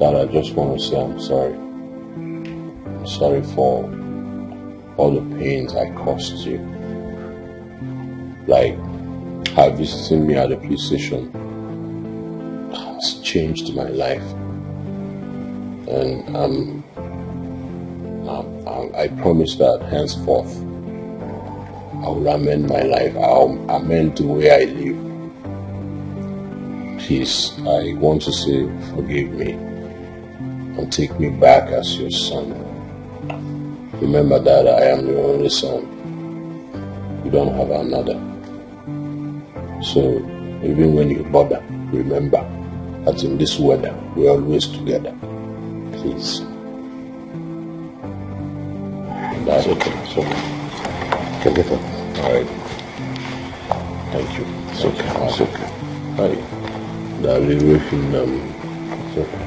And I just want to say I'm sorry. I'm sorry for all the pains I caused you. Like, her visiting me at the police station has changed my life. And I promise that henceforth I will amend my life. I'll amend the way I live. Please, I want to say forgive me and take me back as your son. Remember that I am your only son. You don't have another. So even when you bother, remember that in this weather we're always together. Please. That's okay. It's okay. You can get up. Alright. Thank you. It's okay. It's okay. Alright. That will be waiting. It's okay.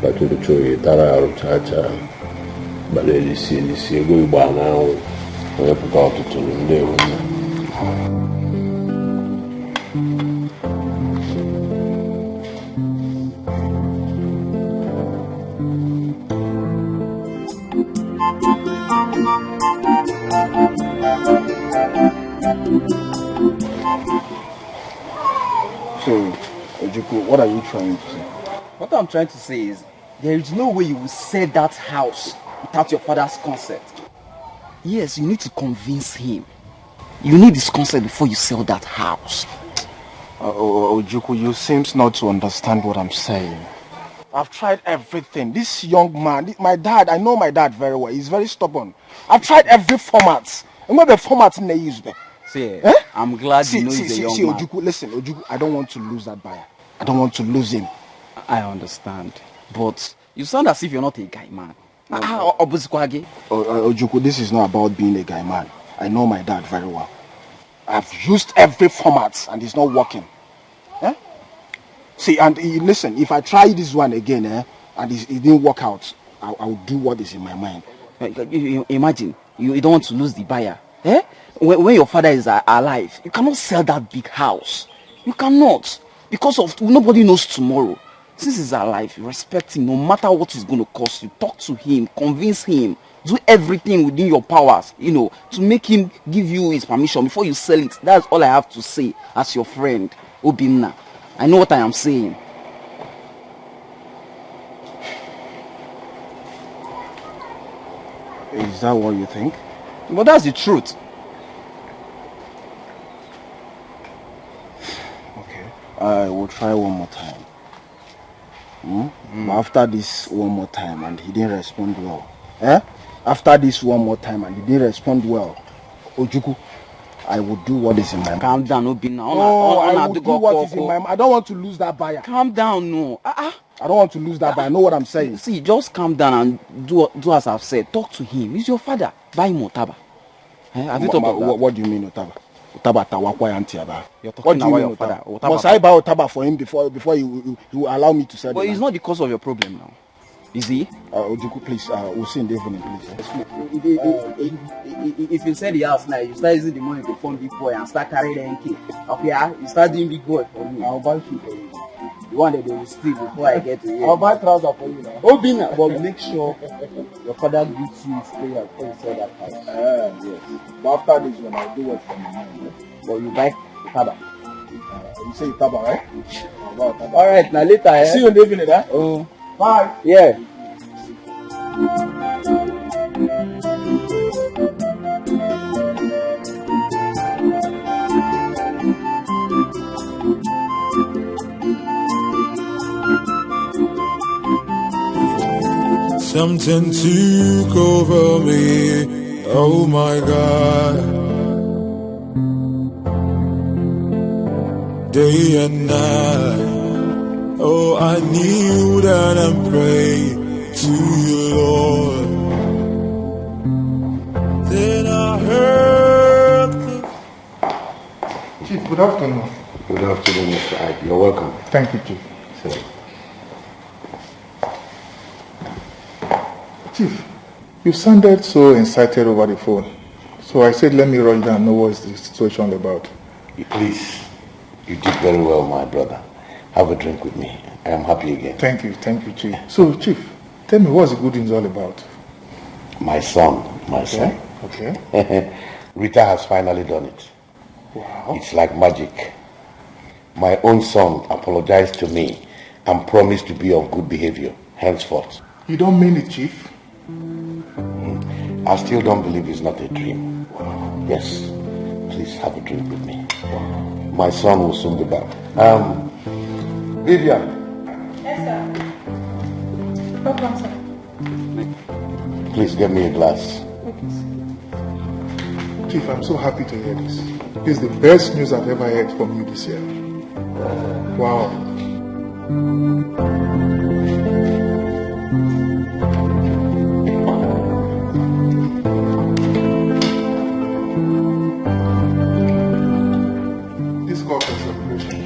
But to the choice, Tara Chacha. But let's see, go by now. We have to go to the So, Ojuku, what are you trying to say? What I'm trying to say is, there is no way you will sell that house without your father's consent. Yes, you need to convince him. You need his consent before you sell that house. Ojuku, you seem not to understand what I'm saying. I've tried everything. This young man, my dad, I know my dad very well. He's very stubborn. I've tried every format. And what the format they use there? See, I'm glad you know he's a young man. Ojuku, listen, Ojuku, I don't want to lose that buyer. I don't want to lose him. I understand. But you sound as if you're not a guy man. Ojuku, this is not about being a guy man. I know my dad very well. I've used every format and it's not working. See, and listen, if I try this one again and it didn't work out, I'll do what is in my mind. Imagine, you don't want to lose the buyer. When your father is alive, you cannot sell that big house. You cannot. Because of nobody knows tomorrow. Since he's alive, respect him no matter what it's going to cost you. Talk to him, convince him, do everything within your powers, to make him give you his permission before you sell it. That's all I have to say as your friend, Obina. I know what I am saying. Is that what you think? But that's the truth. Okay, I will try one more time. But after this one more time and he didn't respond well. After this one more time and he didn't respond well, Ojuku, I will do what is in my mind. Calm down, Obina. I will do what is in my mind. I don't want to lose that buyer. Calm down, no. I don't want to lose that buyer. I know what I'm saying. See, just calm down and do as I've said. Talk to him. He's your father. Buy him Otaba. Have you talked about that? What do you mean Otaba? Otaba Tawakwa Yantiaba. You're talking about your father. Must I buy Otaba for him before he will allow me to sell it? But it's not the cause of your problem now. Is he? Ojuku, please, we'll see in the evening, please. If you sell the house now, you start using the money to fund big boy and start carrying the NK. Okay, you start doing big boy for me. I'll buy shoe for you. The one that they will steal before I get to you. I'll buy trouser for you now. Obina, but make sure your father gives you his prayer before you sell that house. Yes. But after this one, I'll do what for you. But you buy Taba. You say Taba, right? Alright, now later. See you in the evening, eh? Oh. Bye. Yeah. Something took over me, oh my God. Day and night, oh I kneel down and pray to you, Lord. Then I heard Chief, good afternoon. Good afternoon, Mr. Ike. You're welcome. Thank you, Chief. Sit. Chief, you sounded so excited over the phone. So I said, let me rush down and know what's the situation about. Please, you did very well, my brother. Have a drink with me. I am happy again. Thank you, Chief. So, Chief, tell me what's the good news all about? My son. Okay. Rita has finally done it. Wow. It's like magic. My own son apologized to me and promised to be of good behavior henceforth. You don't mean it, Chief? I still don't believe it's not a dream. Yes. Please have a drink with me. My son will soon be back. Vivian. Yes, sir. Welcome, sir. Please get me a glass. Chief, I'm so happy to hear this. This is the best news I've ever heard from you this year. Wow. This call for celebration.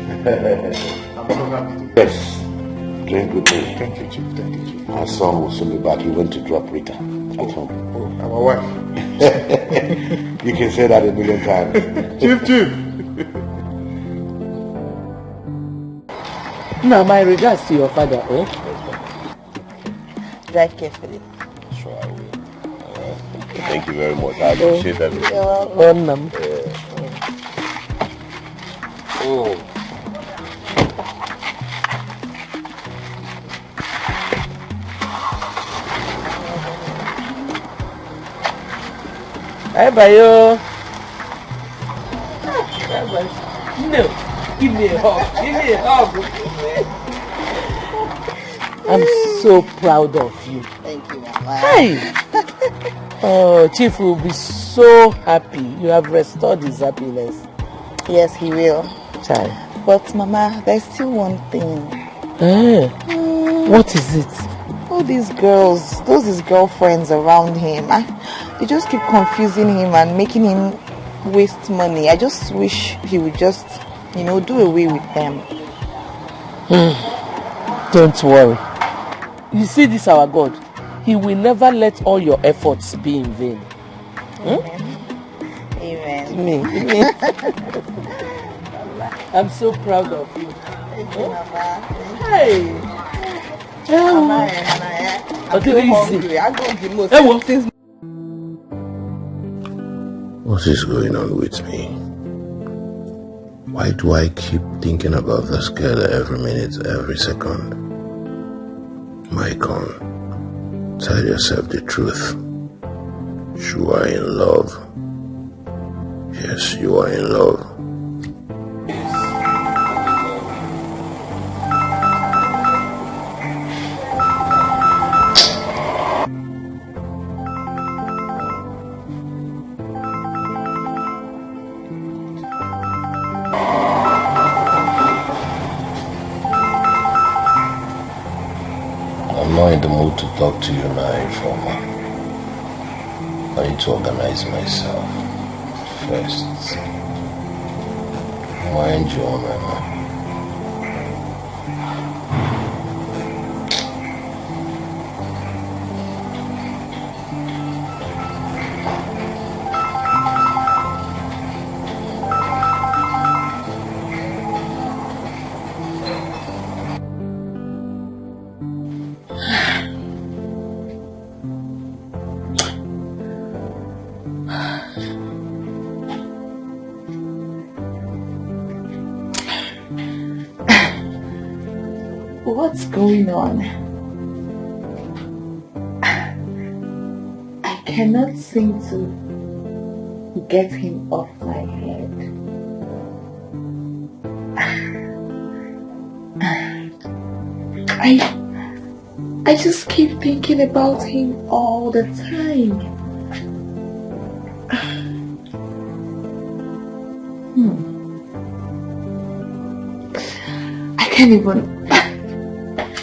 I'm so happy to hear. Yes. Drink with me. Thank you, Chief. My son will soon be back. He went to drop Rita at home. Our wife. You can say that a million times. Chief. Now, my regards to your father, oh? Drive carefully. Sure, I will. Thank you very much. I appreciate everything. You're welcome. Oh. Hey, Bayo. No, give me a hug. I'm so proud of you. Thank you, Mama. Hey! Oh, Chief will be so happy. You have restored his happiness. Yes, he will. Child. But, Mama, there's still one thing. What is it? All these girls, his girlfriends around him, they just keep confusing him and making him waste money. I just wish he would just, do away with them. Don't worry. You see this, our God, he will never let all your efforts be in vain. Amen. Amen. I'm so proud of you. Thank you, Mama. Hey. Mama, I'm so hungry. I go the most. What is going on with me? Why do I keep thinking about this girl every minute, every second? Maicon, tell yourself the truth. You are in love. Yes, you are in love. I'm not in the mood to talk to you now, Informer. I need to organize myself first. Mind you, Mama. What's going on? I cannot seem to get him off my head. I just keep thinking about him all the time.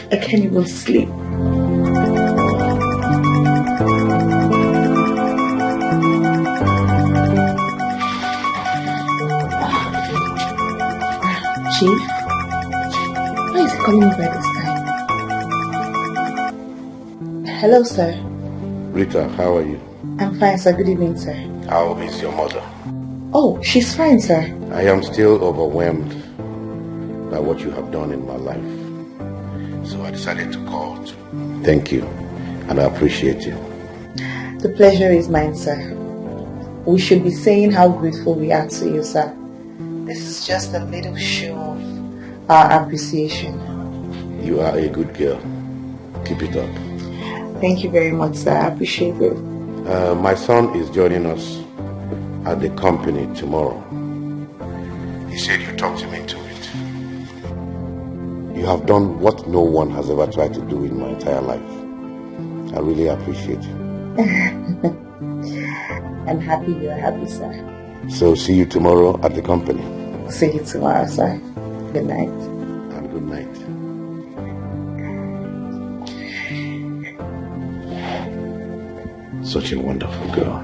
I can't even sleep. Chief? Why is he calling me by this time? Hello, sir. Rita, how are you? I'm fine, sir. Good evening, sir. How is your mother? Oh, she's fine, sir. I am still overwhelmed by what you have done in my life. So I decided to call to thank you, and I appreciate you. The pleasure is mine, sir. We should be saying how grateful we are to you, sir. This is just a little show of our appreciation. You are a good girl. Keep it up. Thank you very much, sir. I appreciate it. My son is joining us at the company tomorrow. He said you talked him into it. You have done what no one has ever tried to do in my entire life. I really appreciate you. I'm happy you're happy, sir. So see you tomorrow at the company. See you tomorrow, sir. Good night. And good night. Such a wonderful girl.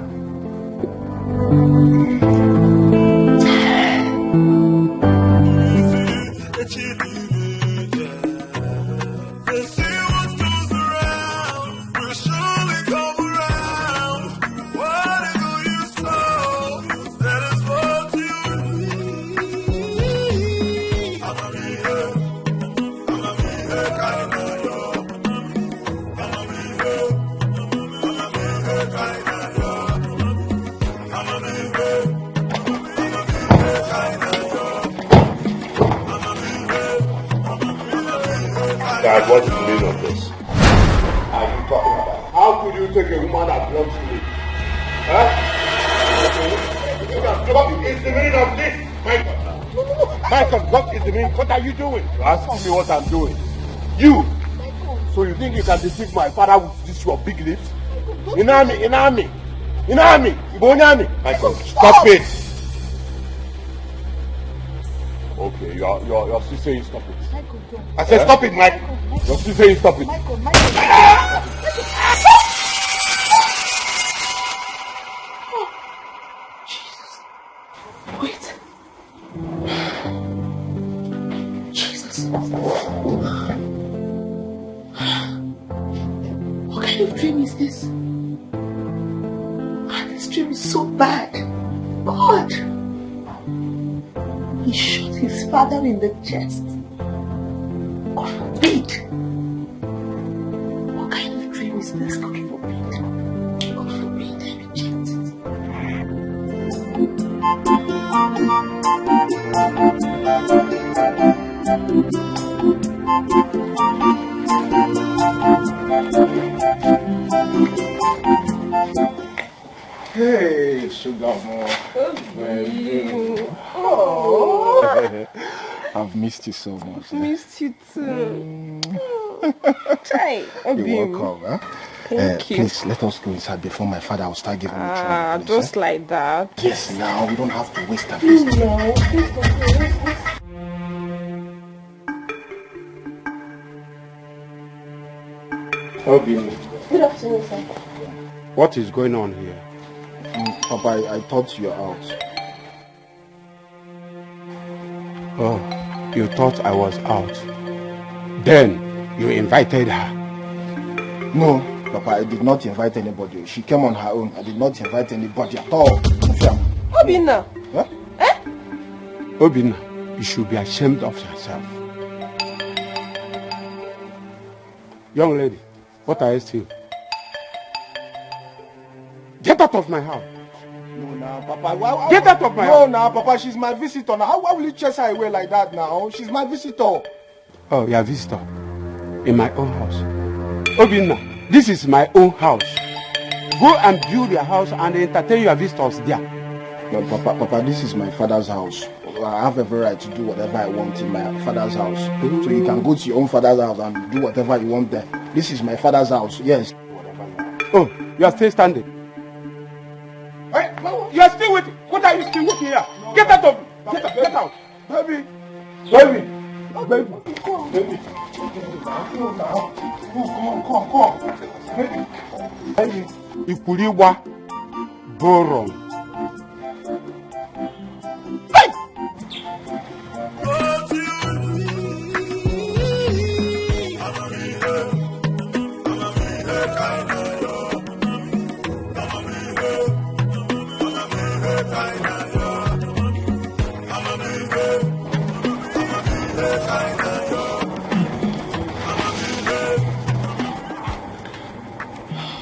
Dad, what's the meaning of this? Are you talking about? How could you take a woman that belongs to me? Huh? What is the meaning of this, Michael? Michael, what is the meaning? What are you doing? You ask me what I'm doing. You! So you think you can deceive my father with this your big lips? Inami! Michael, stop it! Okay, your sister saying stop it. I said stop it, Mike. Your sister saying stop it. Wait. Jesus. What kind of dream is this? This dream is so bad. God. He shot his father in the chest. God forbid. What kind of dream is this? God forbid. God forbid. I reject Hey, sugar more. Oh. I've missed you so much. Missed you too. Try. You're welcome, huh? Thank you. Please, let us go inside before my father will start giving me trouble. Just like that. Yes, now we don't have to waste time. No, please don't. Obina, Good afternoon, sir. what is going on here? Papa, I thought you were out. Oh, you thought I was out. Then you invited her. No, Papa, I did not invite anybody. She came on her own. I did not invite anybody at all. Obina. Huh? Obina, you should be ashamed of yourself. Young lady, what are you still? Get out of my house. No, now, Papa. Get out of my house. house. No, now, Papa, she's my visitor. Now, why will you chase her away like that now? She's my visitor. Oh, your visitor. in my own house. Obina, this is my own house. Go and build your house and entertain your visitors there. But Papa, this is my father's house. I have every right to do whatever I want in my father's house. So you can go to your own father's house and do whatever you want there. This is my father's house, yes. Oh, you are still standing. Hey, you are still waiting. What are you still waiting here? Get out of get out. Baby. Baby. Baby. Baby. Come. Baby. Ikuliwa Boron.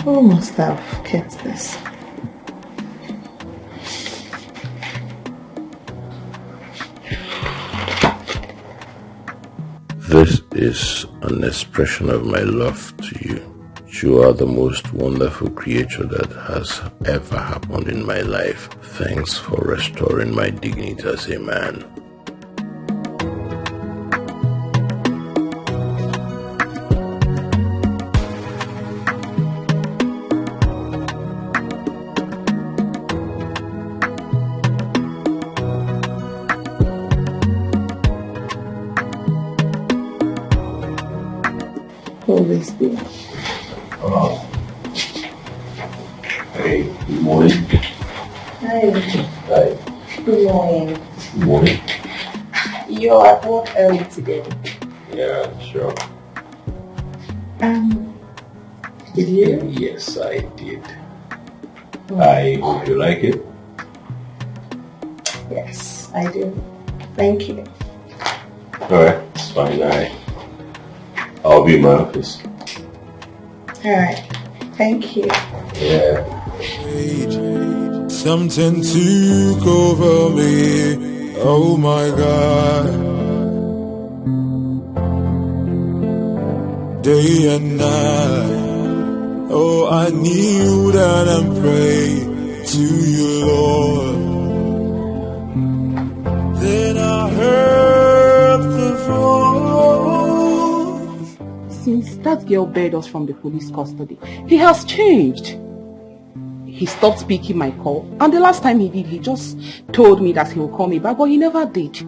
Who must have kept this? This is an expression of my love to you. You are the most wonderful creature that has ever happened in my life. Thanks for restoring my dignity as a man. Always be. Hey, good morning. Hi. Hi. Good morning. Good morning. You're at work early today. Yeah, sure. Did you? Yes, I did. I hope you like it. Yes, I do. Thank you. Alright, it's fine. I'll be in my office. Alright. Thank you. Yeah. Something took over me. Oh my God. Day and night. Oh, I kneel down and pray to you, Lord. Then I heard the voice. Since that girl bailed us from the police custody, he has changed. He stopped speaking my call, and the last time he did, he just told me that he will call me back, but he never did.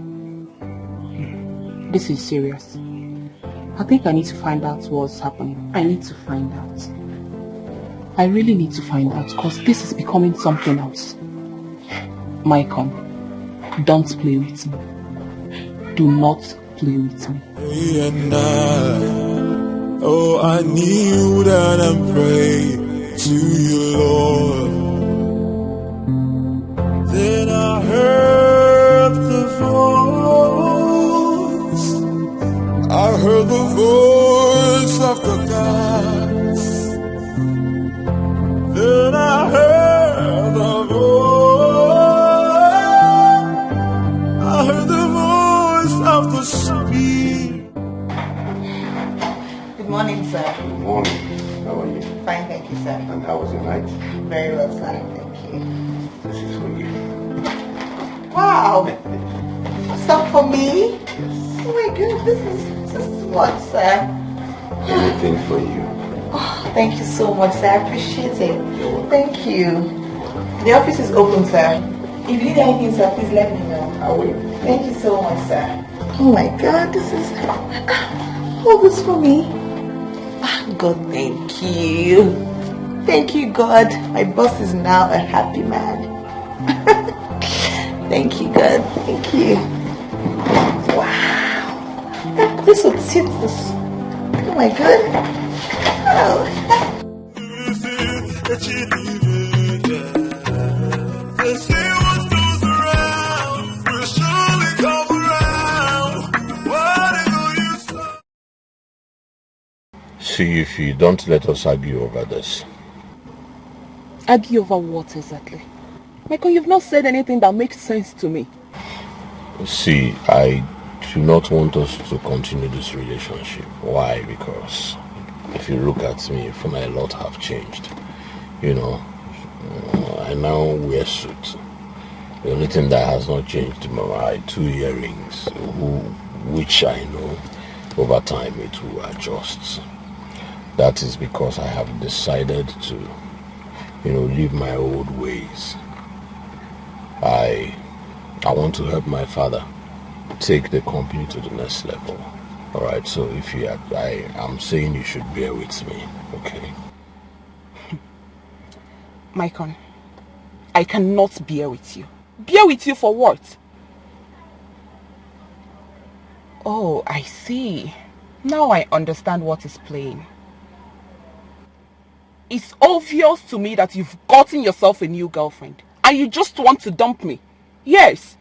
This is serious. I think I need to find out what's happening. I need to find out. I really need to find out, because this is becoming something else. Maicon, don't play with me. Do not play with me. Day and night, oh, I kneel down and pray to you, Lord. Then I heard the voice. I heard the voice of the gods. Then I heard the voice. I heard the voice of the Spirit. Good morning, sir. Good morning. How are you? Fine, thank you, sir. And how was your night? Very well, sir. Thank you. This is for you. Wow! Stuff for me? Oh my God, this is what, sir? Anything for you. Oh, thank you so much, sir. I appreciate it. Thank you. The office is open, sir. If you need anything, sir, please let me know. I will. Thank you so much, sir. Oh my God, this is all this for me. God, thank you. Thank you, God. My boss is now a happy man. Thank you, God. Thank you. Wow. This would sit this. Oh my God. Oh. They say what goes around will surely come around. Whatever you say. See if you don't let us argue over this. Argue over what exactly? Michael, you've not said anything that makes sense to me. See, I do not want us to continue this relationship. Why? Because if you look at me, I feel like a lot have changed. You know, I now wear suits. The only thing that has not changed are my 2 earrings, which I know over time it will adjust. That is because I have decided to, leave my old ways. I want to help my father take the company to the next level. Alright, so if I'm saying you should bear with me, okay? Maikon, I cannot bear with you. Bear with you for what? Oh, I see. Now I understand what is playing. It's obvious to me that you've gotten yourself a new girlfriend and you just want to dump me. Yes.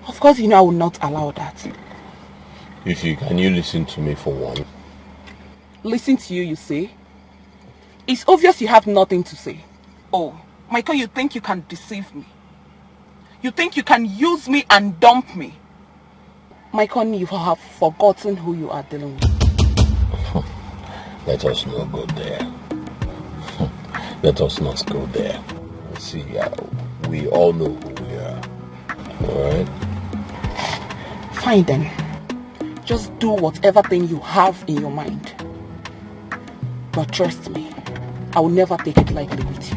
Of course, I will not allow that. Can you listen to me for one? Listen to you, you say? It's obvious you have nothing to say. Oh, Michael, you think you can deceive me? You think you can use me and dump me? Michael, you have forgotten who you are dealing with. Let us not go there. Let us not go there. See, we all know who we are. Alright? Fine then. Just do whatever thing you have in your mind. But trust me, I will never take it lightly with you.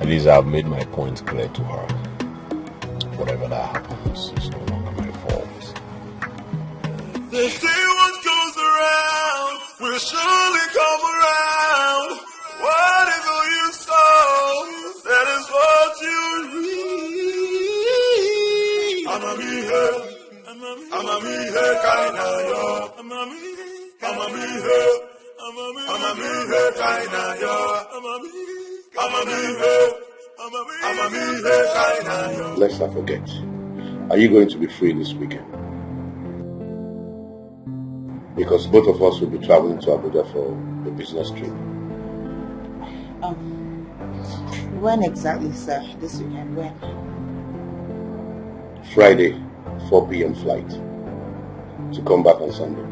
At least I've made my point clear to her. Whatever that happens, it's no longer my fault. They say what goes around will surely come around. Whatever you sow, that is what you reap. I'ma be here kinda yo. I'ma be here kinda yo. Let's not forget. Are you going to be free this weekend? Because both of us will be traveling to Abuja for the business trip. When exactly, sir? This weekend, when? Friday, 4 p.m. flight. To come back on Sunday.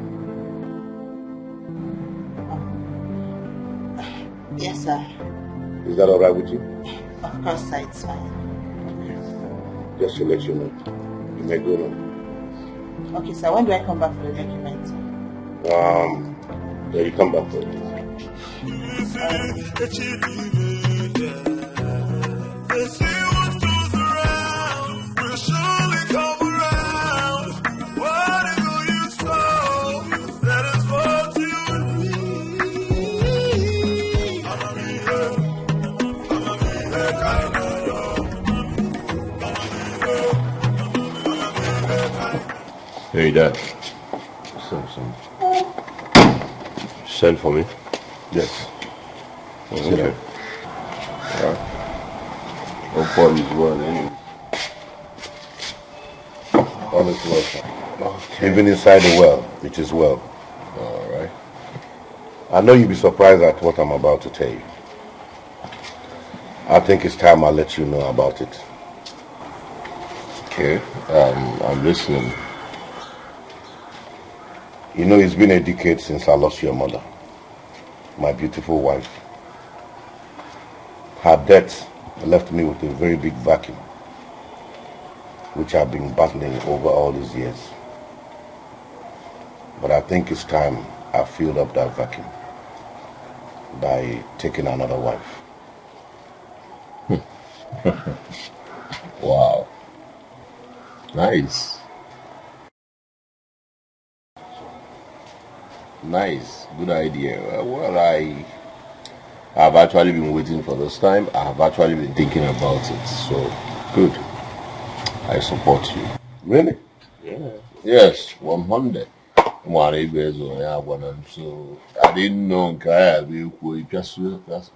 Yes, sir. Is that alright with you? Of course, sir, it's fine. Just to let you know. You may go now. Okay, sir, when do I come back for the document? Yeah, you come back for it. They say what goes around will surely come around. Whatever you sow, that is what you reap. I'ma be here kinda yo. Hey, Dad. Send for me? Yes. Okay. Alright. Hope all is well anyway. All is well, sir. Even inside the well, it is well. Alright. I know you'll be surprised at what I'm about to tell you. I think it's time I let you know about it. Okay. I'm listening. You know, it's been a decade since I lost your mother, my beautiful wife. Her death left me with a very big vacuum, which I've been battling over all these years. But I think it's time I filled up that vacuum by taking another wife. Wow. Nice. Nice. Good idea. Well, I have actually been waiting for this time. I have actually been thinking about it. So, good. I support you. Really? Yeah. Yes, 100. So I didn't know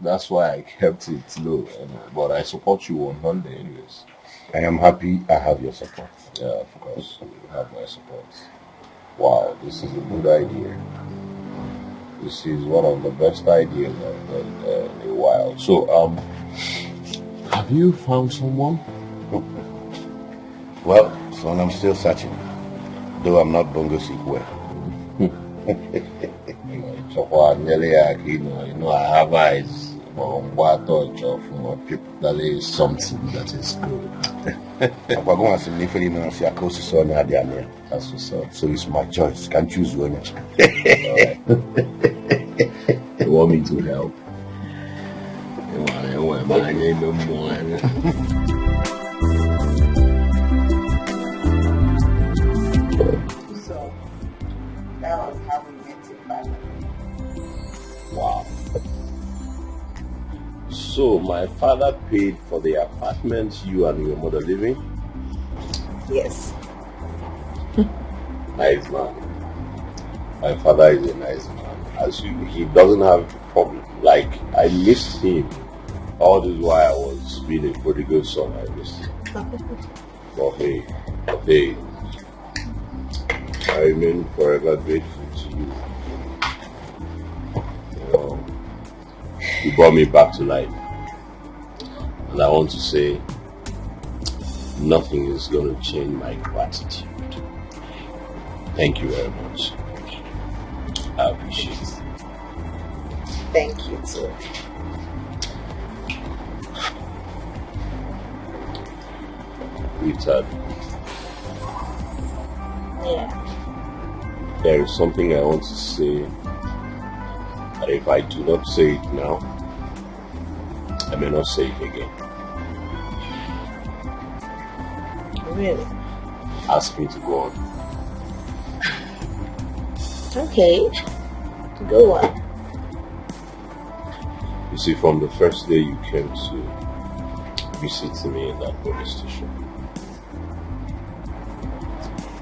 that's why I kept it low. But I support you 100 anyways. I am happy I have your support. Yeah, of course. You have my support. Wow, this is a good idea. This is one of the best ideas I've done in a while. So, Have you found someone? Well, son, I'm still searching. Though I'm not bongo sick well. You know, I have eyes for what touch of people. That is something that is good. That's what's up. So it's my choice. Can't choose one. You want me to help? So that was how we met your father. Wow. So my father paid for the apartment you and your mother live in? Yes. Nice man. My father is a nice man. He doesn't have a problem. Like, I missed him. All this while I was being a prodigal son, I missed him. But hey, I remain forever grateful to you. You brought me back to life. And I want to say, nothing is going to change my gratitude. Thank you very much. I appreciate it. Thank you too. Richard. Yeah. There is something I want to say, but if I do not say it now, I may not say it again. Really? Ask me to go on. Okay. Go on. You see, from the first day you came to visit me in that police station,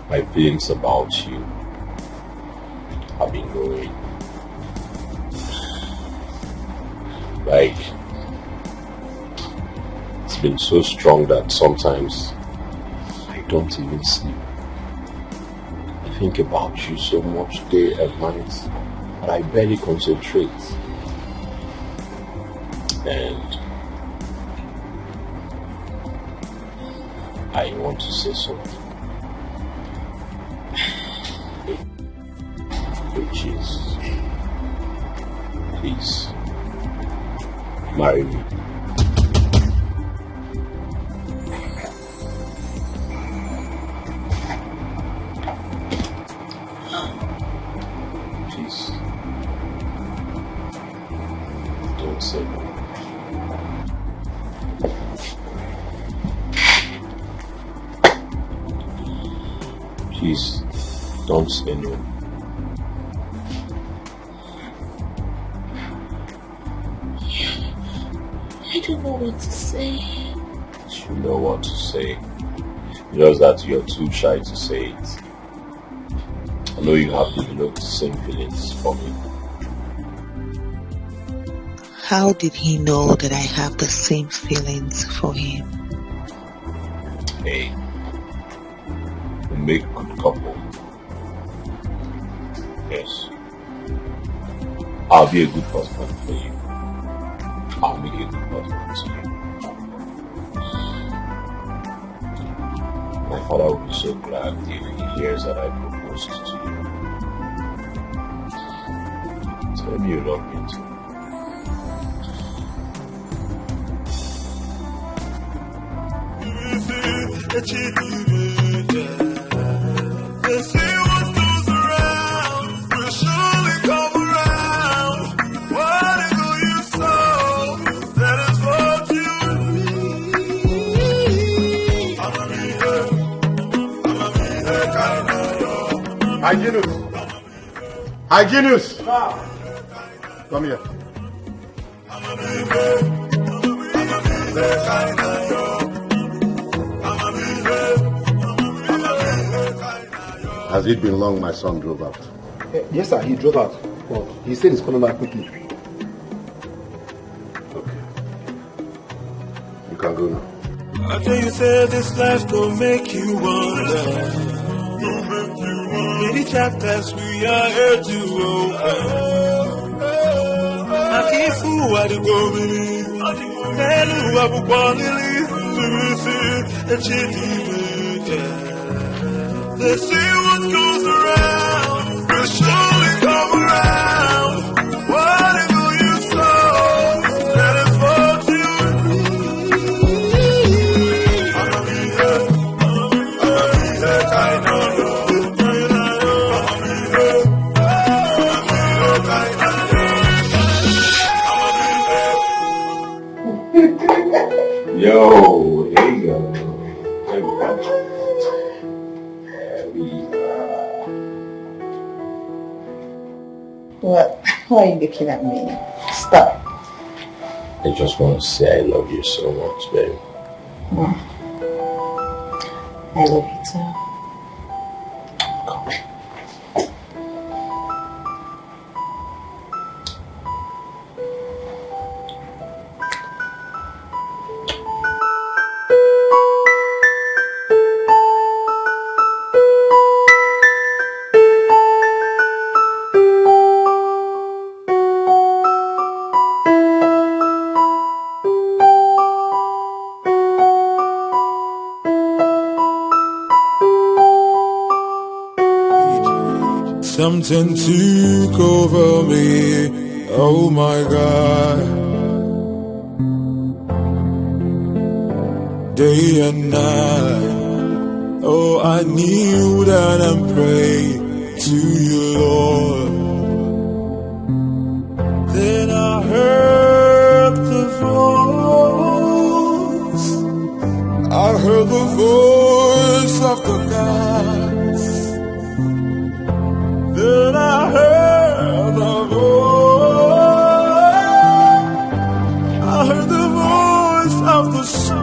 my feelings about you have been growing. Like, it's been so strong that sometimes I don't even sleep. I think about you so much day and night that I barely concentrate. And I want to say something, which is, please marry me. Please, don't say no. Please, don't say no. I don't know what to say. You know what to say. Just that you're too shy to say it. I know you have developed the same feelings for me. How did he know that I have the same feelings for him? Hey, we make a good couple. Yes. I'll be a good husband for you. I'll make a good husband to you. My father will be so glad if he hears that I proposed to you. Tell me you love me too. They see what goes around will surely come around. Whatever you sow, that is what you need. I'ma be here, kind of. Hygienist! Come here. I'ma be here, kind of. Has it been long my son drove out? Yes, sir, he drove out. But he said he's coming back quickly. Okay. You can go now. I tell you, say this life gon' make you wonder. Many chapters we are here to open. I can't fool what you go believe. They say what goes around will surely come around. Whatever you sow, that is what you reap. I'ma be there, I know you. Yo, here you go. There we go. What? Why are you looking at me? Stop. I just want to say I love you so much, babe. I love you too. Something took over me, oh my God. Day and night, oh I kneel down and pray to you, Lord. Then I heard the voice, I heard the voice of the God. Then I heard the voice, I heard the voice of the Spirit.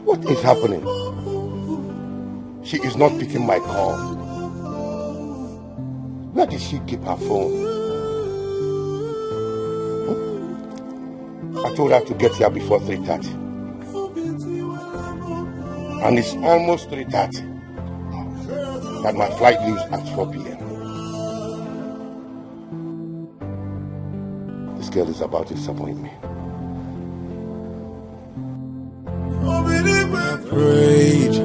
What is happening? She is not picking my call. Where did she keep her phone? I told her to get here before 3:30. And it's almost 3:30 that my flight leaves at 4 p.m. This girl is about to disappoint me. I prayed,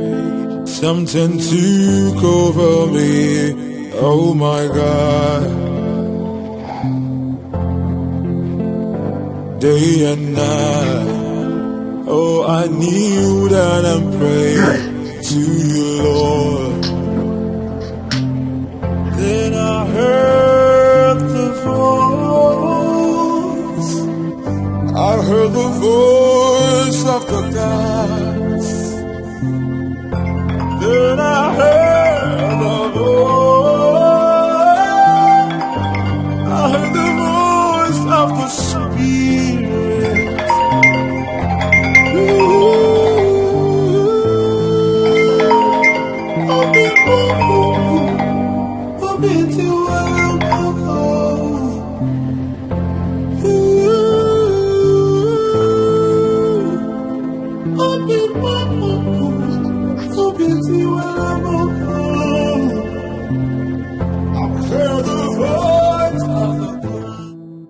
something took over me, oh my God. Day and night, oh, I kneel down and pray to you, Lord. Then I heard the voice, I heard the voice of the gods. Then I heard the voice, I heard the voice of the Spirit.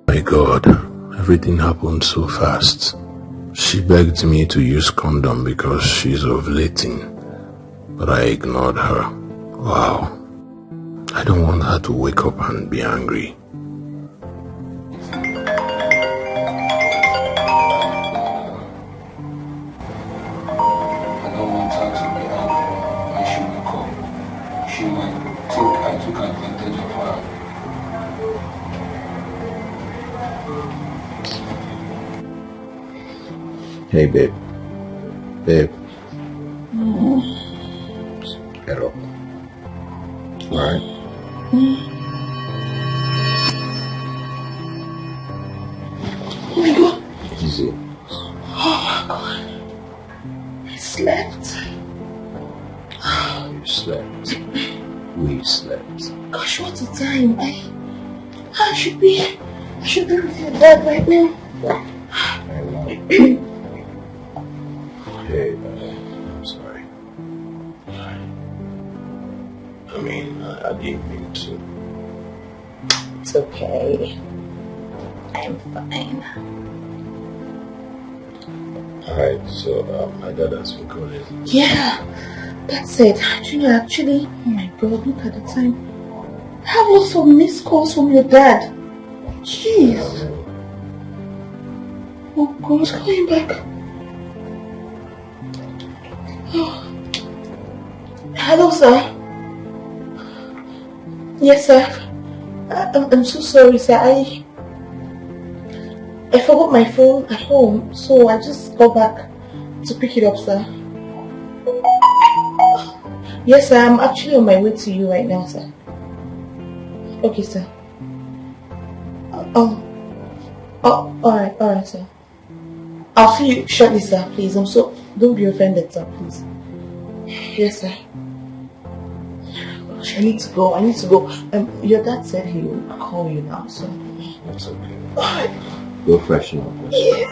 My God, everything happened so fast. She begged me to use condom because she's ovulating, but I ignored her. Wow. I don't want her to wake up and be angry. I don't want her to be angry when she wake up. She might think I took advantage of her. Hey, babe. Babe. Get up. Alright? Oh my God. Easy. Oh my God. I slept. You slept. We slept. Gosh, what's the time? I should be with your dad right now. Hey, I'm sorry. I mean, I didn't mean to. It's okay. I'm fine. Alright, so my dad has been calling. Yeah, that's it. Actually, oh my God, look at the time. I have lots of missed calls from your dad. Jeez. Oh God, he's coming back. Oh. Hello, sir. Yes, sir. I'm so sorry, sir. I forgot my phone at home, so I just got back to pick it up, sir. Yes, sir. I'm actually on my way to you right now, sir. Okay, sir. Alright, sir. I'll see you shortly, sir, please. Don't be offended, sir, please. Yes, sir. Gosh, I need to go. Your dad said he would call you now, so. That's okay. Alright. Go freshen up. Yeah.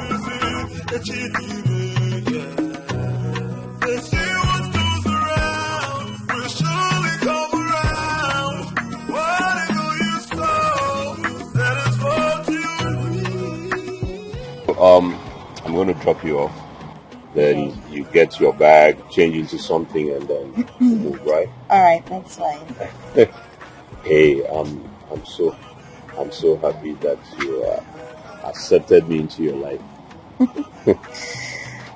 I'm going to drop you off. Then you get your bag, change into something, and then move, right? Alright, that's fine. Hey, I'm so happy that you accepted me into your life.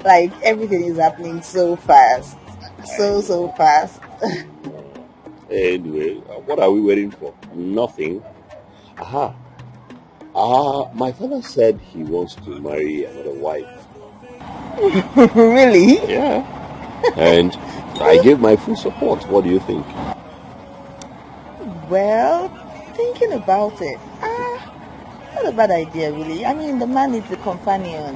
Like, everything is happening so fast. So fast. Anyway, what are we waiting for? Nothing. Aha. My father said he wants to marry another wife. Really? Yeah. And I gave my full support. What do you think? Well, thinking about it, not a bad idea, really. I mean, the man needs a companion.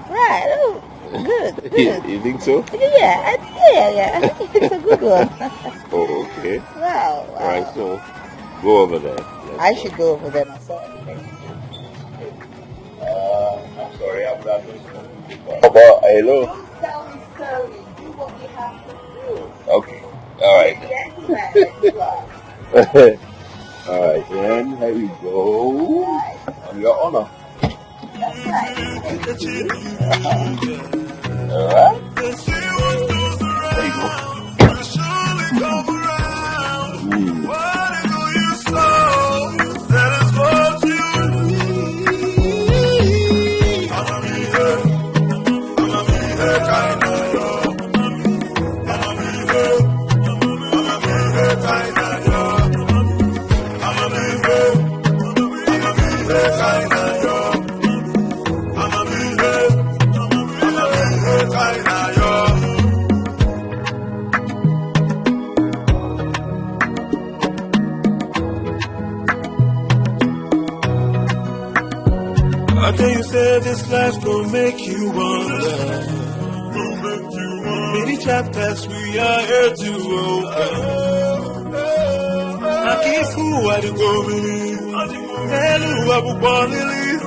Right. Oh, good. You think so? Yeah. It's a good one. Oh, okay. Wow. All right, so go over there. I should go over there myself. I'm sorry, I'm not listening. Hello. Don't tell me sorry. Do what you have to do. Okay. All right. Yes, All right, then here we go. On your honor. that's nice. All right. There you go. I tell you, say this life gon' make you wonder. Many chapters we are here to open. I keep who I do go believe. And who I will want to leave.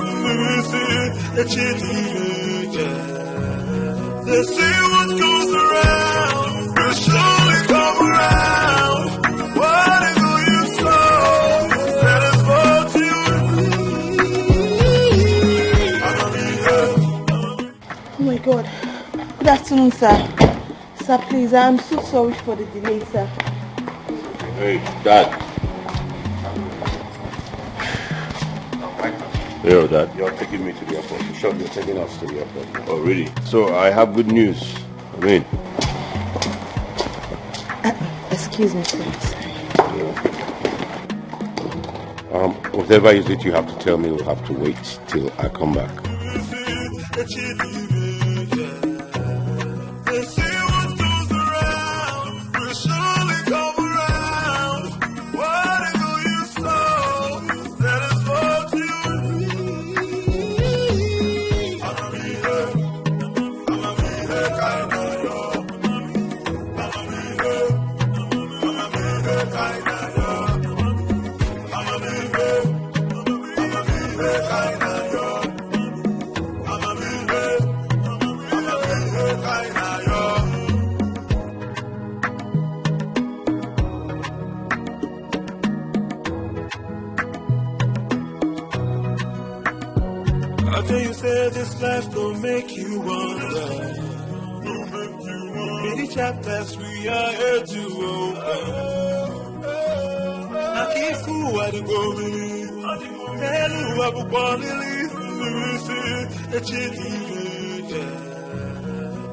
The they say what goes around will surely come around. Whatever you sow, that is what you Oh my God. Good afternoon, sir. Sir, please, I'm so sorry for the delay, sir. Hey, Dad. Yo, Dad. You're taking me to the airport. Sure, you're taking us to the airport. Oh, really? So I have good news. I mean. Excuse me, please. Whatever is it you have to tell me will have to wait till I come back. life don't make you wonder. Many chapters we are here to open. I keep fool what you go believe. Hello, I will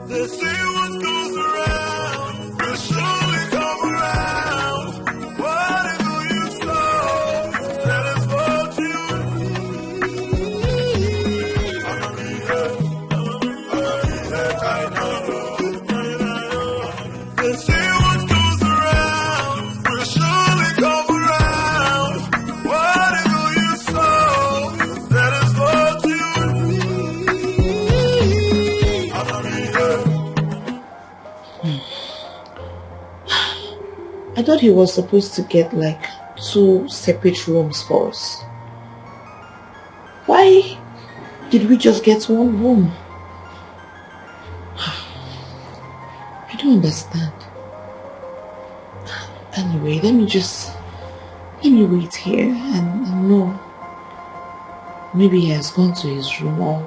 they say what goes around will surely come around. What do you sow? That is what they say what goes around will surely come around. What do you sow? That is what I thought he was supposed to get like 2 separate rooms for us. Why did we just get 1 room? I don't understand. Anyway, let me wait here and know. Maybe he has gone to his room or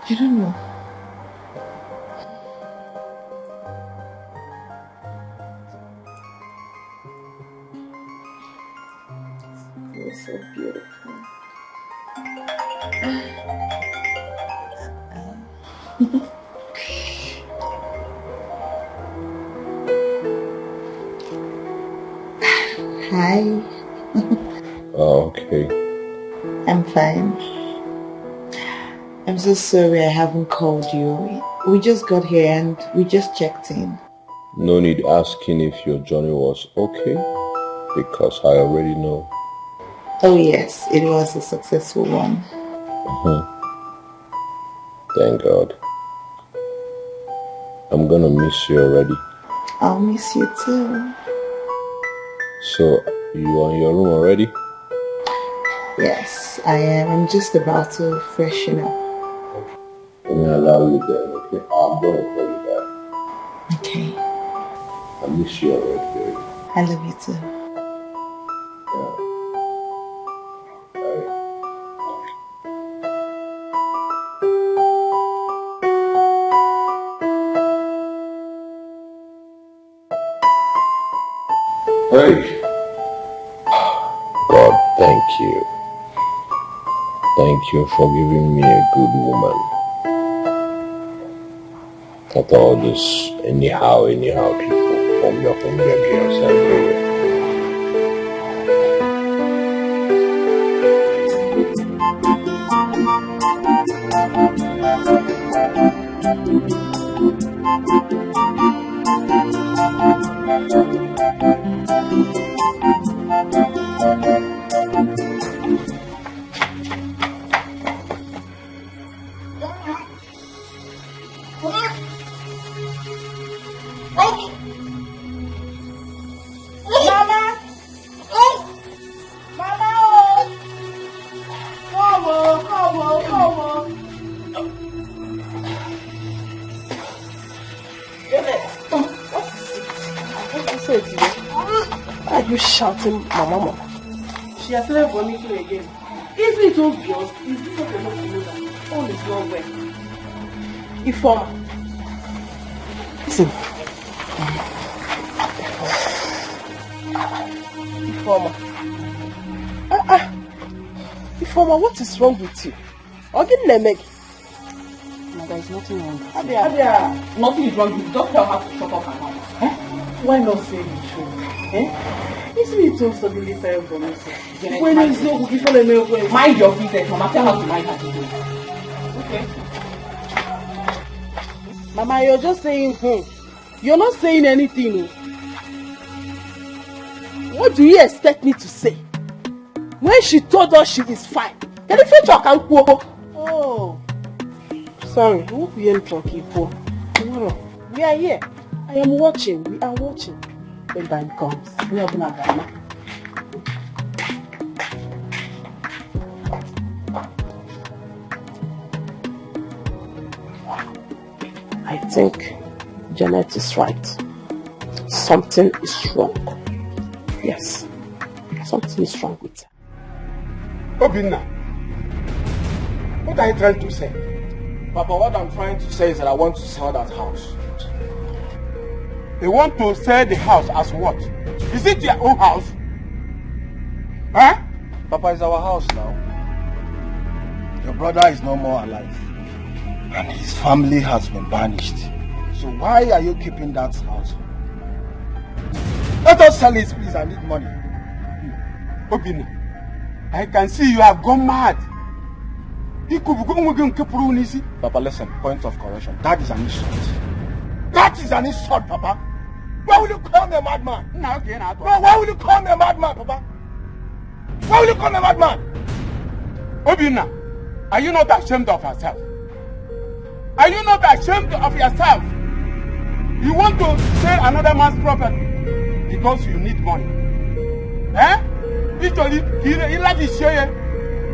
I don't know. You're so beautiful. Hi. Oh, okay. I'm fine. I'm so sorry I haven't called you. We just got here and we just checked in. No need asking if your journey was okay, because I already know. Oh yes, it was a successful one. Thank God. I'm gonna miss you already. I'll miss you too. So, you are in your room already? Yes, I am. I'm just about to freshen up. Let me allow you then, okay? I'm gonna call you back. Okay. I miss you already, baby. I love you too. Hey! God, thank you. Thank you for giving me a good woman. Not all this anyhow people from your girls everywhere. Shouting, Mama. She has started vomiting again. Isn't it obvious? Is this not enough to know that all is not well? Informer. Listen. Informer. Informer, what is wrong with you? There is nothing wrong with you. Abia, nothing is wrong with you. Don't tell her to shut up her mouth. Why not say the truth? Isn't it so suddenly fair for me? When is no cookie for the mind your business, no matter how to mind her business. Okay. Mama, you're just saying, You're not saying anything. What do you expect me to say? When she told us she is fine. Can you fetch her can't go? Oh. Sorry, who be in talking for? Tomorrow. We are here. I am watching. We are watching. When time comes, we are gonna drama. I think Janet is right. Something is wrong. Yes, something is wrong with her. Obina, What are you trying to say? Papa, what I'm trying to say is that I want to sell that house. You want to sell the house as what? Is it your own house? Huh? Papa, it's our house now. Your brother is no more alive. And his family has been banished. So why are you keeping that house? Let us sell it, please. I need money. Obina, I can see you have gone mad. Papa, listen, point of correction. That is an insult. That is an insult, Papa. Why will you call me a madman? No, why will you call me a madman, Papa? Why will you call me a madman? Obina, are you not ashamed of yourself? Are you not ashamed of yourself? You want to sell another man's property because you need money. Eh? Literally, he like to share.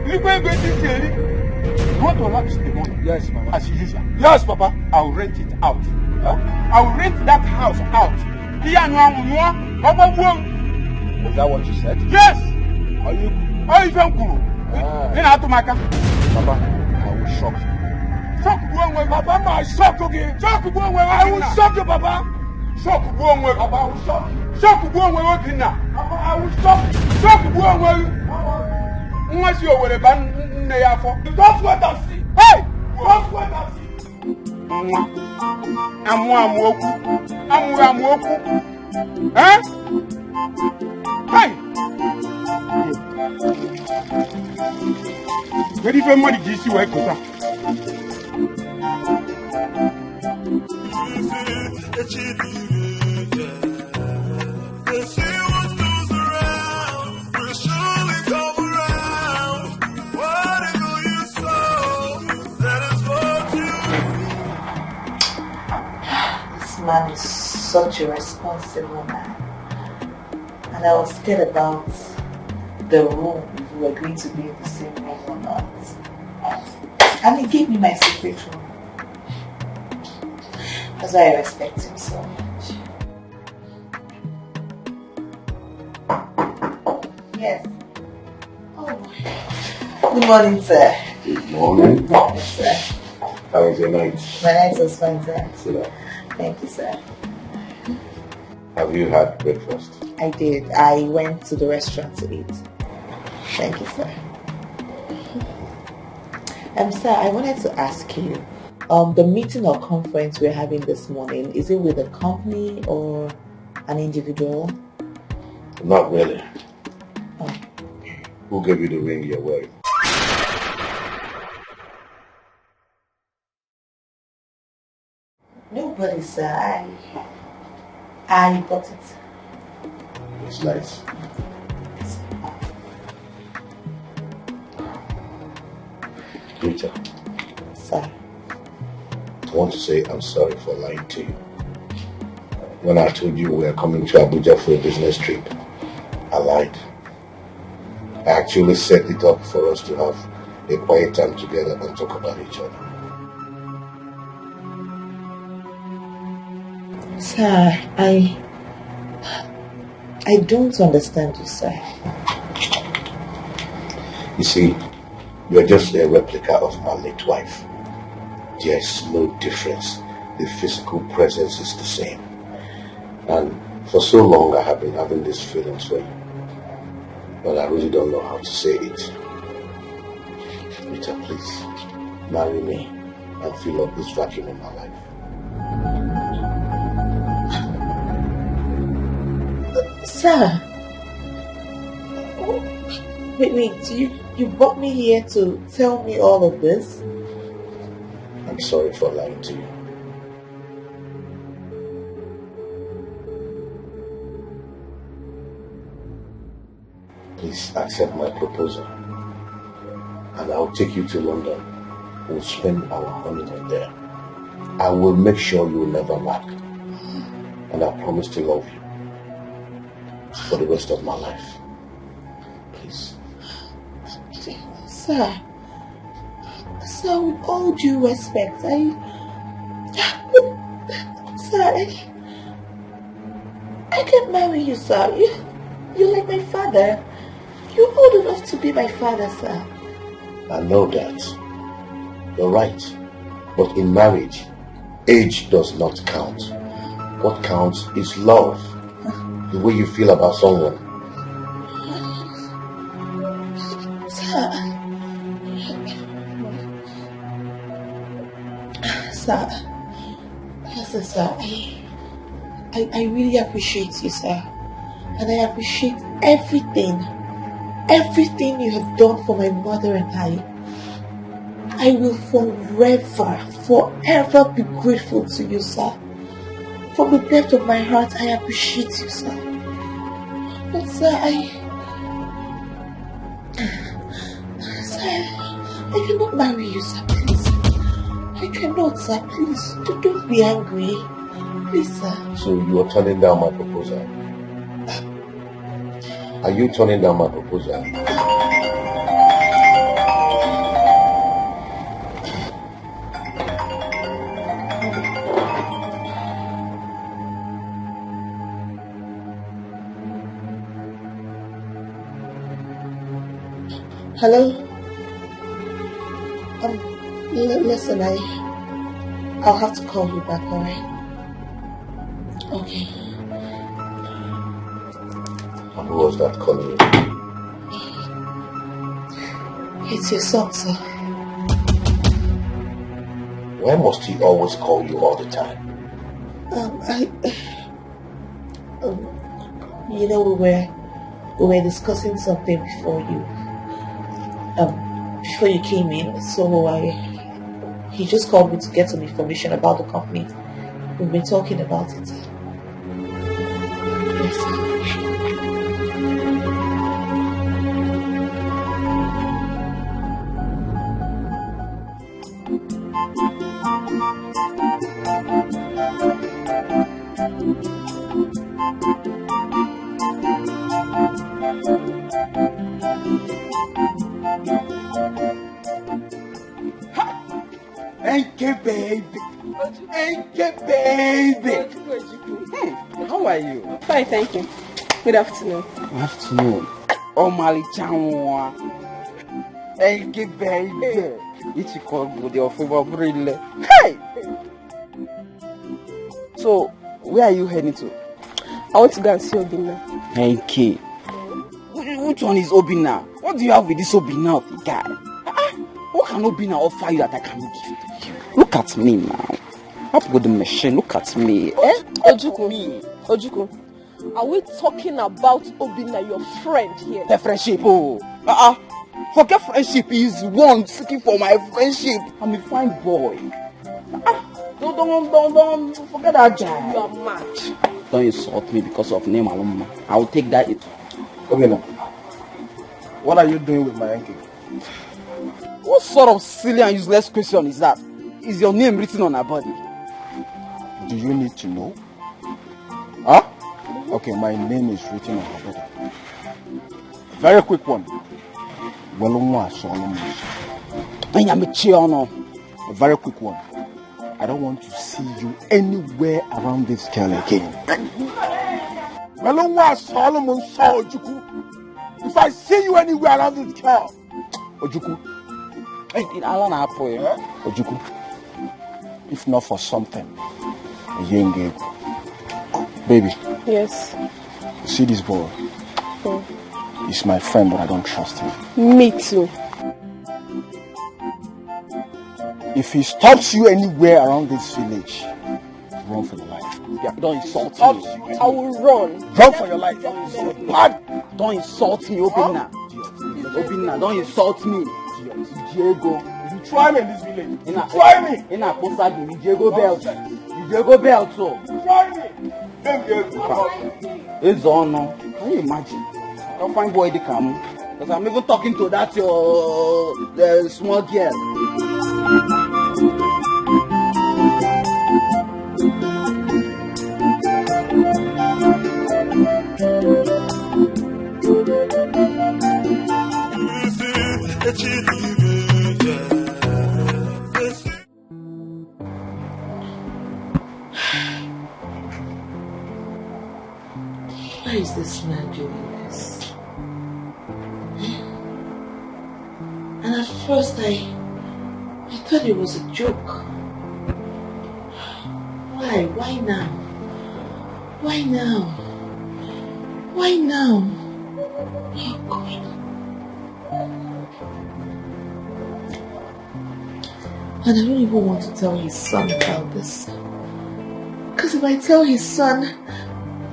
You want to lavish the money? Yes, Papa. As usual. Yes, Papa. I'll rent it out. Huh? I'll rent that house out. Is that what you said? Yes. Are you? Papa, I will shock you. Shock Papa, my shock again. Shock I will shock you, Papa. Shock Papa, I will shock you. Shock Obina. Papa, I will shock you. Shock unless you were a band. Don't wait and see. Hey! Don't wait and see. I'm woku. Huh? Hey! Where did money give you work? Man is such a responsible man, and I was scared about the room, if we were going to be in the same room or not. And he gave me my secret room. That's why I respect him so much. Yes. Oh boy. Good morning, sir. Good morning. Yes, sir. How was your night? My night was fine, sir. Sit down. Thank you, sir. Have you had breakfast? I did. I went to the restaurant to eat. Thank you, sir. Sir, I wanted to ask you, the meeting or conference we're having this morning, is it with a company or an individual? Not really. Oh. Who gave you the ring you're wearing? Nobody, sir. I got it. It's nice. Rita. Sir. I want to say I'm sorry for lying to you. When I told you we were coming to Abuja for a business trip, I lied. I actually set it up for us to have a quiet time together and talk about each other. Sir, I don't understand you, sir. You see, you're just a replica of my late wife. There's no difference. The physical presence is the same. And for so long I have been having these feelings for you. But I really don't know how to say it. Rita, please, marry me and fill up this vacuum in my life. Sir, wait, you brought me here to tell me all of this? I'm sorry for lying to you. Please accept my proposal and I'll take you to London. We'll spend our honeymoon there. I will make sure you will never lack. And I promise to love you for the rest of my life. Please. Sir, with all due respect, I can't marry you, sir. You're like my father. You're old enough to be my father, sir. I know that. You're right. But in marriage, age does not count. What counts is love. The way you feel about someone. Sir, I really appreciate you, sir. And I appreciate everything you have done for my mother and I will forever be grateful to you, sir. From the depth of my heart, I appreciate you, sir. But sir, I cannot marry you, sir, please. I cannot, sir, please. Don't be angry. Please, sir. So you are turning down my proposal? Are you turning down my proposal? Hello? Listen, I'll have to call you back, alright? Okay. And who was that calling you? It's your son, sir. Why must he always call you all the time? You know, we were discussing something before you came in, so he just called me to get some information about the company. We've been talking about it. Yes, sir. How are you? Fine, thank you. Good afternoon. Good afternoon. Oh, Mali Chanwa. Thank you, baby. It's called your favorite. Hey! So, where are you heading to? I want to go and see Obina. Thank you. Which one is Obina? What do you have with this Obina of the guy? What can Obina offer you that I cannot give to you? Look at me now. Up with the machine, look at me. Ojuku, are we talking about Obina, your friend here? The friendship, forget friendship, he's one seeking for my friendship. I'm a fine boy. Don't forget that guy. You are mad. Don't insult me because of name alone. I'll take that. Obina, what are you doing with my ankle? What sort of silly and useless question is that? Is your name written on her body? Do you need to know? Huh? Okay, my name is written on her body. Very quick one. A very quick one. I don't want to see you anywhere around this girl again. If I see you anywhere around this girl, Ojuku. Ojuku. If not for something, baby. Yes. See this boy? Oh. He's my friend, but I don't trust him. Me too. If he stops you anywhere around this village, run for your life. Yeah, don't insult me. I will run. Run for your life. Don't insult me, Obina. Obina, don't insult me. Diego. Try me in this village. Try me. In a Posagi, Diego Belt. Diego Belt. Try me. It's on now. Can you imagine? Don't find boy to come. Because I'm even talking to that the small girl. Why is this man doing this? And at first I thought it was a joke. Why? Why now? Why now? Why now? Oh God. And I don't even want to tell his son about this. Because if I tell his son,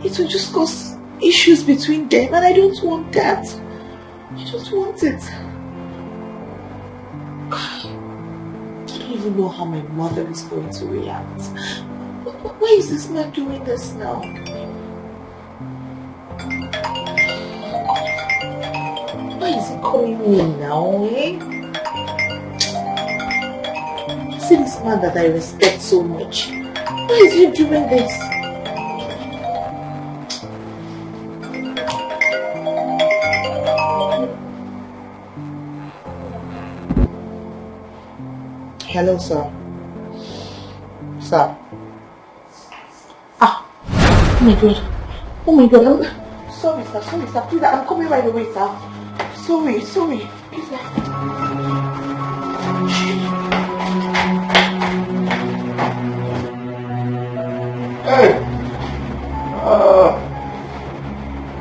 it will just cause issues between them, and I don't want that. I don't want it. I don't even know how my mother is going to react. Why is this man doing this now? Why is he calling me now, eh? See this man that I respect so much. Why is he doing this? Hello, sir. Sir. Ah. Oh my God. Oh my God. Sorry, sir. Sorry, sir. Please, I'm coming right away, sir. Sorry. Please, sir. Hey!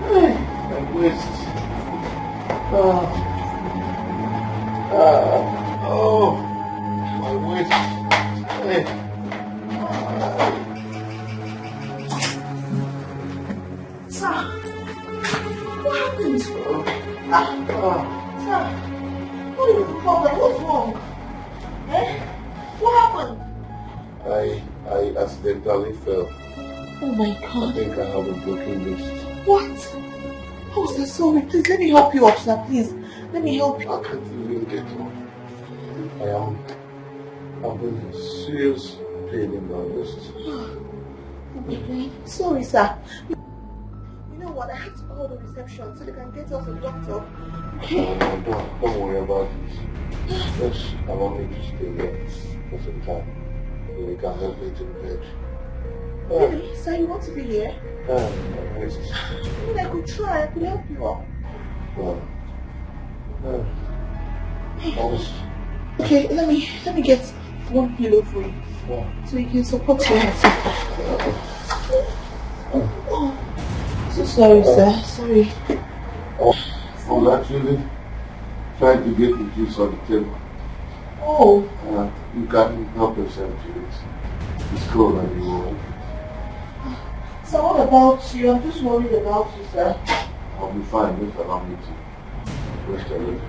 Hey! My waist. Oh, my waist. Hey. Sir, what happened? Sir, what is the problem? What's wrong? Eh? What happened? I accidentally fell. Oh my God. I think I have a broken wrist. What? Oh, sir, sorry. Please, let me help you up, sir. Please, let me help you. I can't even get up. I'm in serious pain in my wrist. Okay. Sorry, sir. You know what? I have to call the reception so they can get us a doctor. Okay. No, don't worry about it. Just allow me to stay here for some time. You can help me to bed. Really? Sir, you want to be here? My wrist. I mean, I could try. I could help you up. Okay, let me get one pillow for you. So you can support your head. Oh, so sorry, sir. Sorry. I'm actually trying to get the juice on the table. Oh. You can't help yourself to it. It's cold and you won't. So what about you? I'm just worried about you, sir. I'll be fine. Just allow me to rest a little.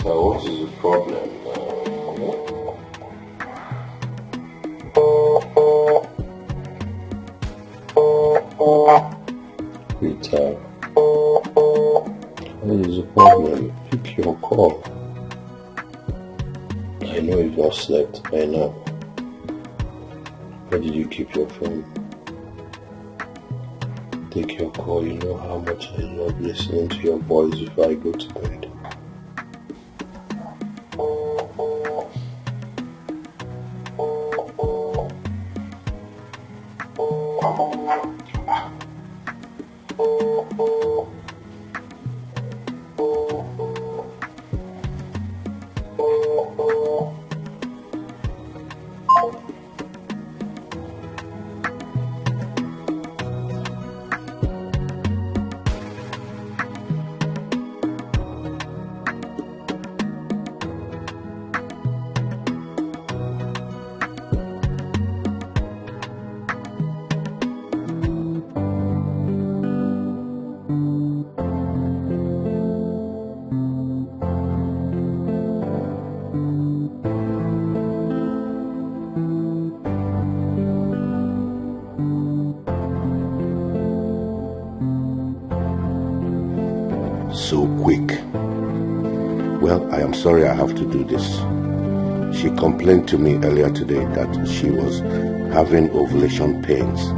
What is the problem? Rita, what is the problem? Pick your call. I know you've not slept by now. Where did you keep your phone? Take your call. You know how much I love listening to your voice before I go to bed. So quick. Well, I am sorry I have to do this. She complained to me earlier today that she was having ovulation pains.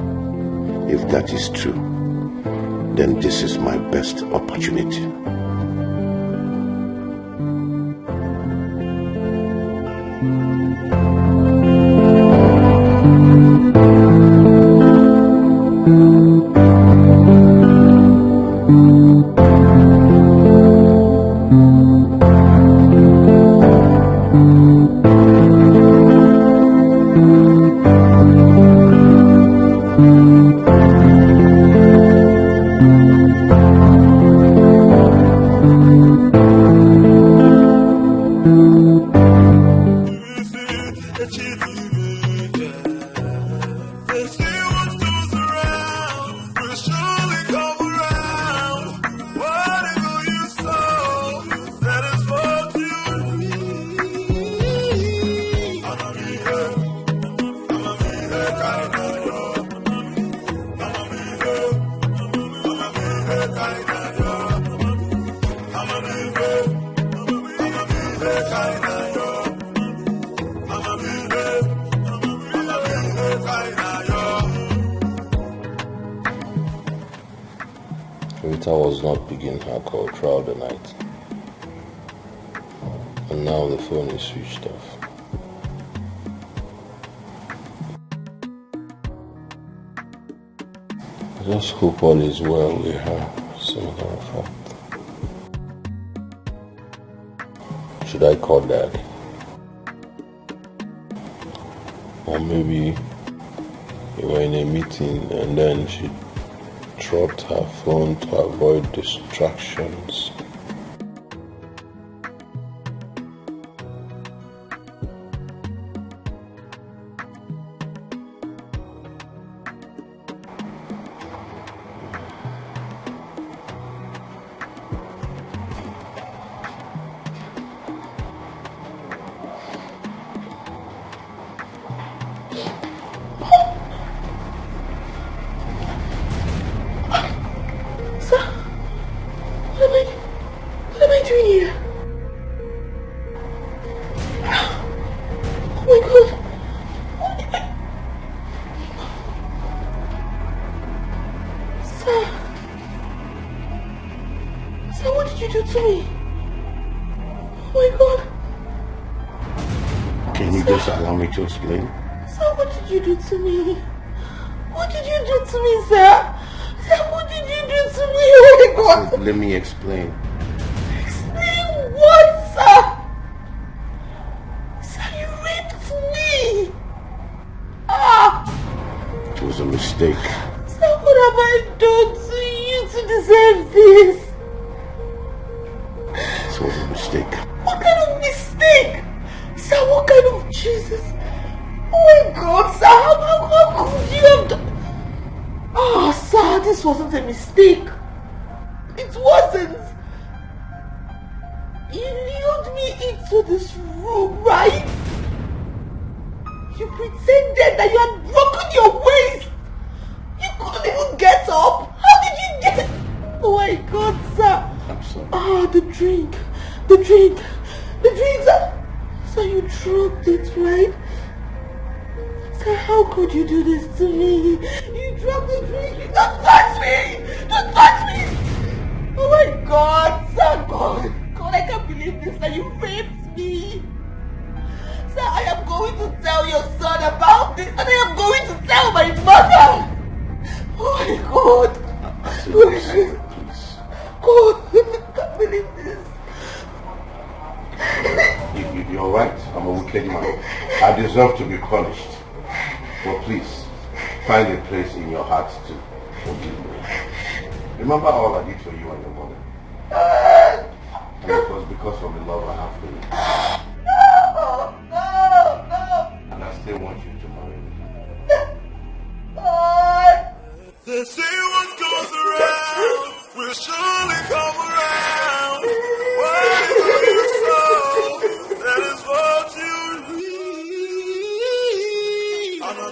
If that is true, then this is my best opportunity. Rita was not picking her call throughout the night. And now the phone is switched off. I just hope all is well with her, as a matter of fact. Should I call Dad? Or maybe we were in a meeting and then she dropped her phone to avoid distractions. To explain. Sir, what did you do to me? What did you do to me, sir? Sir, what did you do to me? Oh my God! Let me explain. Explain what, sir? Sir, you raped me! Ah! It was a mistake. Sir, what have I done to you to deserve this? It was a mistake. What kind of mistake? Sir, what kind of Jesus? Oh my God, sir, how could you have done? Oh, sir, this wasn't a mistake. It wasn't. You lured me into this room, right? You pretended that you had broken your waist. You couldn't even get up. How did you get it? Oh my God, sir. I'm sorry. Oh, the drink, sir. So you drugged it, right? Sir, how could you do this to me? You drugged the drink. Don't touch me! Don't touch me! Oh my God, sir, God, I can't believe this, that you raped me. Sir, I am going to tell your son about this, and I am going to tell my mother. Oh my God. Please. God, I can't believe this. You're right. I'm a wicked man. I deserve to be punished. But please, find a place in your heart to forgive me. Remember all I did for you and your mother. And it was because of the love I have for you. No. And I still want you to marry me. They say what goes around will surely come around. Whatever you sow, that is what you reap. I'm a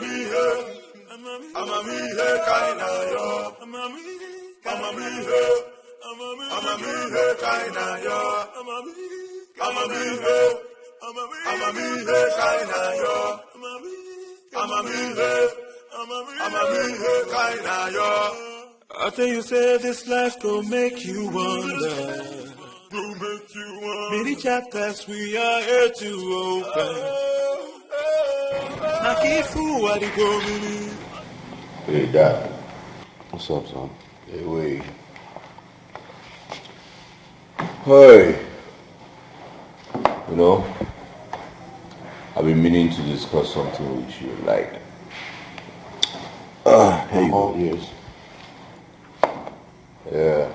me kaina yo. I'm a me kaina yo. I'm a me kaina yo. I'm a me I think you said this life go make you wonder. Many chapters we are here to open. Hey, Dad. What's up, son? Hey, wait. Hey. You know, I've been meaning to discuss something with you, like... Here you go. Yes. Yeah.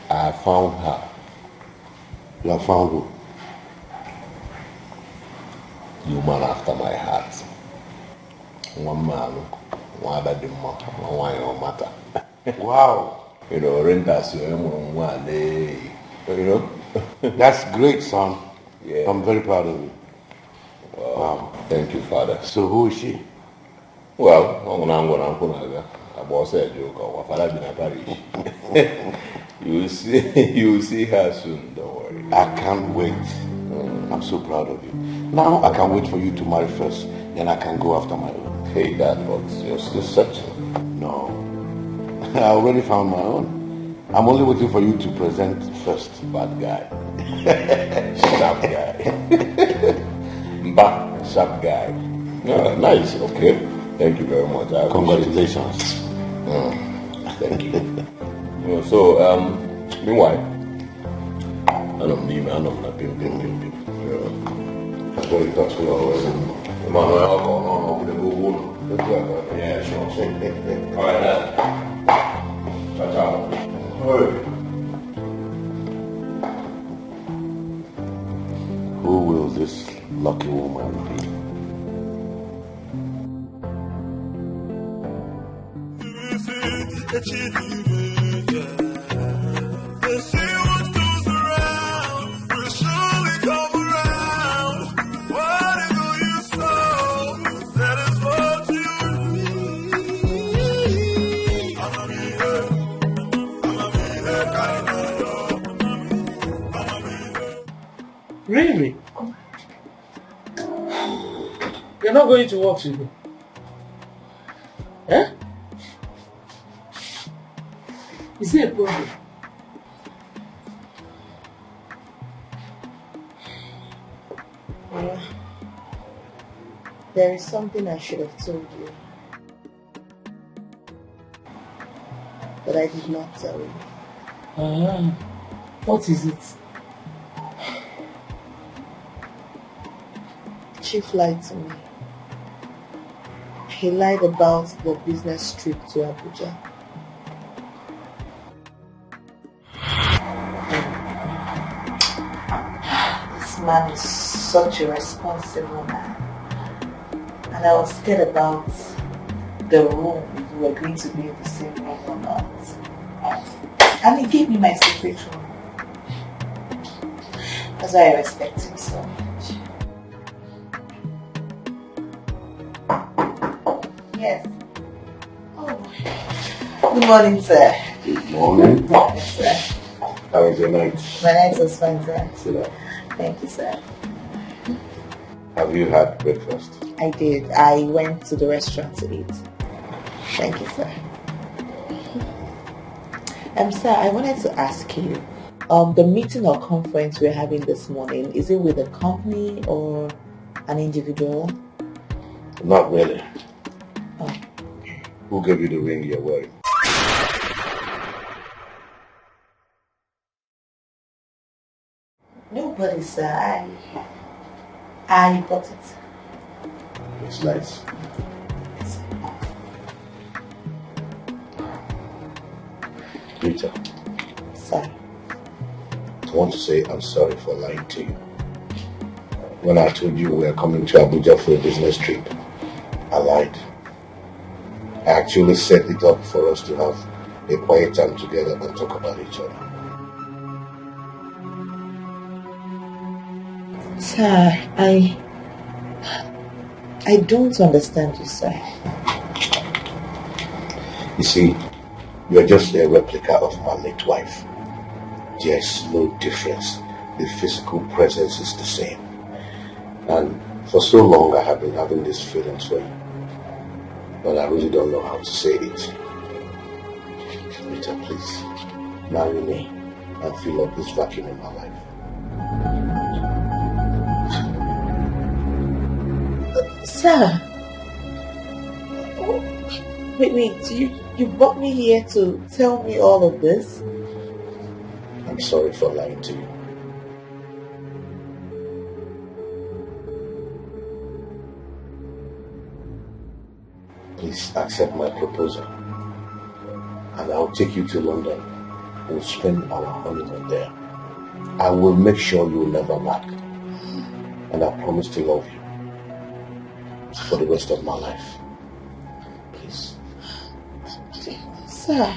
I found her. You have found who? You man after my heart. One man, one bad one matter. Wow. You know, renters, you know. That's great, son. Yeah. I'm very proud of you. Wow. Thank you, Father. So who is she? Well, I boss a joke or Father been a parish. You will see her soon, don't worry. I can't wait. I'm so proud of you. Now I can't wait for you to marry first, then I can go after my own. Hey, Dad, but you're still searching. No. I already found my own. I'm only waiting for you to present first. Bad guy. Sharp guy. But sharp guy. Yeah, nice, okay. Thank you very much. Congratulations. Thank you. So, meanwhile, I don't need me, I don't know, pim. That's what you talk to always. Yeah, sure. All right, Dad. Ciao. Who will this lucky woman be? Really? You're not going to work today? Eh? Is there a problem? Yeah. There is something I should have told you, but I did not tell you. What is it? Chief lied to me. He lied about the business trip to Abuja. This man is such a responsible man. And I was scared about the room, if we were going to be in the same room or not. And he gave me my secret room. That's why I respect him so much. Yes. Oh. Good morning, sir. Good morning. Yes, sir. How was your night? My night was fine, sir. Sit down. Thank you, sir. Have you had breakfast? I did. I went to the restaurant to eat. Thank you, sir. Sir, I wanted to ask you, the meeting or conference we're having this morning, is it with a company or an individual? Not really. Oh. Who gave you the ring you're wearing? Nobody, sir. I bought it. It's nice. Rita. Sir. I want to say I'm sorry for lying to you. When I told you we were coming to Abuja for a business trip, I lied. I actually set it up for us to have a quiet time together and talk about each other. Sir, I don't understand you, sir. You see, you're just a replica of my late wife. There's no difference. The physical presence is the same. And for so long I have been having these feelings for you. But I really don't know how to say it. Rita, please, marry me and fill up this vacuum in my life. Sir. Wait, you brought me here to tell me all of this? I'm sorry for lying to you. Please accept my proposal, and I'll take you to London. We'll spend our honeymoon there. I will make sure you'll never lack, and I promise to love you for the rest of my life. Please. Sir,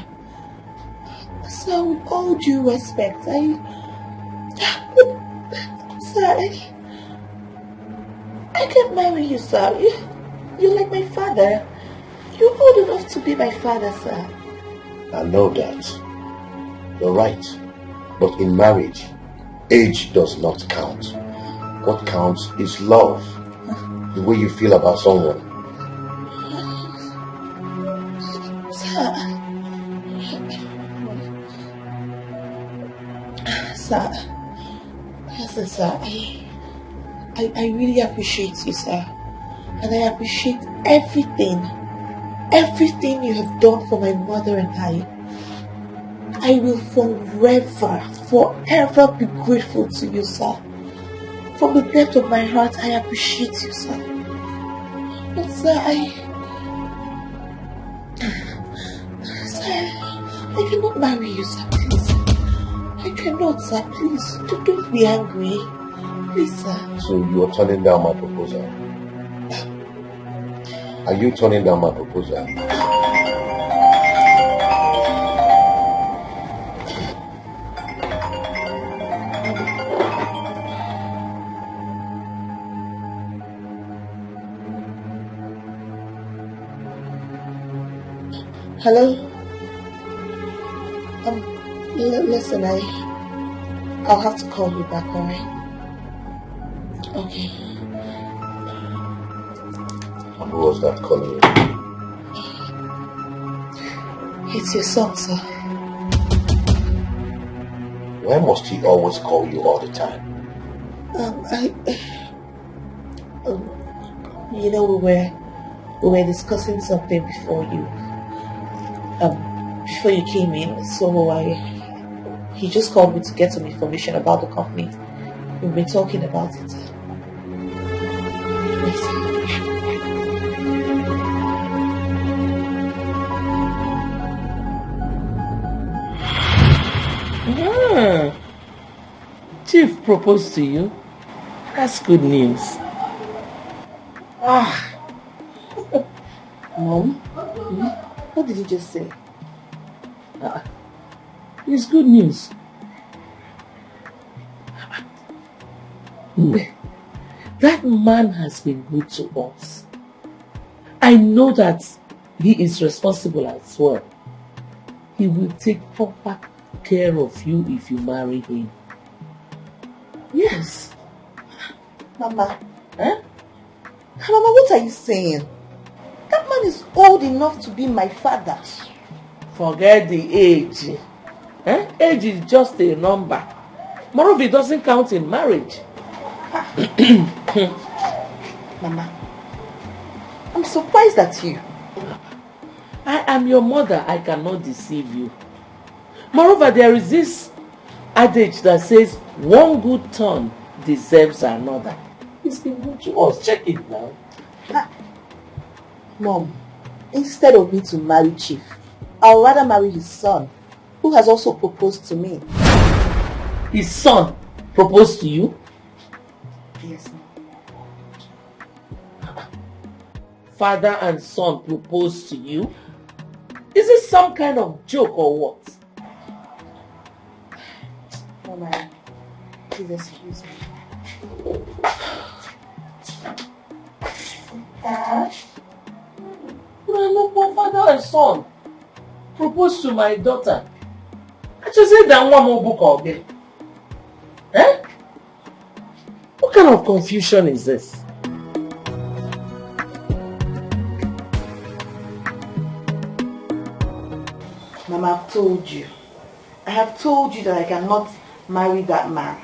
with all due respect, I can't marry you, sir. You're like my father. You're old enough to be my father, sir. I know that. You're right. But in marriage, age does not count. What counts is love. The way you feel about someone. Sir, I really appreciate you, sir. And I appreciate everything you have done for my mother and I will forever be grateful to you, sir. From the depth of my heart, I appreciate you, sir. But sir, I cannot marry you, sir, please. I cannot, sir, please. Don't be angry. Please, sir. So you are turning down my proposal? Are you turning down my proposal? Hello? Listen, I'll have to call you back, alright? Okay. And who was that calling you? It's your son, sir. Why must he always call you all the time? You know, we were discussing something before you came in, so he just called me to get some information about the company. We've been talking about it. Chief proposed to you. That's good news. Mom, what did you just say? It's good news. That man has been good to us. I know that he is responsible as well. He will take proper care of you if you marry him. Yes. Mama. Mama, what are you saying? That man is old enough to be my father. Forget the age. Age is just a number. Moreover, it doesn't count in marriage. Mama, I'm surprised at you. I am your mother. I cannot deceive you. Moreover, there is this adage that says one good turn deserves another. It's been good to us. Check it now. Mom, instead of me to marry Chief, I would rather marry his son, who has also proposed to me. His son proposed to you? Yes, Mom. Father and son proposed to you? Is this some kind of joke or what? Mama, please excuse me. Dad? No, father and son proposed to my daughter. I just said that one more book of it. What kind kind of confusion is this? Mama, I've told you. I have told you that I cannot marry that man.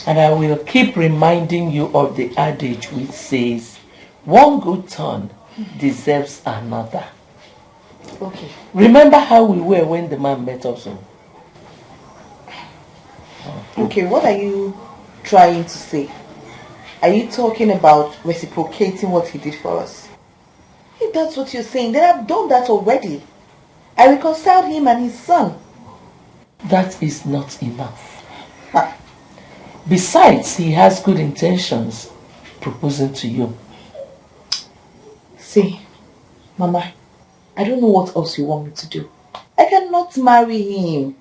And I will keep reminding you of the adage which says, one good turn deserves another. Okay. Remember how we were when the man met us? Okay, what are you trying to say? Are you talking about reciprocating what he did for us? If that's what you're saying, then I've done that already. I reconciled him and his son. That is not enough. Besides, he has good intentions proposing to you. See, Mama, I don't know what else you want me to do. I cannot marry him.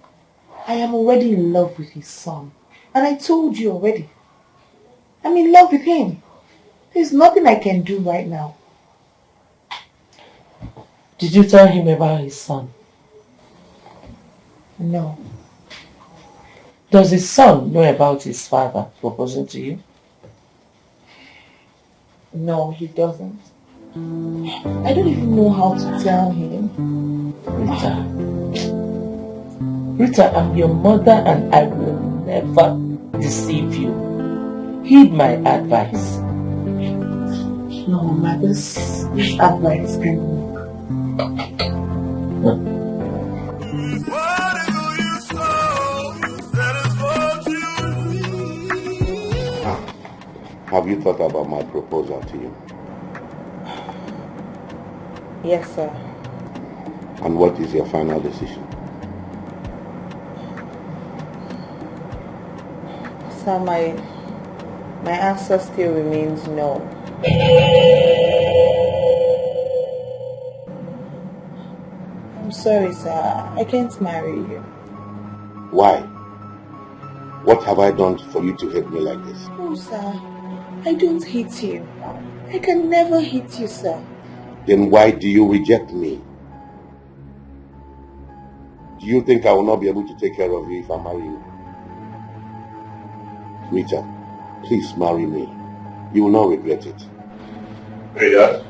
I am already in love with his son. And I told you already. I'm in love with him. There's nothing I can do right now. Did you tell him about his son? No. Does his son know about his father proposing to you? No, he doesn't. I don't even know how to tell him. Rita, I'm your mother and I will never deceive you. Heed my advice. No, Mama, this advice can Have you thought about my proposal to you? Yes, sir. And what is your final decision? Sir, my answer still remains no. I'm sorry, sir. I can't marry you. Why? What have I done for you to hate me like this? Oh, sir. I don't hate you. I can never hate you, sir. Then why do you reject me? Do you think I will not be able to take care of you if I marry you? Rita, please marry me. You will not regret it. Hey, Dad.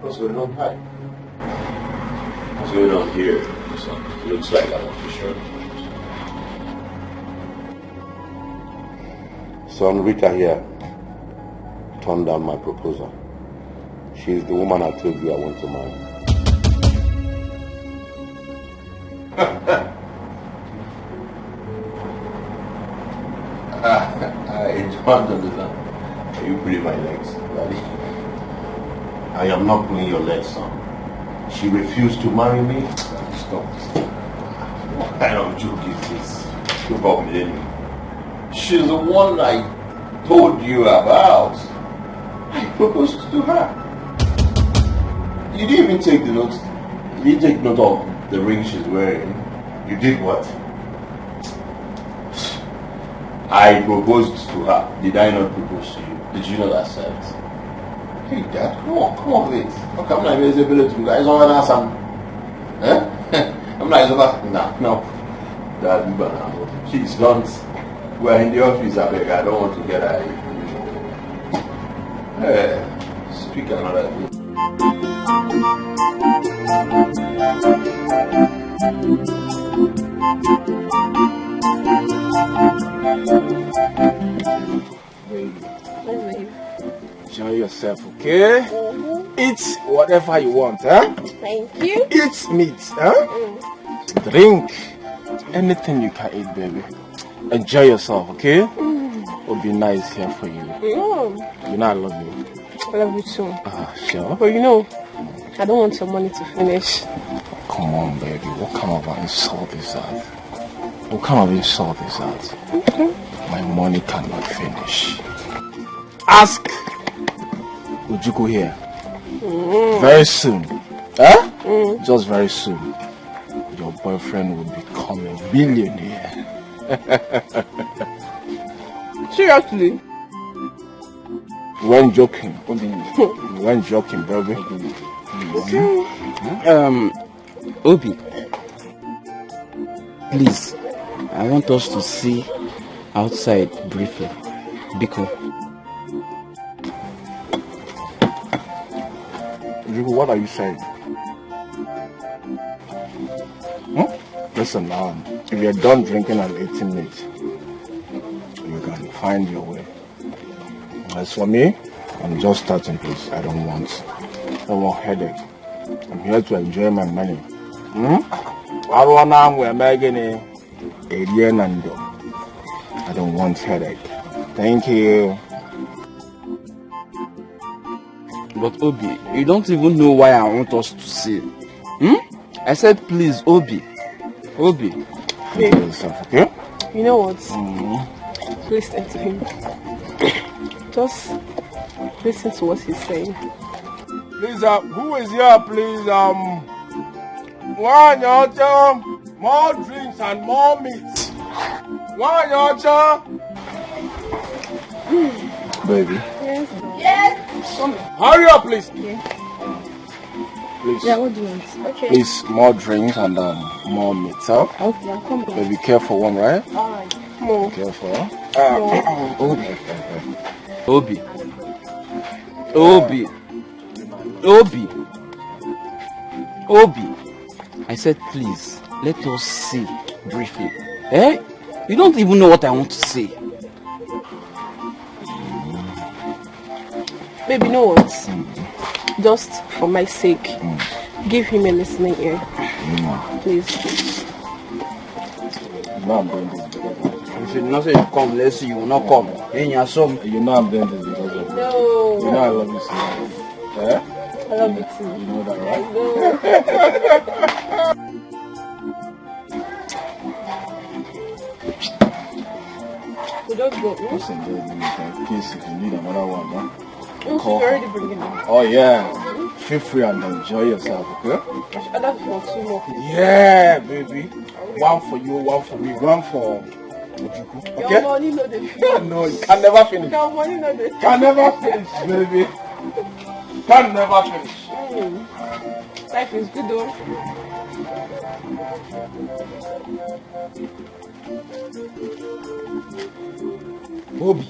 What's going on? Hi. What's going on here? It looks like I'm not too sure. Son, Rita here turned down my proposal. She is the woman I told you I want to marry. I don't understand. Are you pulling my legs, Daddy? I am not pulling your legs, son. She refused to marry me. Stop. What kind of joke is this? About Millennium. She's the one I told you about. I proposed to her. You didn't even take the note. You didn't take note of the ring she's wearing. You did what? I proposed to her. Did I not propose to you? Did you not accept? Hey, Dad, come on, wait. Okay, I'm not even able to guys on an some. Eh? I'm not even. No. Dad, please don't. We're in the office, I beg. I don't want to get out of here. Speak another thing. Baby. Enjoy yourself, okay? Eat whatever you want, huh? Thank you. Eat meat, huh? Drink anything you can eat, baby. Enjoy yourself, okay? It'll be nice here for you. You know I love you. I love you too. Sure. But you know, I don't want your money to finish. Come on, baby. What kind of insult is that? What kind of insult is that? My money cannot finish. Ask Ujuku here. Very soon. Huh? Just very soon. Your boyfriend will become a billionaire. Seriously? When joking. When joking, baby. Obi, please, I want us to see outside briefly. Biko. What are you saying? Listen, if you're done drinking and eating meat, you can find your way. As for me, I'm just starting, please. I don't want headache. I'm here to enjoy my money. I don't want headache. Thank you. But Obi, you don't even know why I want us to see. I said please, Obi. Obi. Okay? You know what? Listen to him. Just listen to what he's saying. Please, who is here, please? One yacha, more drinks and more meat. One yacha. Baby. Yes. Yes. Come. Hurry up, please. Yeah. Please. Yeah, what do you want? Okay. Please, more drinks and more meat, huh? Okay, I'll come. Baby, careful one, right? Alright. More. Careful. Obi. Obi. Obi. Obi. I said please, let us see briefly. Eh? You don't even know what I want to say. Baby, you know what? Just for my sake, give him a listening ear. Please. No, I'm doing this because of you. If you not say you come, let's see, you will not come. You know I'm doing this because of you. No. You know I love you so much. Eh? I love you too. You know that, right? We don't go. Listen, baby, in case if you need another one, huh? She's already bringing them. Oh, yeah. Feel free and enjoy yourself, okay? I don't want two more. Yeah, baby. One for you, one for me, one for Ojuku. Okay? Your money no dey finish. No, you can never finish. Your money no dey finish. Can never finish, baby. Can never finish. Life is good though. Obi.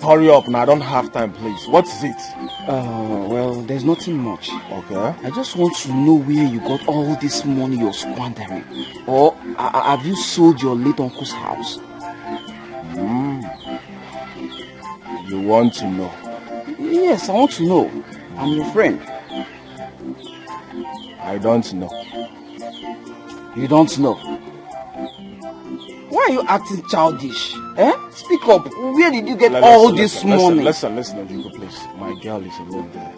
Hurry up now, I don't have time, please. What is it? Well, there's nothing much. Okay. I just want to know where you got all this money you're squandering. Or have you sold your late uncle's house? You want to know? Yes, I want to know. I'm your friend. I don't know. You don't know? Why are you acting childish? Eh? Speak up. Where did you get all this money? Listen, Ojuku, please. My girl is alone there.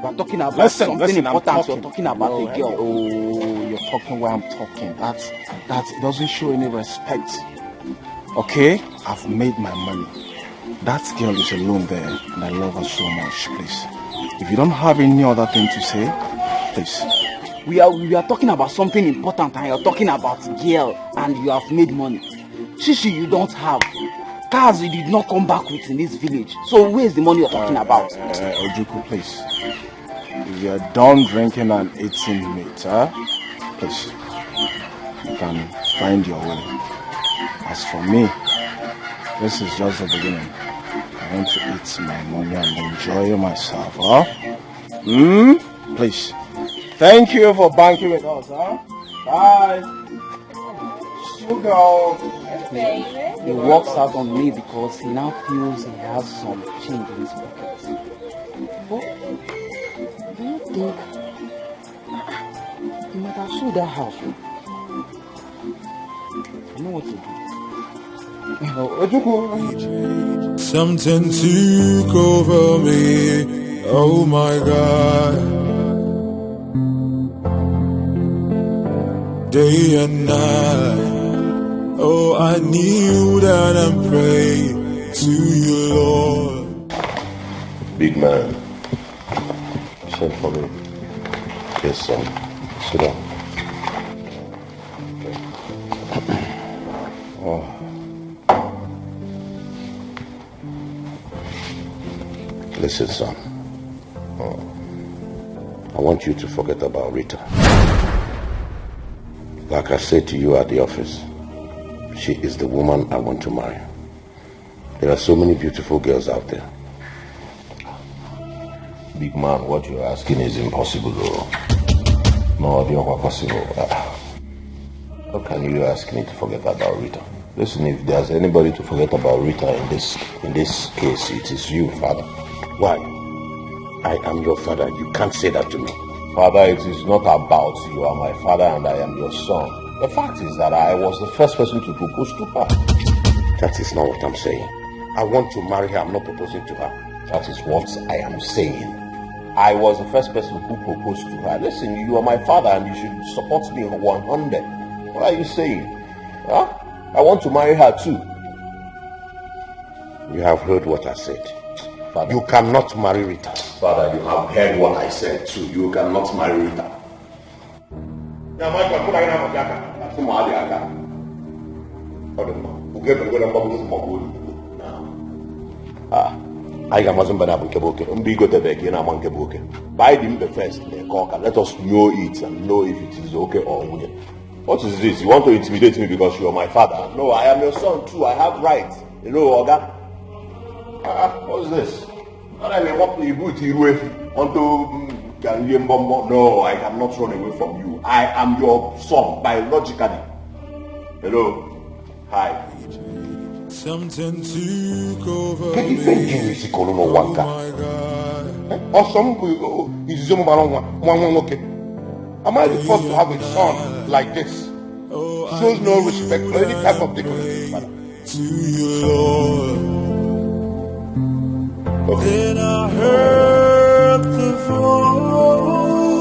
We're talking about something important. You're talking about a girl. Oh, you're talking while I'm talking. That doesn't show any respect. Okay? I've made my money. That girl is alone there, and I love her so much, please. If you don't have any other thing to say, please. We are talking about something important, and you're talking about girl, and you have made money. Shishi, you don't have. Cars you did not come back with in this village. So where's the money you're talking about? Ojuku, please. If you're done drinking and eating meat, please, you can find your way. As for me, this is just the beginning. I want to eat my money and enjoy myself, Please. Thank you for banking with us, Bye. Sugar. He walks out on me because he now feels he has some change in his pocket. But do you think he might have sold that house? I know what to do. Something took over me. Oh my God. Day and night. Oh, I kneel down and pray to you, Lord. Big man, send for me. Yes, son. Sit down. Oh. Listen, son. I want you to forget about Rita. Like I said to you at the office, she is the woman I want to marry. There are so many beautiful girls out there. Big man, what you're asking is impossible, though. No, it's not possible. How can you ask me to forget about Rita? Listen, if there's anybody to forget about Rita in this case, it is you, Father. Why? I am your father. You can't say that to me. Father, it is not about you are my father and I am your son. The fact is that I was the first person to propose to her. That is not what I'm saying. I want to marry her. I'm not proposing to her. That is what I am saying. I was the first person who proposed to her. Listen, you are my father and you should support me 100. What are you saying? Huh? I want to marry her too. You have heard what I said. Father, you cannot marry Rita. Father, you have heard what I said too. You cannot marry Rita. I am Mazumba Buke. Umbigo Tebeki and Amanke Buke. Buy them the first, let us know it and know if it is okay or not. What is this? You want to intimidate me because you are my father? No, I am your son too. I have rights. You know, Oga? What is this? No, I cannot run away from you. I am your son biologically. Hello? Hi. Something took over me. Oh my God. Am I the first to have a son like this? Shows no respect for any type of dignity, Father. To you, Lord. Okay. Then I heard the voice.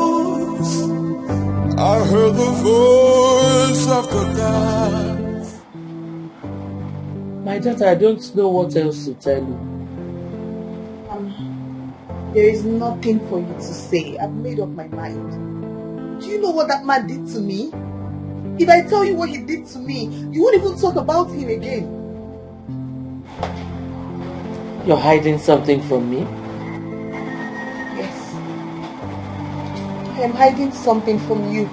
I heard the voice of the God. My daughter, I don't know what else to tell you. There is nothing for you to say. I've made up my mind. Do you know what that man did to me? If I tell you what he did to me, you won't even talk about him again. You're hiding something from me? Yes. I am hiding something from you.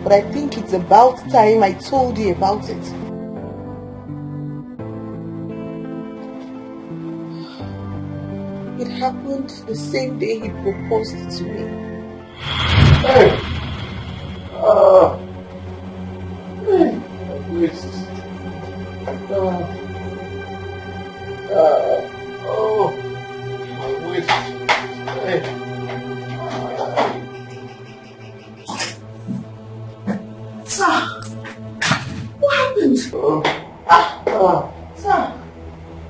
But I think it's about time I told you about it. It happened the same day he proposed to me. Hey! Hey! My waist. Hey! Sir! What happened? Sir!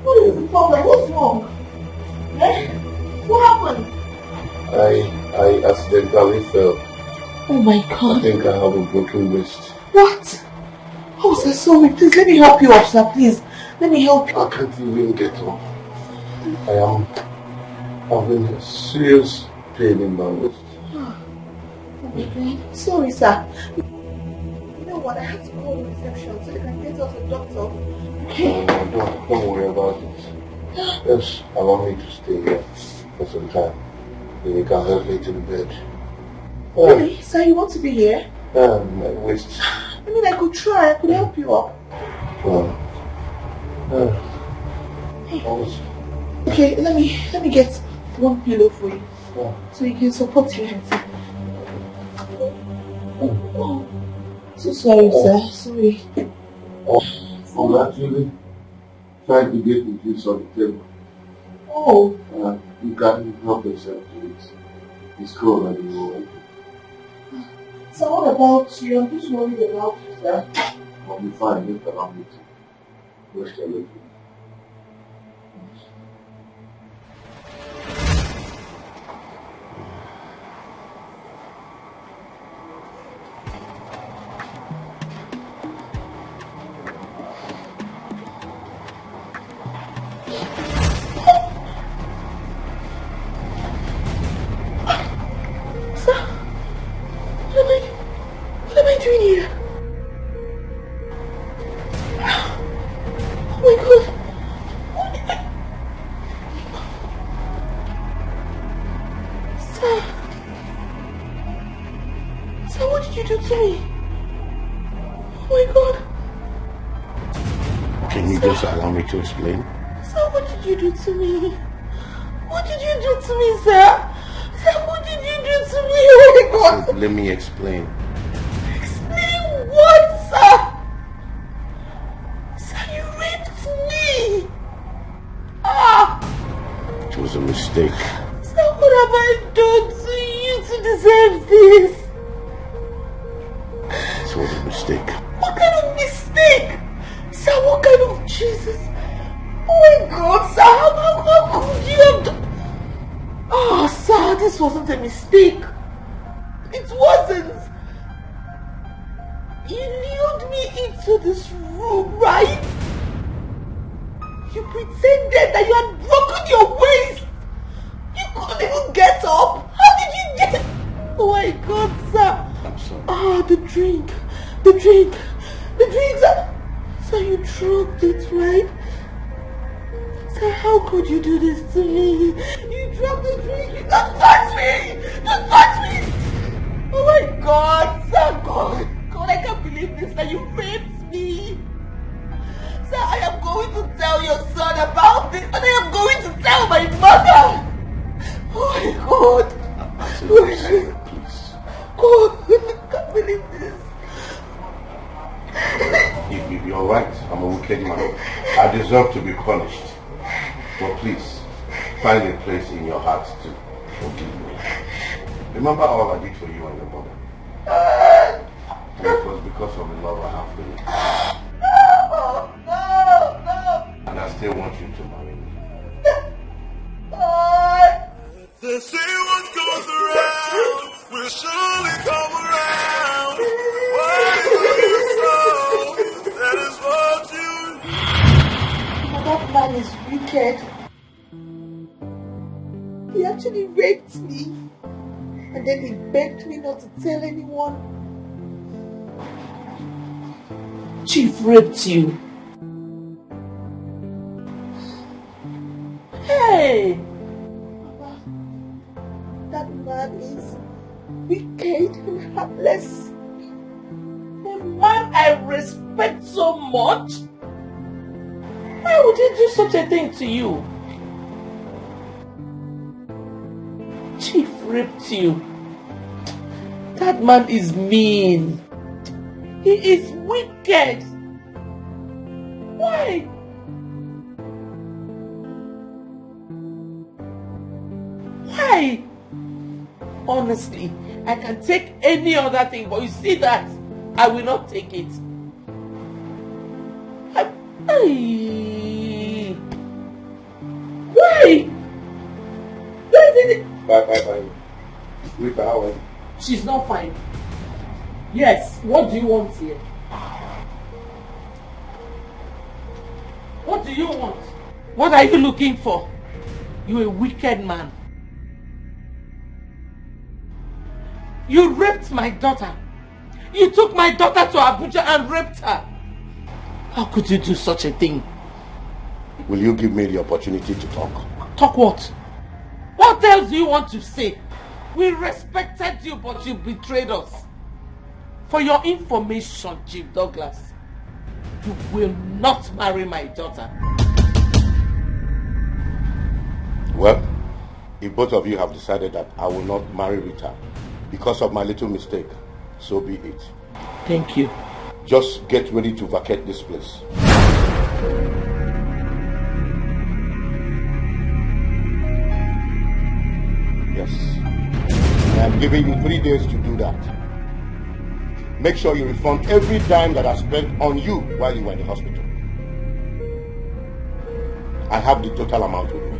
What is the problem? What's wrong? Eh? What happened? I accidentally fell. Oh my God. I think I have a broken wrist. What? Oh, sir, sorry. Please, let me help you up, sir. Please. Let me help you. I can't even get up. I am having a serious pain in my wrist. Oh my God. Sorry, sir. You know what? I have to call the reception so they can get us a doctor. Okay? No, don't worry about it. Just allow me to stay here for some time. Then you can help me to the bed. Really? Sir, you want to be here? My waist. I mean, I could try. I could help you up. Okay, let me get one pillow for you. So you can support your head. Oh, so sorry, sir. Sorry. I'm actually trying to get the juice on the table. Oh. You can't help yourself to it. It's cold and you will. So what about you? I'm just worried about you, sir. I'll be fine. Just allow me to rest a little. Can you just allow me to explain? Sir, what did you do to me? What did you do to me, sir? Sir, what did you do to me? Oh my God! So let me explain. Explain what, sir? Sir, you raped me! Ah! It was a mistake. Sir, what have I done to you to deserve this? It was a mistake. What kind of mistake? Sir, what kind of Jesus? Oh my God, sir, how could you have done? Oh, sir, this wasn't a mistake. It wasn't. You lured me into this room, right? You pretended that you had broken your waist. You couldn't even get up. How did you get? Oh my God, sir. I'm sorry. Ah, the drink, sir. Sir, you dropped it, right? Sir, how could you do this to me? You dropped the drink. You don't touch me. Don't touch me. Oh my God, sir, God, I can't believe this. That you raped me. Sir, I am going to tell your son about this, and I am going to tell my mother. Oh my God. Absolutely sorry, please. God, I can't believe this. You're right. I'm a wicked man. I deserve to be punished. But please, find a place in your heart to forgive me. Remember all I did for you and your mother. And it was because of the love I have for you. No. And I still want you to marry me. They say what goes around will surely come around. What you sow, that is what you. That man is wicked. He actually raped me. And then he begged me not to tell anyone. Chief raped you. Hey! Mama, that man is wicked and heartless. A man I respect so much? Why would he do such a thing to you? Chief raped you. That man is mean. He is wicked. Why? Why? Honestly, I can take any other thing, but you see that, I will not take it. Why? Why did it? Bye. Rita, how are you? She's not fine. Yes, what do you want here? What do you want? What are you looking for? You're a wicked man. You raped my daughter. You took my daughter to Abuja and raped her. How could you do such a thing? Will you give me the opportunity to talk? Talk what? What else do you want to say? We respected you, but you betrayed us. For your information, Chief Douglas, you will not marry my daughter. Well, if both of you have decided that I will not marry Rita because of my little mistake, so be it. Thank you. Just get ready to vacate this place. Yes. I am giving you 3 days to do that. Make sure you refund every dime that I spent on you while you were in the hospital. I have the total amount with me.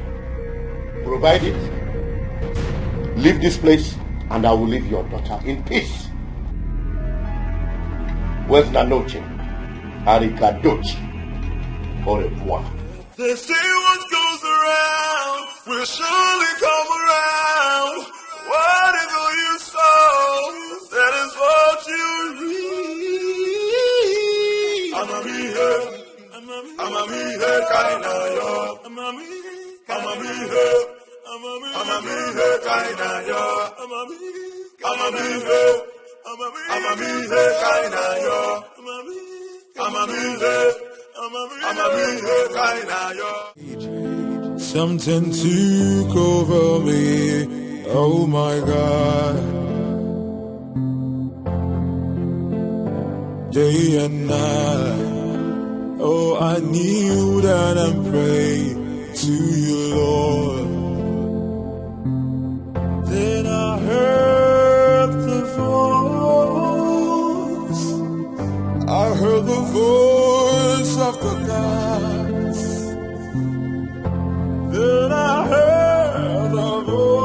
Provide it, leave this place, and I will leave your daughter in peace. Buenas noches. Arrivederci. Au revoir. They say what goes around will surely come around. Whatever you sow, that is what you reap. I'm a me kind of yo. I'm a me kind of yo. I'm a me kind of yo. I'm a me Something took over me. Oh my God. Day and night. Oh, I kneel down and pray to you, Lord. Then I heard the voice. I heard the voice of the gods. Then I heard the voice.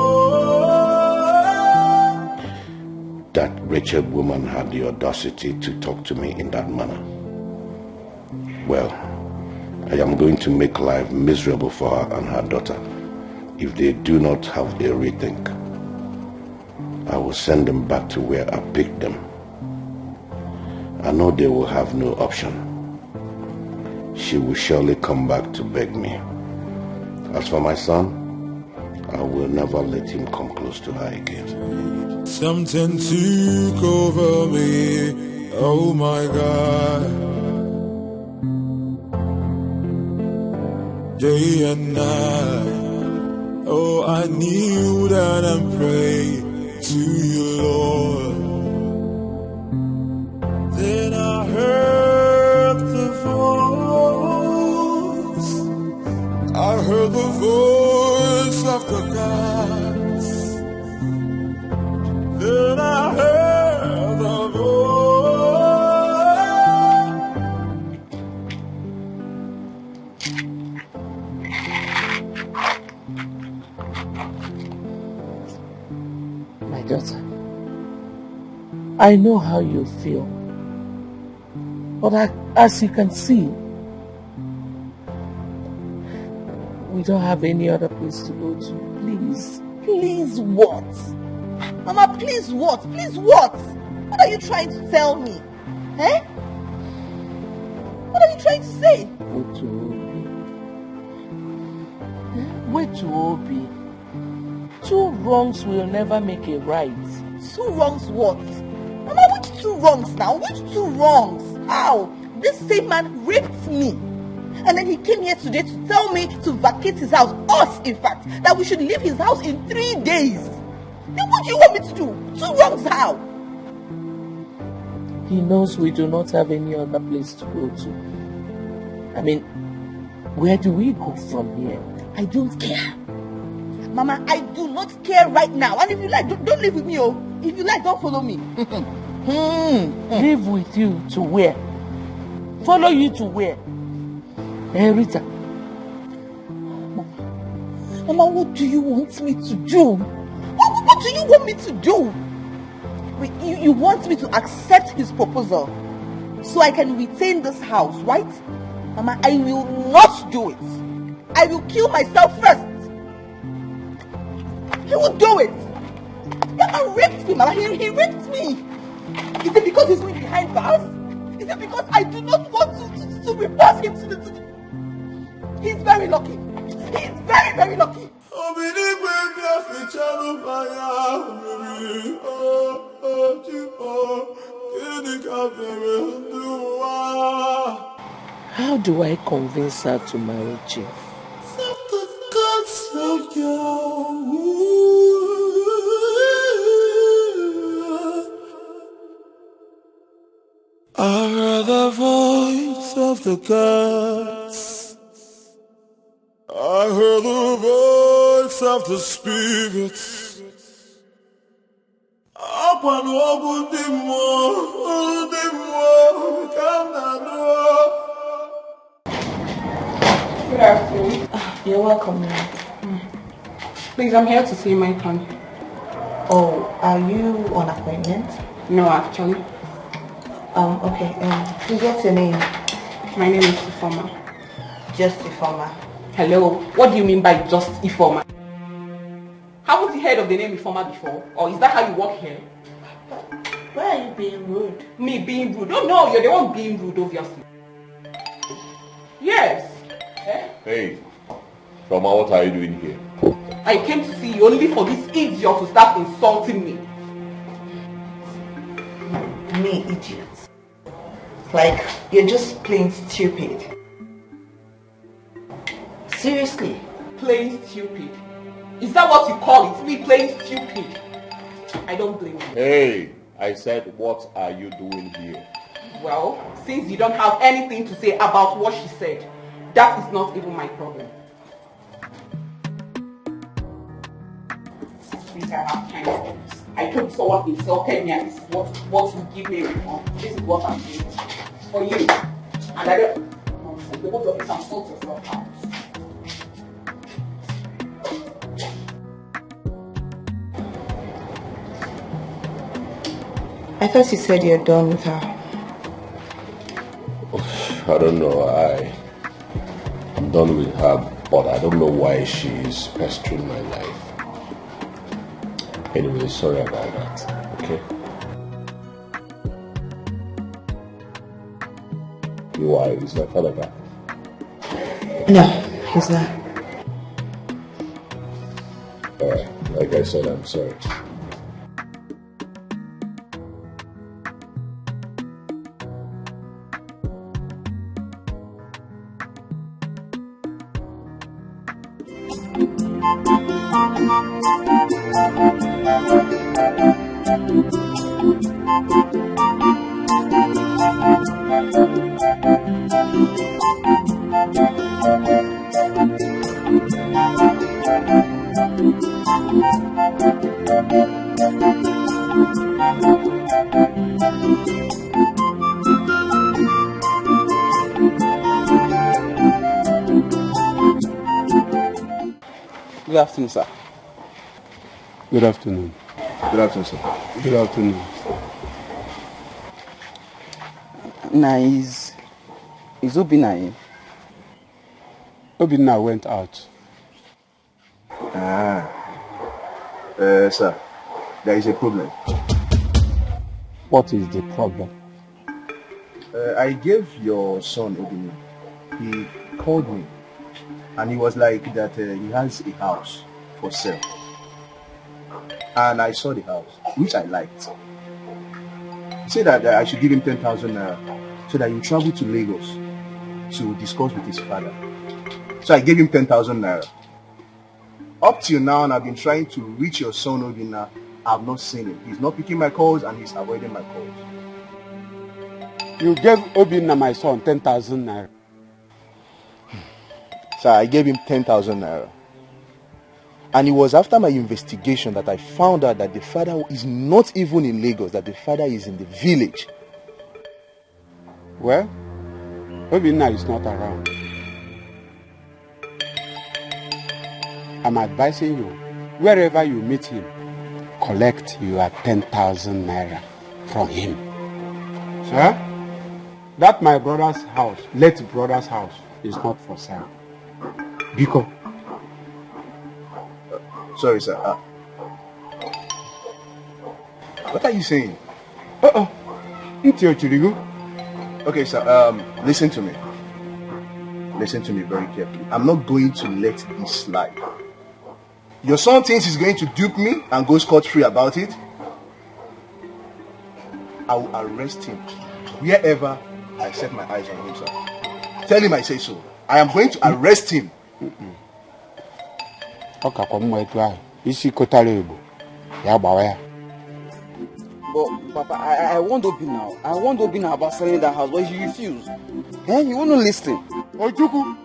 That wretched woman had the audacity to talk to me in that manner. Well, I am going to make life miserable for her and her daughter if they do not have a rethink. I will send them back to where I picked them. I know they will have no option. She will surely come back to beg me. As for my son, I will never let him come close to her again. Something took over me. Oh my God. Day and night. Oh, I kneel down and pray to you, Lord. Then I heard the voice. I heard the voice of the gods. Then I heard the voice. My daughter, I know how you feel. But as you can see, we don't have any other place to go to. Please. Please what? Mama, please what? Please what? What are you trying to tell me? Eh? What are you trying to say? Wait to Obi. Two wrongs will never make a right. Two wrongs what? Mama, which two wrongs now? Which two wrongs? How? This same man raped me. And then he came here today to tell me to vacate his house. Us, in fact. That we should leave his house in 3 days. Then what do you want me to do? Two wrongs how? He knows we do not have any other place to go to. I mean, where do we go from here? I don't care. Mama, I do not care right now. And if you like, don't live with me, oh. If you like, don't follow me. Live with you to where? Follow you to where? Hey, Rita. Mama, what do you want me to do? What do you want me to do? Wait, you want me to accept his proposal so I can retain this house, right? Mama, I will not do it. I will kill myself first. He will do it. That man raped me, Mama. He raped me. Is it because he's going behind bars? Is it because I do not want to report him to the... He's very lucky. He's very, very lucky. How do I convince her to marry Chief? I heard the voice of the gods. I heard the voice of the spirits. Good afternoon. You're welcome, ma'am. Please, I'm here to see my son. Oh, are you on appointment? No, actually. Okay. Please, what's your name? My name is Ifoma. Just Ifoma. Hello. What do you mean by just Ifoma? Haven't you heard of the name Ifoma before? Or is that how you work here? Why are you being rude? Me being rude? Oh no, you're the one being rude, obviously. Yes. Eh? Hey, Roma, what are you doing here? I came to see you only for this idiot to start insulting me. Me, idiot. Like, you're just plain stupid. Seriously? Playing stupid. Is that what you call it? Me playing stupid? I don't blame you. Hey, I said, what are you doing here? Well, since you don't have anything to say about what she said, that is not even my problem. Since I have time for this. I told you someone insulted me and this is what you give me report. This is what I'm doing for you. And I don't nonsense. The both of you can sort yourself out. I thought you said you're done with her. I don't know. I'm done with her, but I don't know why she's pestering my life. Anyway, sorry about that. Okay. Why is my father back? No, he's not. Alright, like I said, I'm sorry. Good afternoon, sir. Good afternoon. Good afternoon, sir. Good afternoon. Now, is Obina in? Obina went out. Sir, there is a problem. What is the problem? I gave your son Obina. He called me and he was like that he has a house for sale. And I saw the house, which I liked. He said that I should give him 10,000 naira so that he travel to Lagos to discuss with his father. So I gave him 10,000 naira. Up till now, and I've been trying to reach your son Obina. I've not seen him. He's not picking my calls and he's avoiding my calls. You gave Obina, my son, 10,000 naira. So I gave him 10,000 naira. And it was after my investigation that I found out that the father is not even in Lagos, that the father is in the village. Well, Obina is not around. I'm advising you, wherever you meet him, collect your 10,000 naira from him. Sir, that my brother's house, late brother's house, is not for sale. Biko. Sorry, sir. What are you saying? Okay, sir. Listen to me. Listen to me very carefully. I'm not going to let this slide. Your son thinks he's going to dupe me and go scot-free about it. I will arrest him wherever I set my eyes on him, sir. Tell him I say so. I am going to arrest him. But Papa, I want Obina. I want Obina about selling that house, but he refused. He won't listen. Ojuku,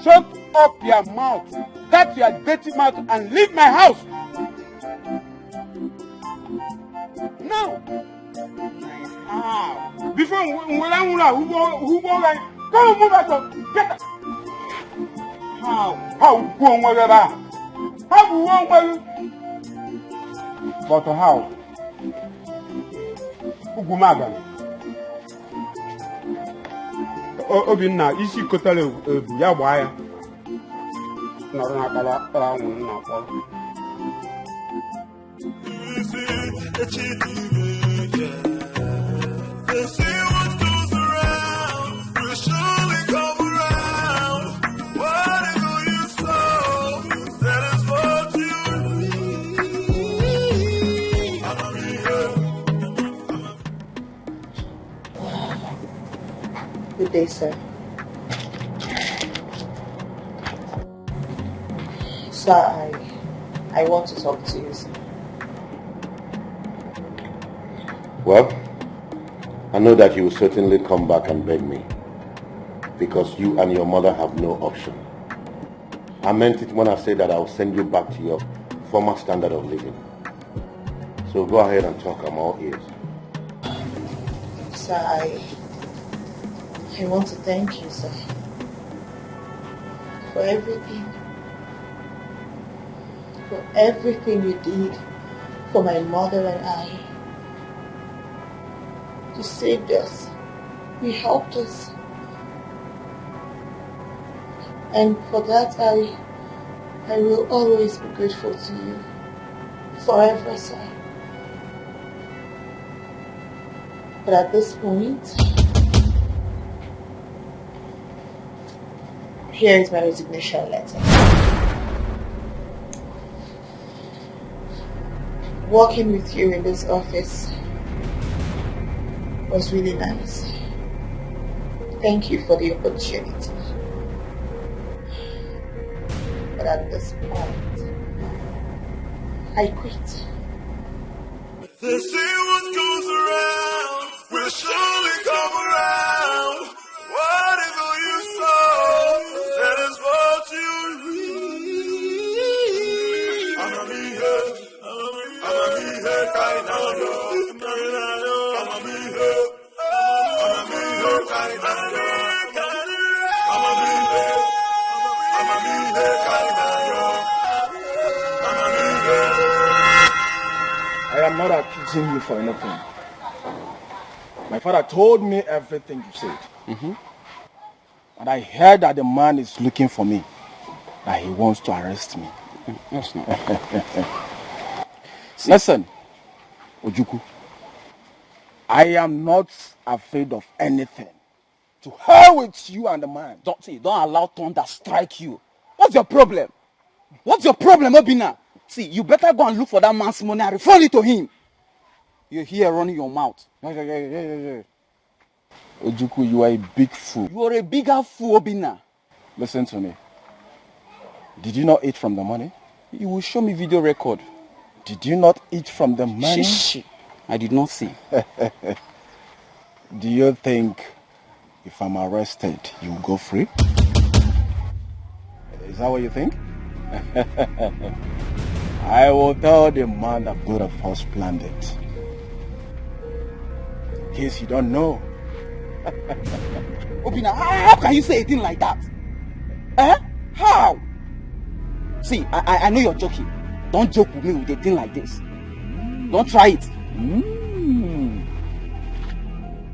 shut up your mouth. Shut your dirty mouth and leave my house. Now. Before who come move out. Get up. How go on whatever? How go on whatever? But how? Ugumaga. Obina, isi kotale ya waya. Nọrọ na kala nwụrụ na akpọ. Good day, sir. Sir, I want to talk to you, sir. Well, I know that you will certainly come back and beg me, because you and your mother have no option. I meant it when I said that I will send you back to your former standard of living. So go ahead and talk, I'm all ears. Sir, I want to thank you, sir, for everything you did for my mother and I. You saved us. You helped us. And for that, I will always be grateful to you. Forever, sir. But at this point, here is my resignation letter. Working with you in this office was really nice. Thank you for the opportunity. But at this point, I quit. They say what goes around will surely come around. Whatever you sow, that is what you reap. I'm a me here, kind of yo. I'm a me here, kind of yo. I'm a me here, kind of yo. I'm a me here. I am not accusing you for anything. My father told me everything you said. And I heard that the man is looking for me. That he wants to arrest me. That's not. Listen, Ojuku. I am not afraid of anything. To hell with you and the man. Don't allow thunder strike you. What's your problem? What's your problem, Obina? See, you better go and look for that man's money and return it to him. You're here running your mouth. Ojuku, you are a big fool. You are a bigger fool, Obina. Listen to me. Did you not eat from the money? You will show me video record. Did you not eat from the money? Shh. I did not see. Do you think if I'm arrested, you will go free? Is that what you think? I will tell the man that both of us planned it. In case you don't know. Obina, how can you say a thing like that? How? See, I know you're joking. Don't joke with me with a thing like this. Don't try it.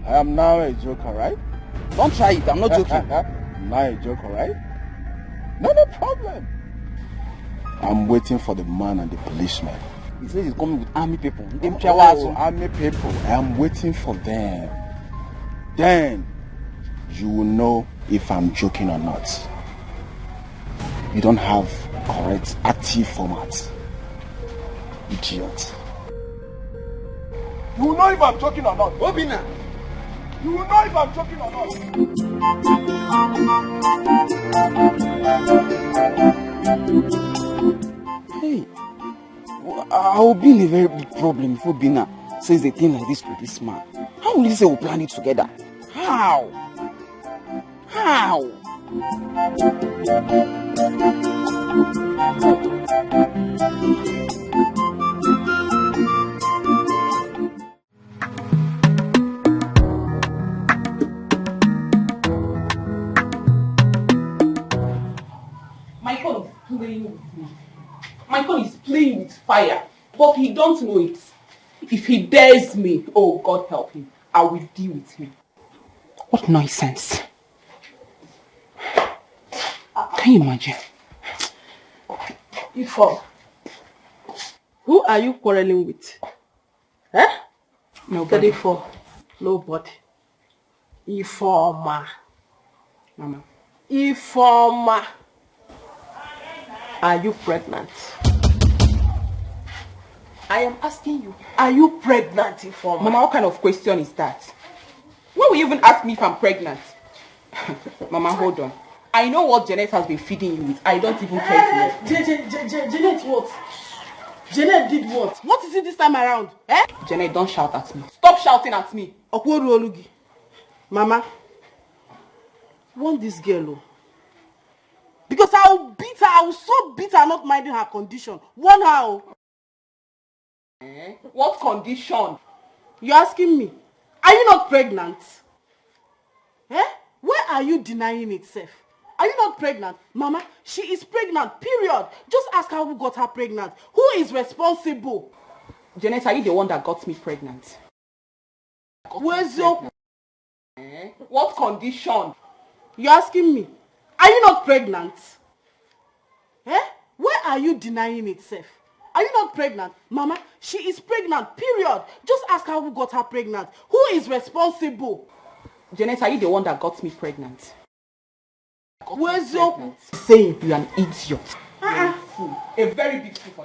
I am now a joker, right? Don't try it, I'm not joking. I'm not a joker, right? No problem. I'm waiting for the man and the policeman. He says he's coming with army people. Army people. I am waiting for them. Then you will know if I'm joking or not. You don't have correct active format. Idiot. You will know if I'm joking or not. Obina! You will know if I'm joking or not. Hey, I will be in a very big problem if Obina says a thing like this to this man. How will he say we'll plan it together? How? My phone is playing with me. My phone is playing with fire, but he don't know it. If he dares me, oh God help him, I will deal with him. What nonsense. Can you imagine? Ifo, who are you quarreling with? Nobody. Ifo, nobody. Ifoma. Mama. Ifoma. Are you pregnant? I am asking you, are you pregnant, Ifoma? Mama, what kind of question is that? Why will you even ask me if I'm pregnant? Mama, hold on. I know what Janet has been feeding you with. I don't even care to know. Janet what? Janet did what? What is it this time around? Eh? Janet, don't shout at me. Stop shouting at me. Okworu Olugi. Mama, want this girl, oh. Because I will beat her. I will so beat her, not minding her condition. Warn her, oh. What condition? You're asking me. Are you not pregnant? Eh? Where are you denying it, Seth? Are you not pregnant? Mama, she is pregnant, period. Just ask her who got her pregnant. Who is responsible? Janet, are you the one that got me pregnant? Where's your... What condition? You're asking me. Are you not pregnant? Eh? Where are you denying it, Seth? Are you not pregnant? Mama, she is pregnant, period. Just ask her who got her pregnant. Who is responsible? Janet, are you the one that got me pregnant? Where's your... Saying you're an idiot. A fool. A very big fool for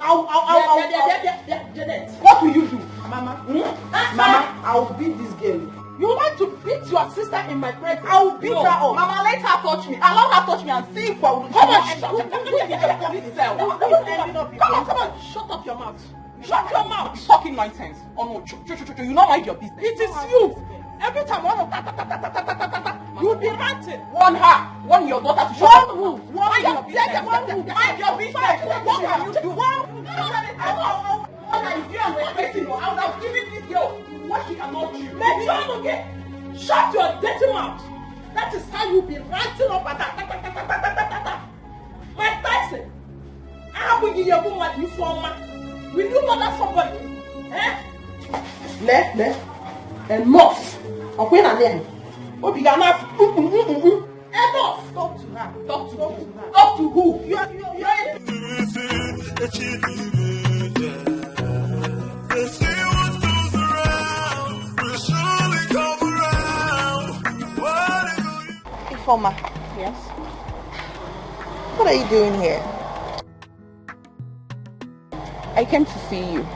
Janet. What will you do? Mama, Mama, I will beat this girl. You want to beat your sister in my presence? I will beat her up. Mama, let her touch me. Allow her touch me and see if I will... Come on, come on, shut up your mouth. Shut your mouth. You're talking nonsense. Oh no, you don't mind your business. It is you. Every time one of you will be ranting. Warn her. Warn your daughter to shut up. Mind your business. Mind your business. What can you do? I would have given this girl what she cannot do. Shut your dirty mouth. That is how you be ranting up at her. Mike Tyson, how will you woman you for man? Will you murder somebody? Eh? Left. Enough. Okay, now then. What began enough? Enough. Talk to her. Talk to who? You are Informer. Yes? What are you doing here? I came to see you.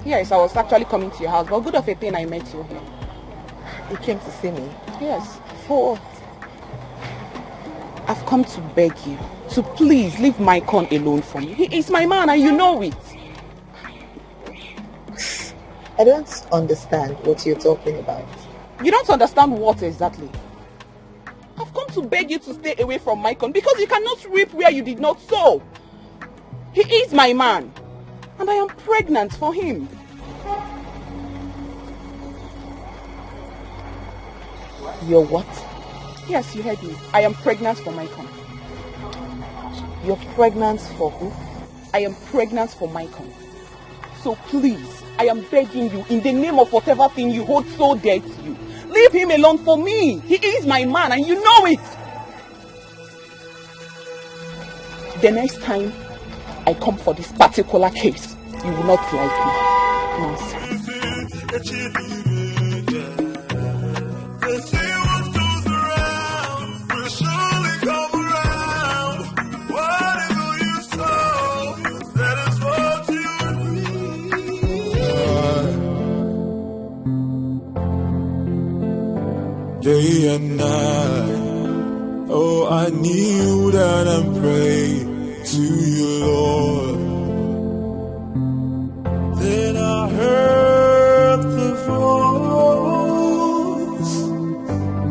Yes, I was actually coming to your house, but good of a thing I met you here. You came to see me? Yes. For what? I've come to beg you to please leave my con alone for me. He is my man and you know it. I don't understand what you're talking about. You don't understand what exactly? I've come to beg you to stay away from my con because you cannot reap where you did not sow. He is my man and I am pregnant for him. You're what? Yes, you heard me. I am pregnant for my con. You're pregnant for who? I am pregnant for my con. So please, I am begging you in the name of whatever thing you hold so dear to you. Leave him alone for me. He is my man and you know it. The next time I come for this particular case, you will not like me. Nonsense. Day and night, oh, I kneel down and pray to you, Lord. Then I heard the voice.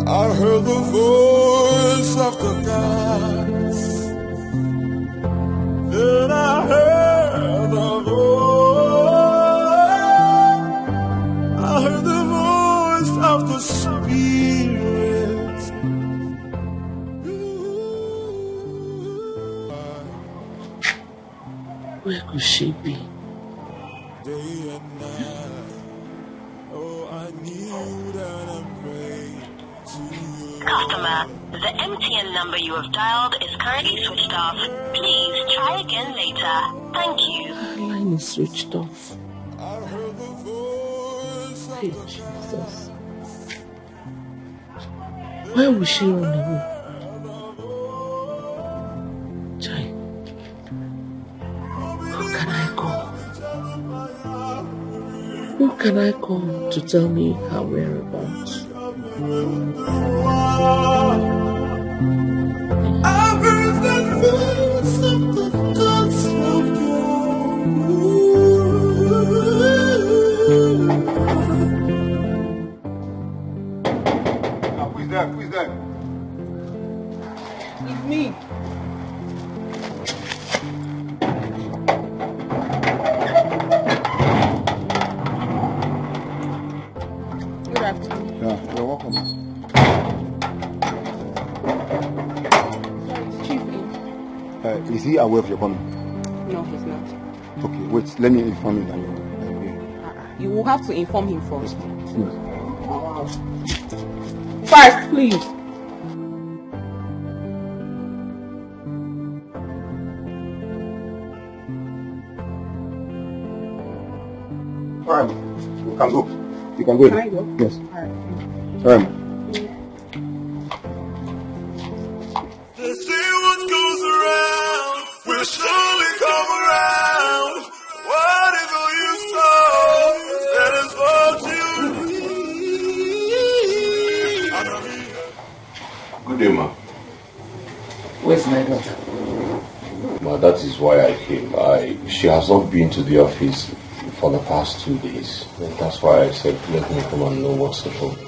I heard the voice of the gods. Then I heard the voice. I heard the voice of the Spirit. Where could she be? Customer, the MTN number you have dialed is currently switched off. Please try again later. Thank you. The line is switched off. Hey, Jesus. Where will she run away? Chai. Who can I call? Who can I call to tell me her whereabouts? there? Who is there? It's me. Good afternoon. Yeah, you're welcome. Sorry, it's Chief in. Is he aware of your coming? No, he's not. Okay, wait, let me inform him that you're here. You will have to inform him first. Yes. First, please. Alright, you can go. You can go. Can I go? Yes. Alright. They say what goes around will surely come around. What is all you saw? That is what you. Good day, ma. Where's my daughter? Ma, that is why I came. She has not been to the office for the past 2 days. And that's why I said, let me come and know what's the problem.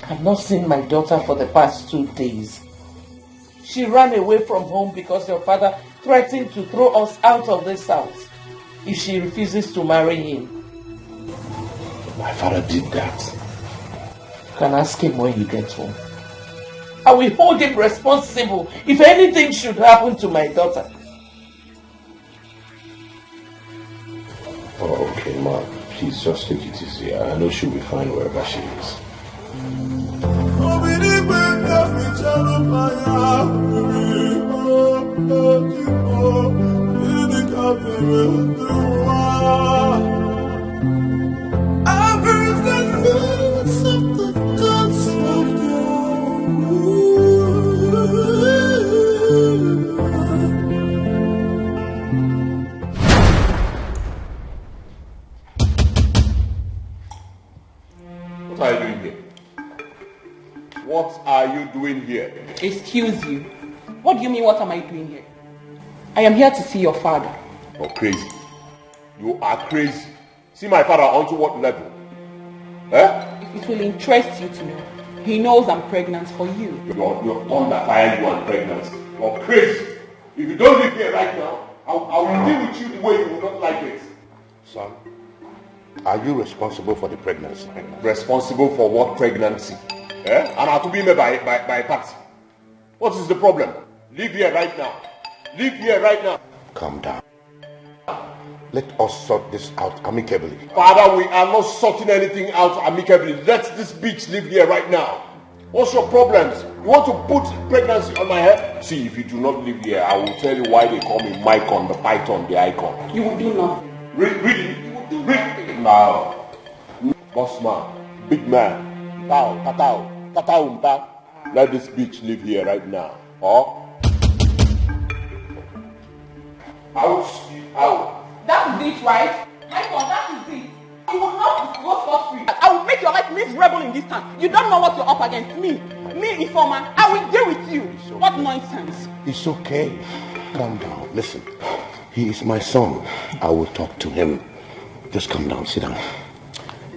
I've not seen my daughter for the past 2 days. She ran away from home because your father threatened to throw us out of this house if she refuses to marry him. My father did that. You can ask him when you get home. I will hold him responsible if anything should happen to my daughter. Oh, okay, ma. Please just take it easy. I know she'll be fine wherever she is. What are you doing here? What are you doing here? Excuse you. What do you mean, what am I doing here? I am here to see your father. You're crazy. You are crazy. See my father onto what level? Eh? It will interest you to know. He knows I'm pregnant for you. You're under fire, you are pregnant. You're crazy. If you don't live here right now, I will deal with you the way you will not like it. Son, are you responsible for the pregnancy? Responsible for what pregnancy? Eh? And I to be made by taxi. What is the problem? Live here right now. Live here right now. Calm down. Let us sort this out amicably. Father, we are not sorting anything out amicably. Let this bitch live here right now. What's your problems? You want to put pregnancy on my head? See, if you do not live here, I will tell you why they call me Mycon, the python, the icon. You will do nothing. Really? You will do nothing. Now, boss man, big man, let this bitch live here right now. Huh? Out. That is it, right? Mycon, that is it. You will not go scot-free. I will make your life miserable in this town. You don't know what you're up against. Me, informer. I will deal with you. What nonsense. It's okay. Calm down. Listen, he is my son. I will talk to him. Just calm down. Sit down.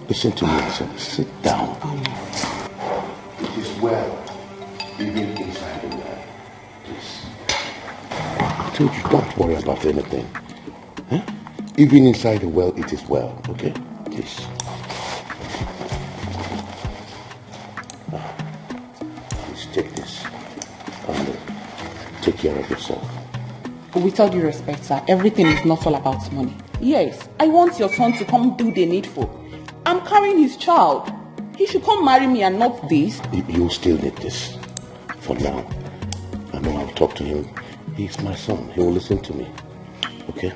Listen to me, son. Sit down. It is well, even inside the well. Please. I told you, don't worry about anything. Huh? Even inside the well, it is well. Okay? Please. Please take this and take care of yourself. With all due respect, sir, everything is not all about money. Yes, I want your son to come do the needful. I'm carrying his child. He should come marry me and not this. You still need this. For now. I know I'll talk to him. He's my son. He will listen to me. Okay?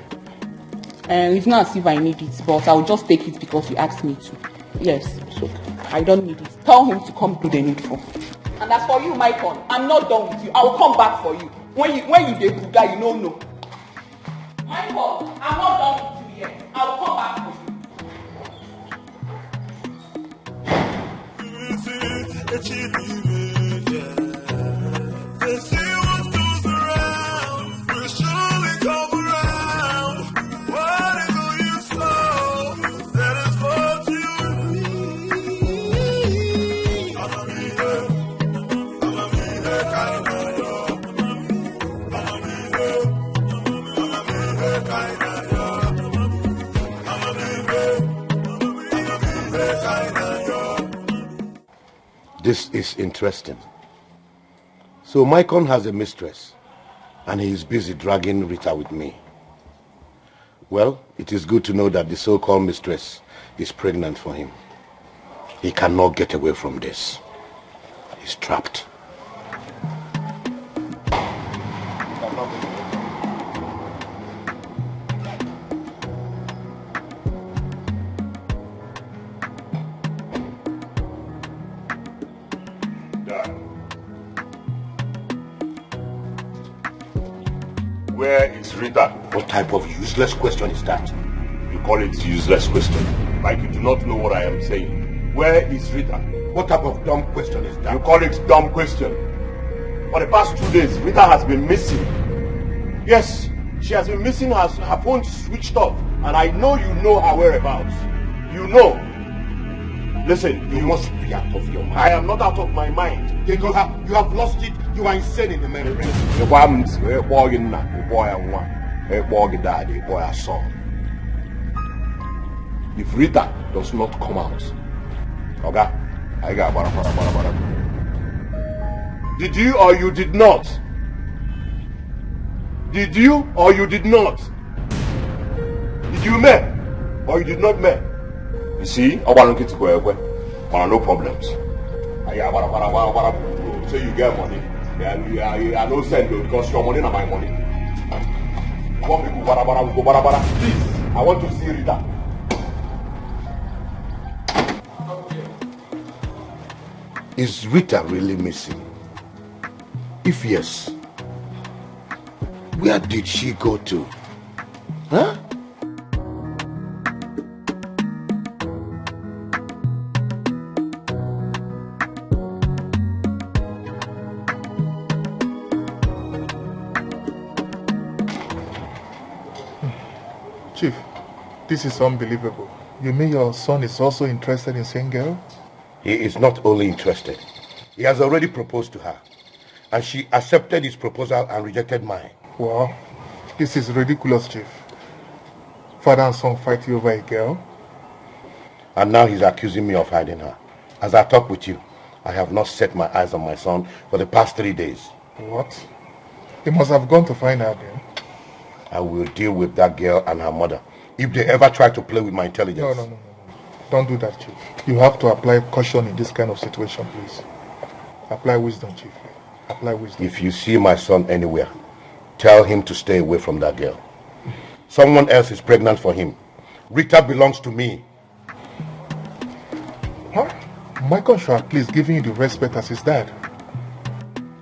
And it's not as if I need it, but I'll just take it because you asked me to. Yes. It's okay. I don't need it. Tell him to come do the needful. And as for you, Mycon, I'm not done with you. I will come back for you. When you dey buga, you don't know. Mycon, I'm not done with you yet. I will come back for you. They say what goes around will surely come around. What is all you saw? That is what you need. This is interesting. So Maicon has a mistress, and he is busy dragging Rita with me. Well, it is good to know that the so-called mistress is pregnant for him. He cannot get away from this. He's trapped. Where is Rita? What type of useless question is that? You call it useless question, like you do not know what I am saying. Where is Rita? What type of dumb question is that? You call it dumb question. For the past 2 days, Rita has been missing. Yes, she has been missing. Her phone switched off, and I know you know her whereabouts. You know. Listen, you must be out of your mind. I am not out of my mind. You have lost it. You are insane in the memory. If Rita does not come out, okay, I got bara. Did you or you did not? Did you or you did not? Did you met or you did not met? You see, I want to get to go away. No problems. I got bara. So you get money. And you are no send because your money not my money. You want me to go bara. Please, I want to see Rita. Is Rita really missing? If yes, where did she go to? Huh? Chief, this is unbelievable. You mean your son is also interested in seeing girl? He is not only interested. He has already proposed to her. And she accepted his proposal and rejected mine. Wow, this is ridiculous, Chief. Father and son fighting over a girl? And now he's accusing me of hiding her. As I talk with you, I have not set my eyes on my son for the past 3 days. What? He must have gone to find her then. I will deal with that girl and her mother if they ever try to play with my intelligence. No. Don't do that, Chief. You have to apply caution in this kind of situation, please. Apply wisdom, Chief. Apply wisdom. If you see my son anywhere, tell him to stay away from that girl. Someone else is pregnant for him. Rita belongs to me. Huh? Michael should at least give you the respect as his dad.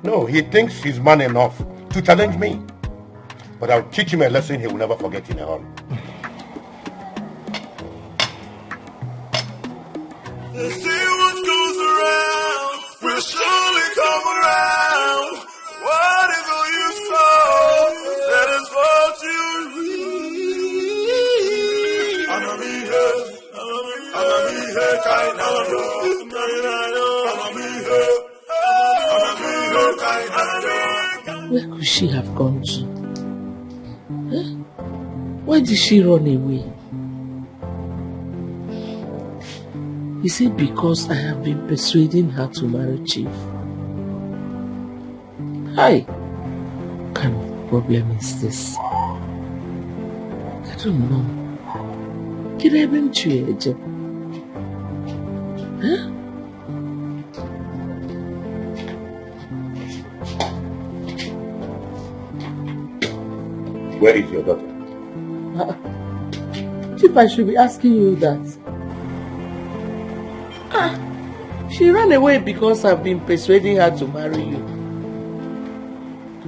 No, he thinks he's man enough to challenge me. But I'll teach him a lesson he will never forget in a hurry. They say what goes around will surely come around. What is all you sow? That is what you reap. Where could she have gone to? Huh? Why did she run away? Is it because I have been persuading her to marry Chief? Hi! What kind of problem is this? I don't know. Can I even change? Huh? Where is your daughter? Chief, I should be asking you that. She ran away because I've been persuading her to marry you.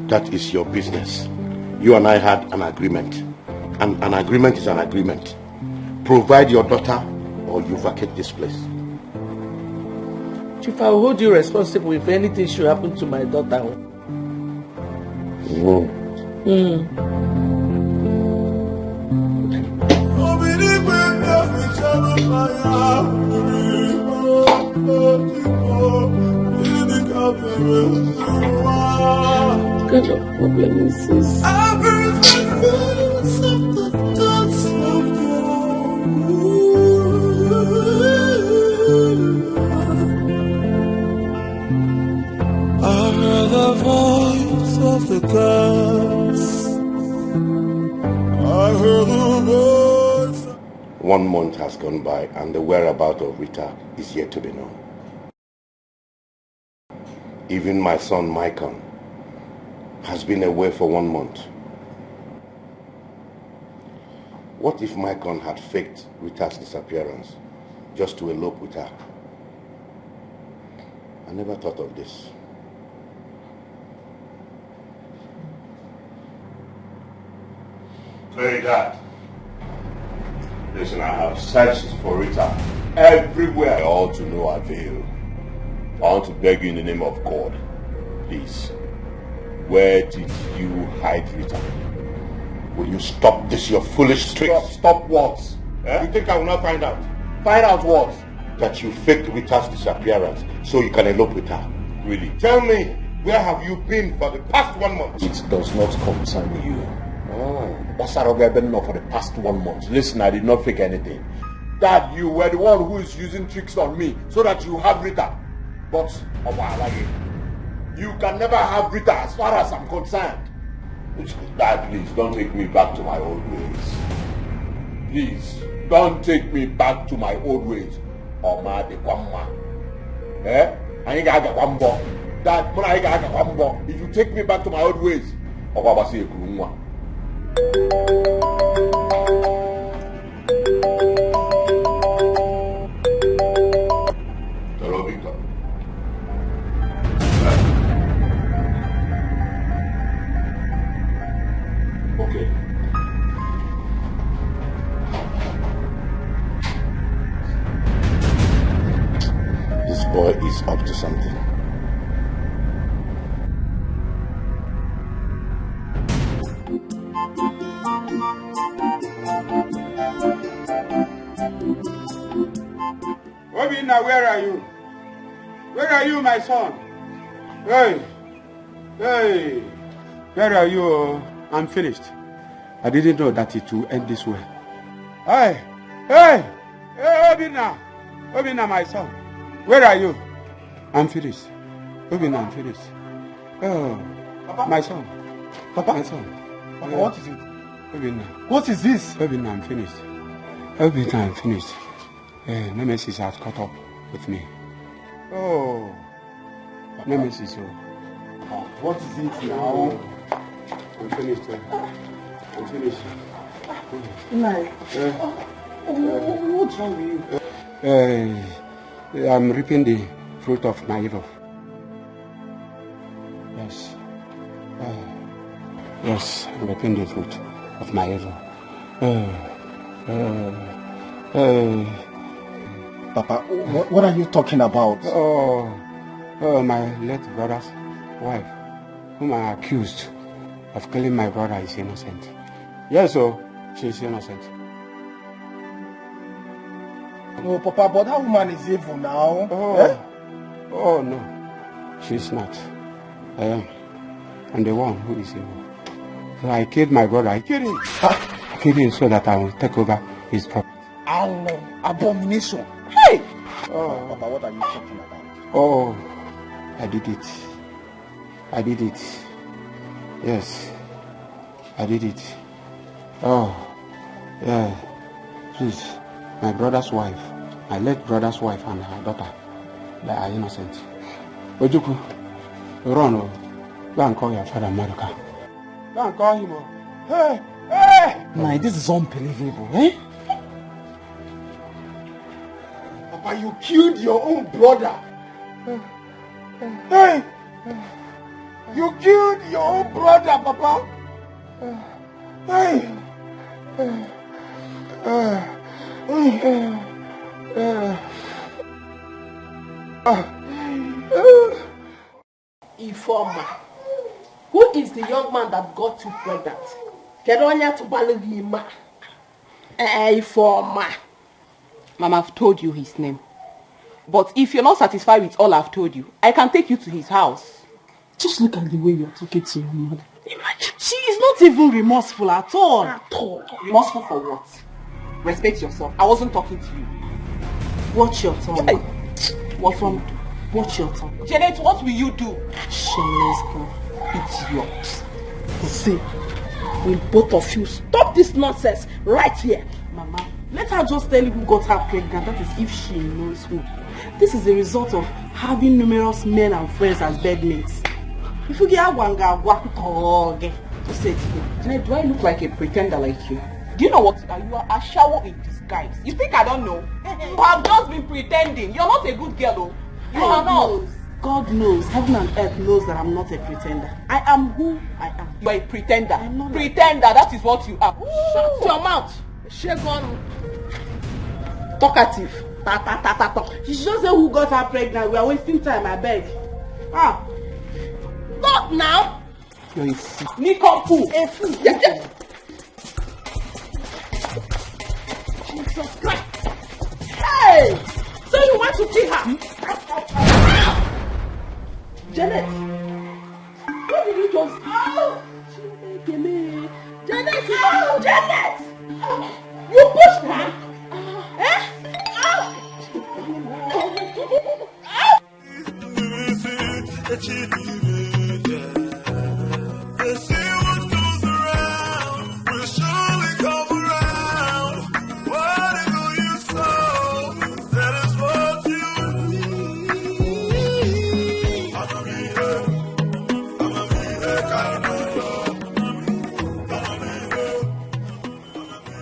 That is your business. You and I had an agreement. And an agreement is an agreement. Provide your daughter or you vacate this place. Chief, I will hold you responsible if anything should happen to my daughter. What kind of problem is this? heard the voice of the gods. I heard the voice. 1 month has gone by and the whereabouts of Rita is yet to be known. Even my son Michael has been away for 1 month. What if Michael had faked Rita's disappearance just to elope with her? I never thought of this. Hey, Dad. Listen, I have searched for Rita everywhere. All to no avail. I want to beg you in the name of God, please. Where did you hide Rita? Will you stop this, your foolish tricks? Stop what? Eh? You think I will not find out? Find out what? That you faked Rita's disappearance so you can elope with her. Really? Tell me, where have you been for the past 1 month? It does not concern you. That's how I've been for the past 1 month. Listen, I did not fake anything. Dad, you were the one who is using tricks on me so that you have Rita. But, you can never have Rita as far as I'm concerned. Dad, please, don't take me back to my old ways. Please, don't take me back to my old ways. Oma de Kwamma. Eh? I ain't got Kwambo. Dad, when I got Kwambo, if you take me back to my old ways, Obabasi Kurumwa. Hello, Victor. Okay. This boy is up to something. Obina, where are you? Where are you, my son? Hey, hey, where are you? I'm finished. I didn't know that it would end this way. Hey, hey, hey, Obina, Obina, my son, where are you? I'm finished. Obina, I'm finished. Oh, Papa? My son. Papa? My son. Papa, what is it? Obina. What is this? Obina, I'm finished. Obina, I'm finished. Nemesis has caught up with me. Oh, Papa. Nemesis. What is it now? I'm finished. I'm finished. Like, what's wrong with you? I'm reaping the fruit of my evil. Yes. Yes, I'm reaping the fruit of my evil. Papa, what are you talking about? Oh, my late brother's wife, whom I accused of killing my brother, is innocent. Yes, she's innocent. Oh, Papa, but that woman is evil now. Oh no, she's not. I am. I'm the one who is evil. So I killed my brother. I killed him. I killed him so that I will take over his property. Abomination. Hey! Oh, Papa, what are you talking about? Oh, I did it. I did it. Yes, I did it. Oh, yeah. Please, my brother's wife, my late brother's wife and her daughter, they are innocent. Ojuku, run, go and call your father, Maruka. Go and call him. Hey, hey! Nah, this is unbelievable, eh? Papa, you killed your own brother. Hey! You killed your own brother, Papa. Hey! Informer, who is the young man that got you pregnant? Kedonya to Balivima. Informer. Mama, I've told you his name. But if you're not satisfied with all I've told you, I can take you to his house. Just look at the way you're talking to your mother. Imagine. She is not even remorseful at all. Remorseful for what? Respect yourself. I wasn't talking to you. Watch your tongue. What's wrong? Watch your tongue. Janet, what will you do? Shameless girl. Idiot. See, will both of you stop this nonsense right here? Mama, let her just tell you who got her pregnant. That is if she knows who. This is a result of having numerous men and friends as bedmates. If you get one guy, to say it again. Janet, do I look like a pretender like you? Do you know what you are? You are a shower in disguise. You think I don't know? You have just been pretending. You're not a good girl, though. You are not. God knows, heaven and earth knows that I'm not a pretender. I am who I am. You are a pretender. I'm not pretender, that is what you are. Shut your mouth. Shagon. Talkative. Talk. She should just say who got her pregnant. We are wasting time, I beg. Stop now. You're a fool. Nikompu. A fool. Yes. Jesus Christ. Hey! So you want to kill her? Janet! What did you just... Janet! Janet! You pushed her?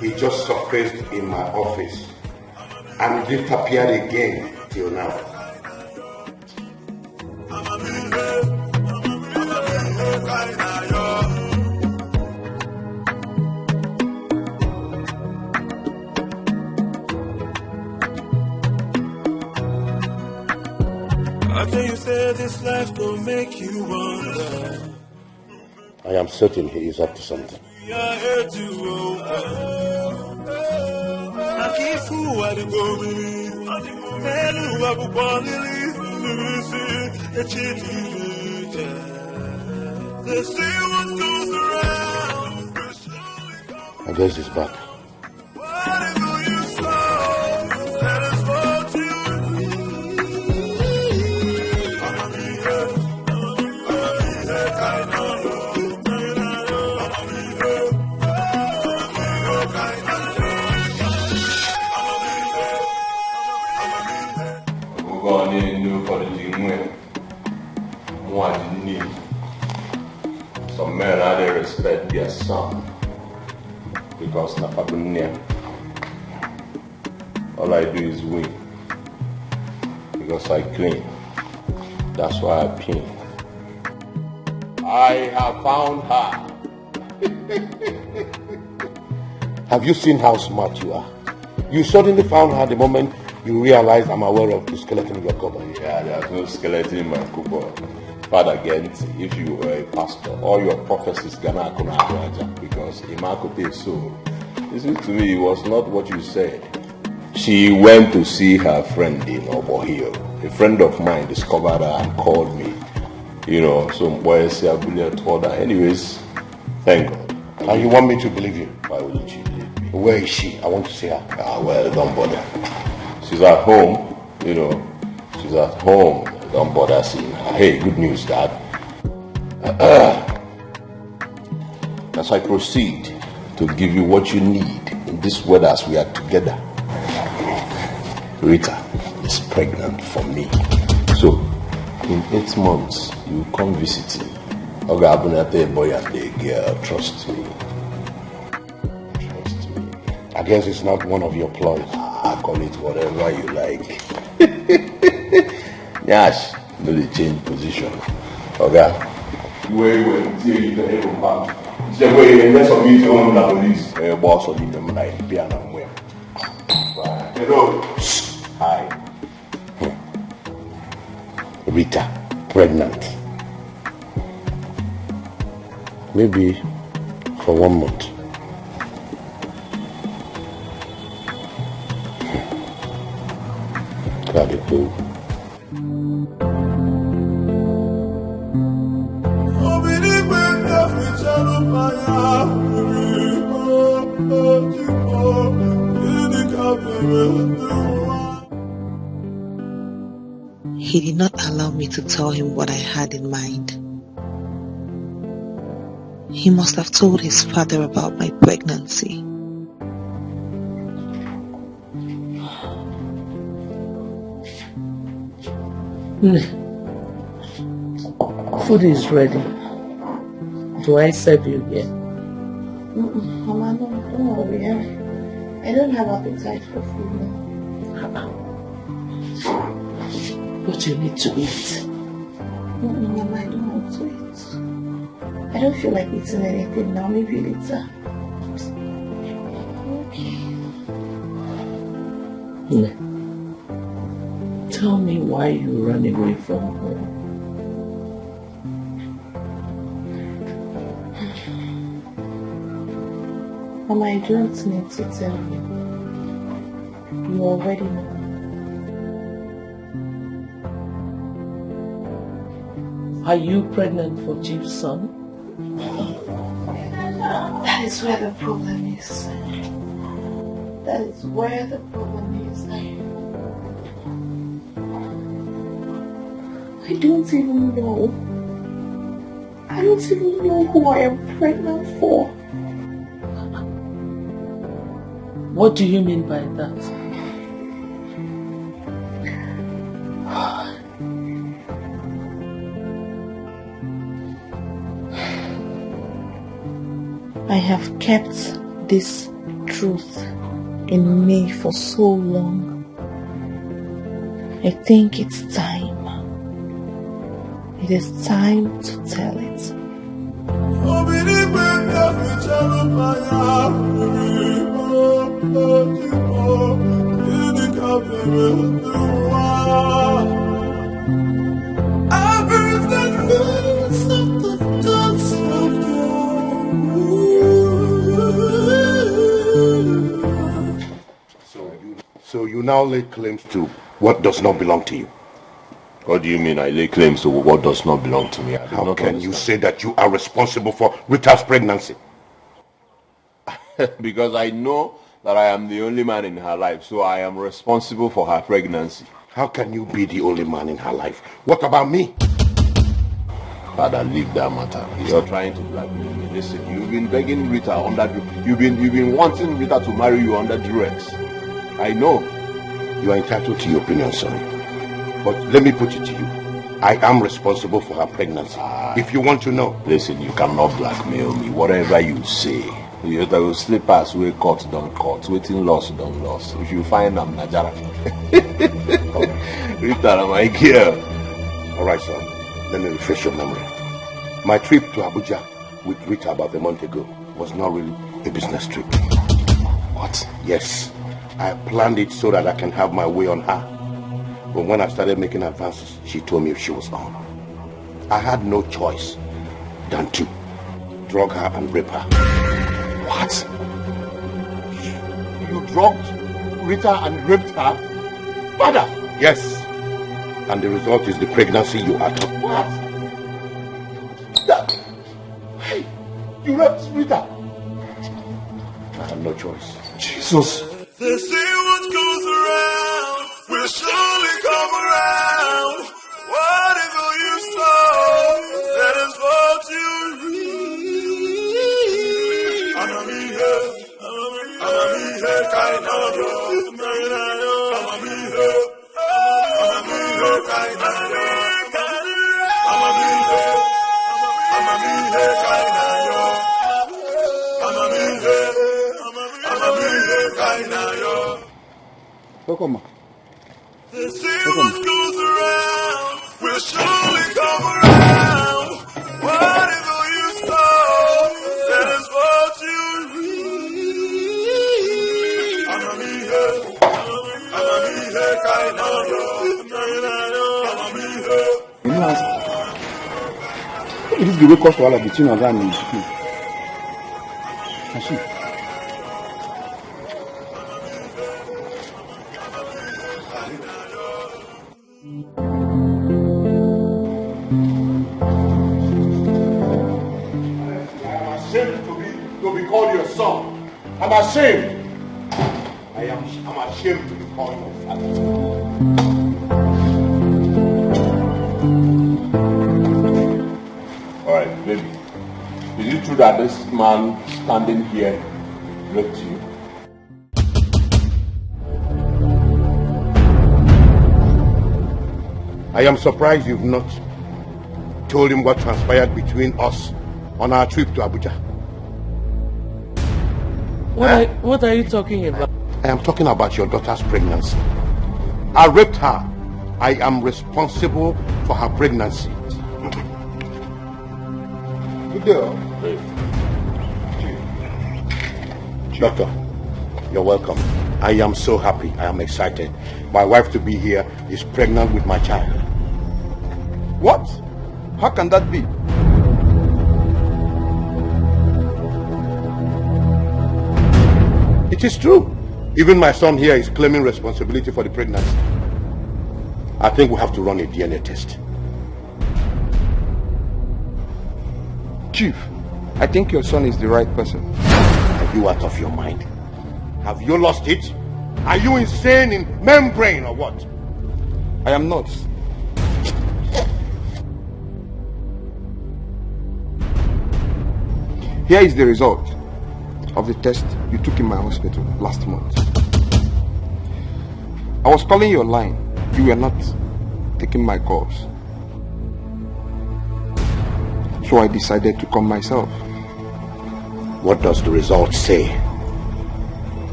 He just surfaced in my office and didn't appear again till now. How can you say this life don't make you wonder? I am certain he is up to something. I guess he's back. Some men are they respect their son because all I do is win because I clean. That's why I pin. I have found her. Have you seen how smart you are? You suddenly found her the moment you realized I'm aware of the skeleton in your cupboard. Yeah, there's no skeleton in my cupboard. Father Gent, if you were a pastor, all your prophecies gonna come out because Imakote so. Listen to me, it was not what you said. She went to see her friend in Obohio. A friend of mine discovered her and called me. You know, some boys told her. Anyways, thank God. And you want me to believe you? Why wouldn't you believe me? Where is she? I want to see her. Well, don't bother. She's at home, you know. She's at home. Don't bother seeing her. Hey, good news, Dad. As I proceed to give you what you need in this weather as we are together, Rita is pregnant for me. So, in 8 months, you come visit me. Oga boy and the girl, trust me. Trust me. I guess it's not one of your ploys. I call it whatever you like. Yes, no, they change position. Okay. Wait, see, you can hear from back. Say, wait, let's meet you on the police. Boss, or leave them like piano and wham. Hello. Hi. Rita, pregnant. Maybe for 1 month. Gotta be cool. he did not allow me to tell him what I had in mind. He must have told his father about my pregnancy. Food is ready. Do I serve you here? Mama, no, don't worry. I don't have appetite for food now. But you need to eat. Mama, I don't want to eat. I don't feel like eating anything now. Maybe later. Okay. Tell me why you ran away from home. Mama, I don't need to tell you. You already know. Are you pregnant for Chief's son? That is where the problem is. That is where the problem is. I don't even know. I don't even know who I am pregnant for. What do you mean by that? I have kept this truth in me for so long. I think it's time. It is time to tell it. So you now lay claims to what does not belong to you. What do you mean I lay claims to what does not belong to me? How can you say that you are responsible for Rita's pregnancy? Because I know that I am the only man in her life, so I am responsible for her pregnancy. How can you be the only man in her life? What about me? Father, leave that matter. You're trying to blackmail me. Listen, you've been begging Rita under... You've been wanting Rita to marry you under duress. I know. You are entitled to your opinion, son. But let me put it to you. I am responsible for her pregnancy. If you want to know. Listen, you cannot blackmail me. Whatever you say. You will slip us where court don't court. Waiting loss don't loss. If you find I'm Najara. Rita, my girl. Alright, son. Let me refresh your memory. My trip to Abuja with Rita about a month ago was not really a business trip. What? Yes. I planned it so that I can have my way on her. But when I started making advances, she told me she was on. I had no choice than to drug her and rape her. What? You drugged Rita and raped her? Father! Yes. And the result is the pregnancy you are talking about. What? Hey, you raped Rita? I had no choice. Jesus. They say what goes around will surely come around. Whatever you sow, that is what you reap. I'm a me here, kind of yo. I'm a me here, kind of yo. I'm a me here, kind of yo. I'm a me here. Welcome. They say what goes around will surely come around. Whatever you sow, that is what you reap. I'm a me here, kind of yo. I'm a me here. You know, this is the way cost to all of between us and the machine. I'm ashamed. I'm ashamed to be called your father. Alright, baby. Is it true that this man standing here raped you? I am surprised you've not told him what transpired between us on our trip to Abuja. What are you talking about? I am talking about your daughter's pregnancy. I raped her. I am responsible for her pregnancy. Good day. Doctor, you're welcome. I am so happy. I am excited. My wife to be here is pregnant with my child. What? How can that be? It is true. Even my son here is claiming responsibility for the pregnancy. I think we have to run a DNA test. Chief, I think your son is the right person. Are you out of your mind? Have you lost it? Are you insane in membrane or what? I am not. Here is the result of the test you took in my hospital last month. I was calling your line. You were not taking my calls. So I decided to come myself. What does the result say?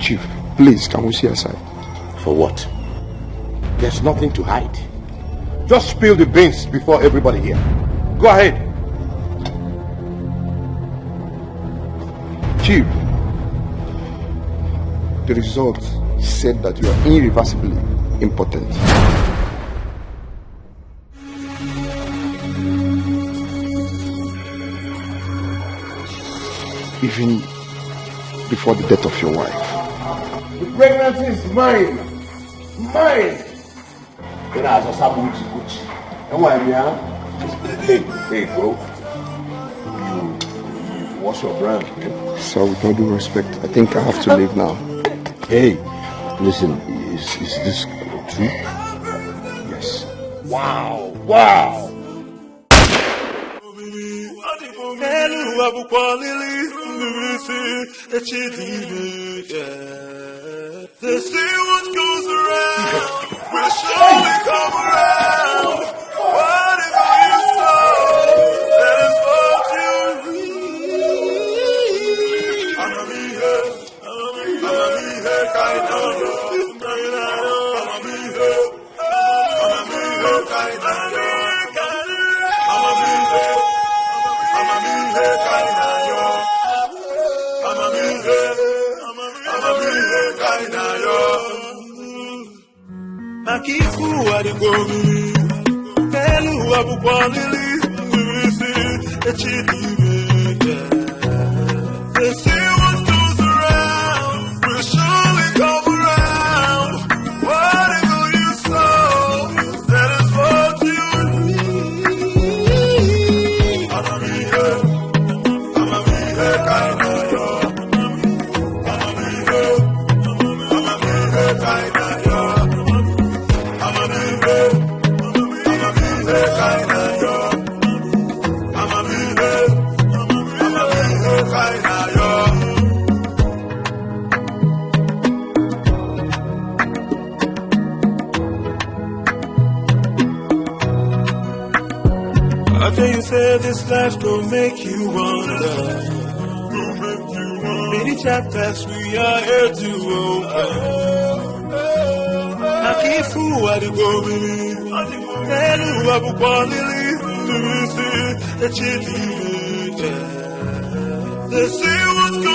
Chief, please, can we see aside? For what? There's nothing to hide. Just spill the beans before everybody here. Go ahead. Chief, the result said that you are irreversibly impotent. Even before the death of your wife. The pregnancy is mine. Mine. Hey, bro. What's your brand, man? So with all due respect, I think I have to leave now. Hey, listen, is this true? Yes. Wow, wow. They say what goes around will surely come around. Whatever you sow, that is what you reap. I'ma be here, kind of. I'ma be here, kind of. I'ma be here, kind of. I'ma be here, kind of. Akifu adigomi, elu abukwalili, ngwisi, echidime. They say what goes around will surely come around. Whatever you sow, that is what you reap. I'ma be here, kind of. I'ma be here, kind of. After you say this life gon' make you wonder, many chapters we are here to open. Akifu adigomi, elu abukwalili, ngwisi, echidime. They say what's going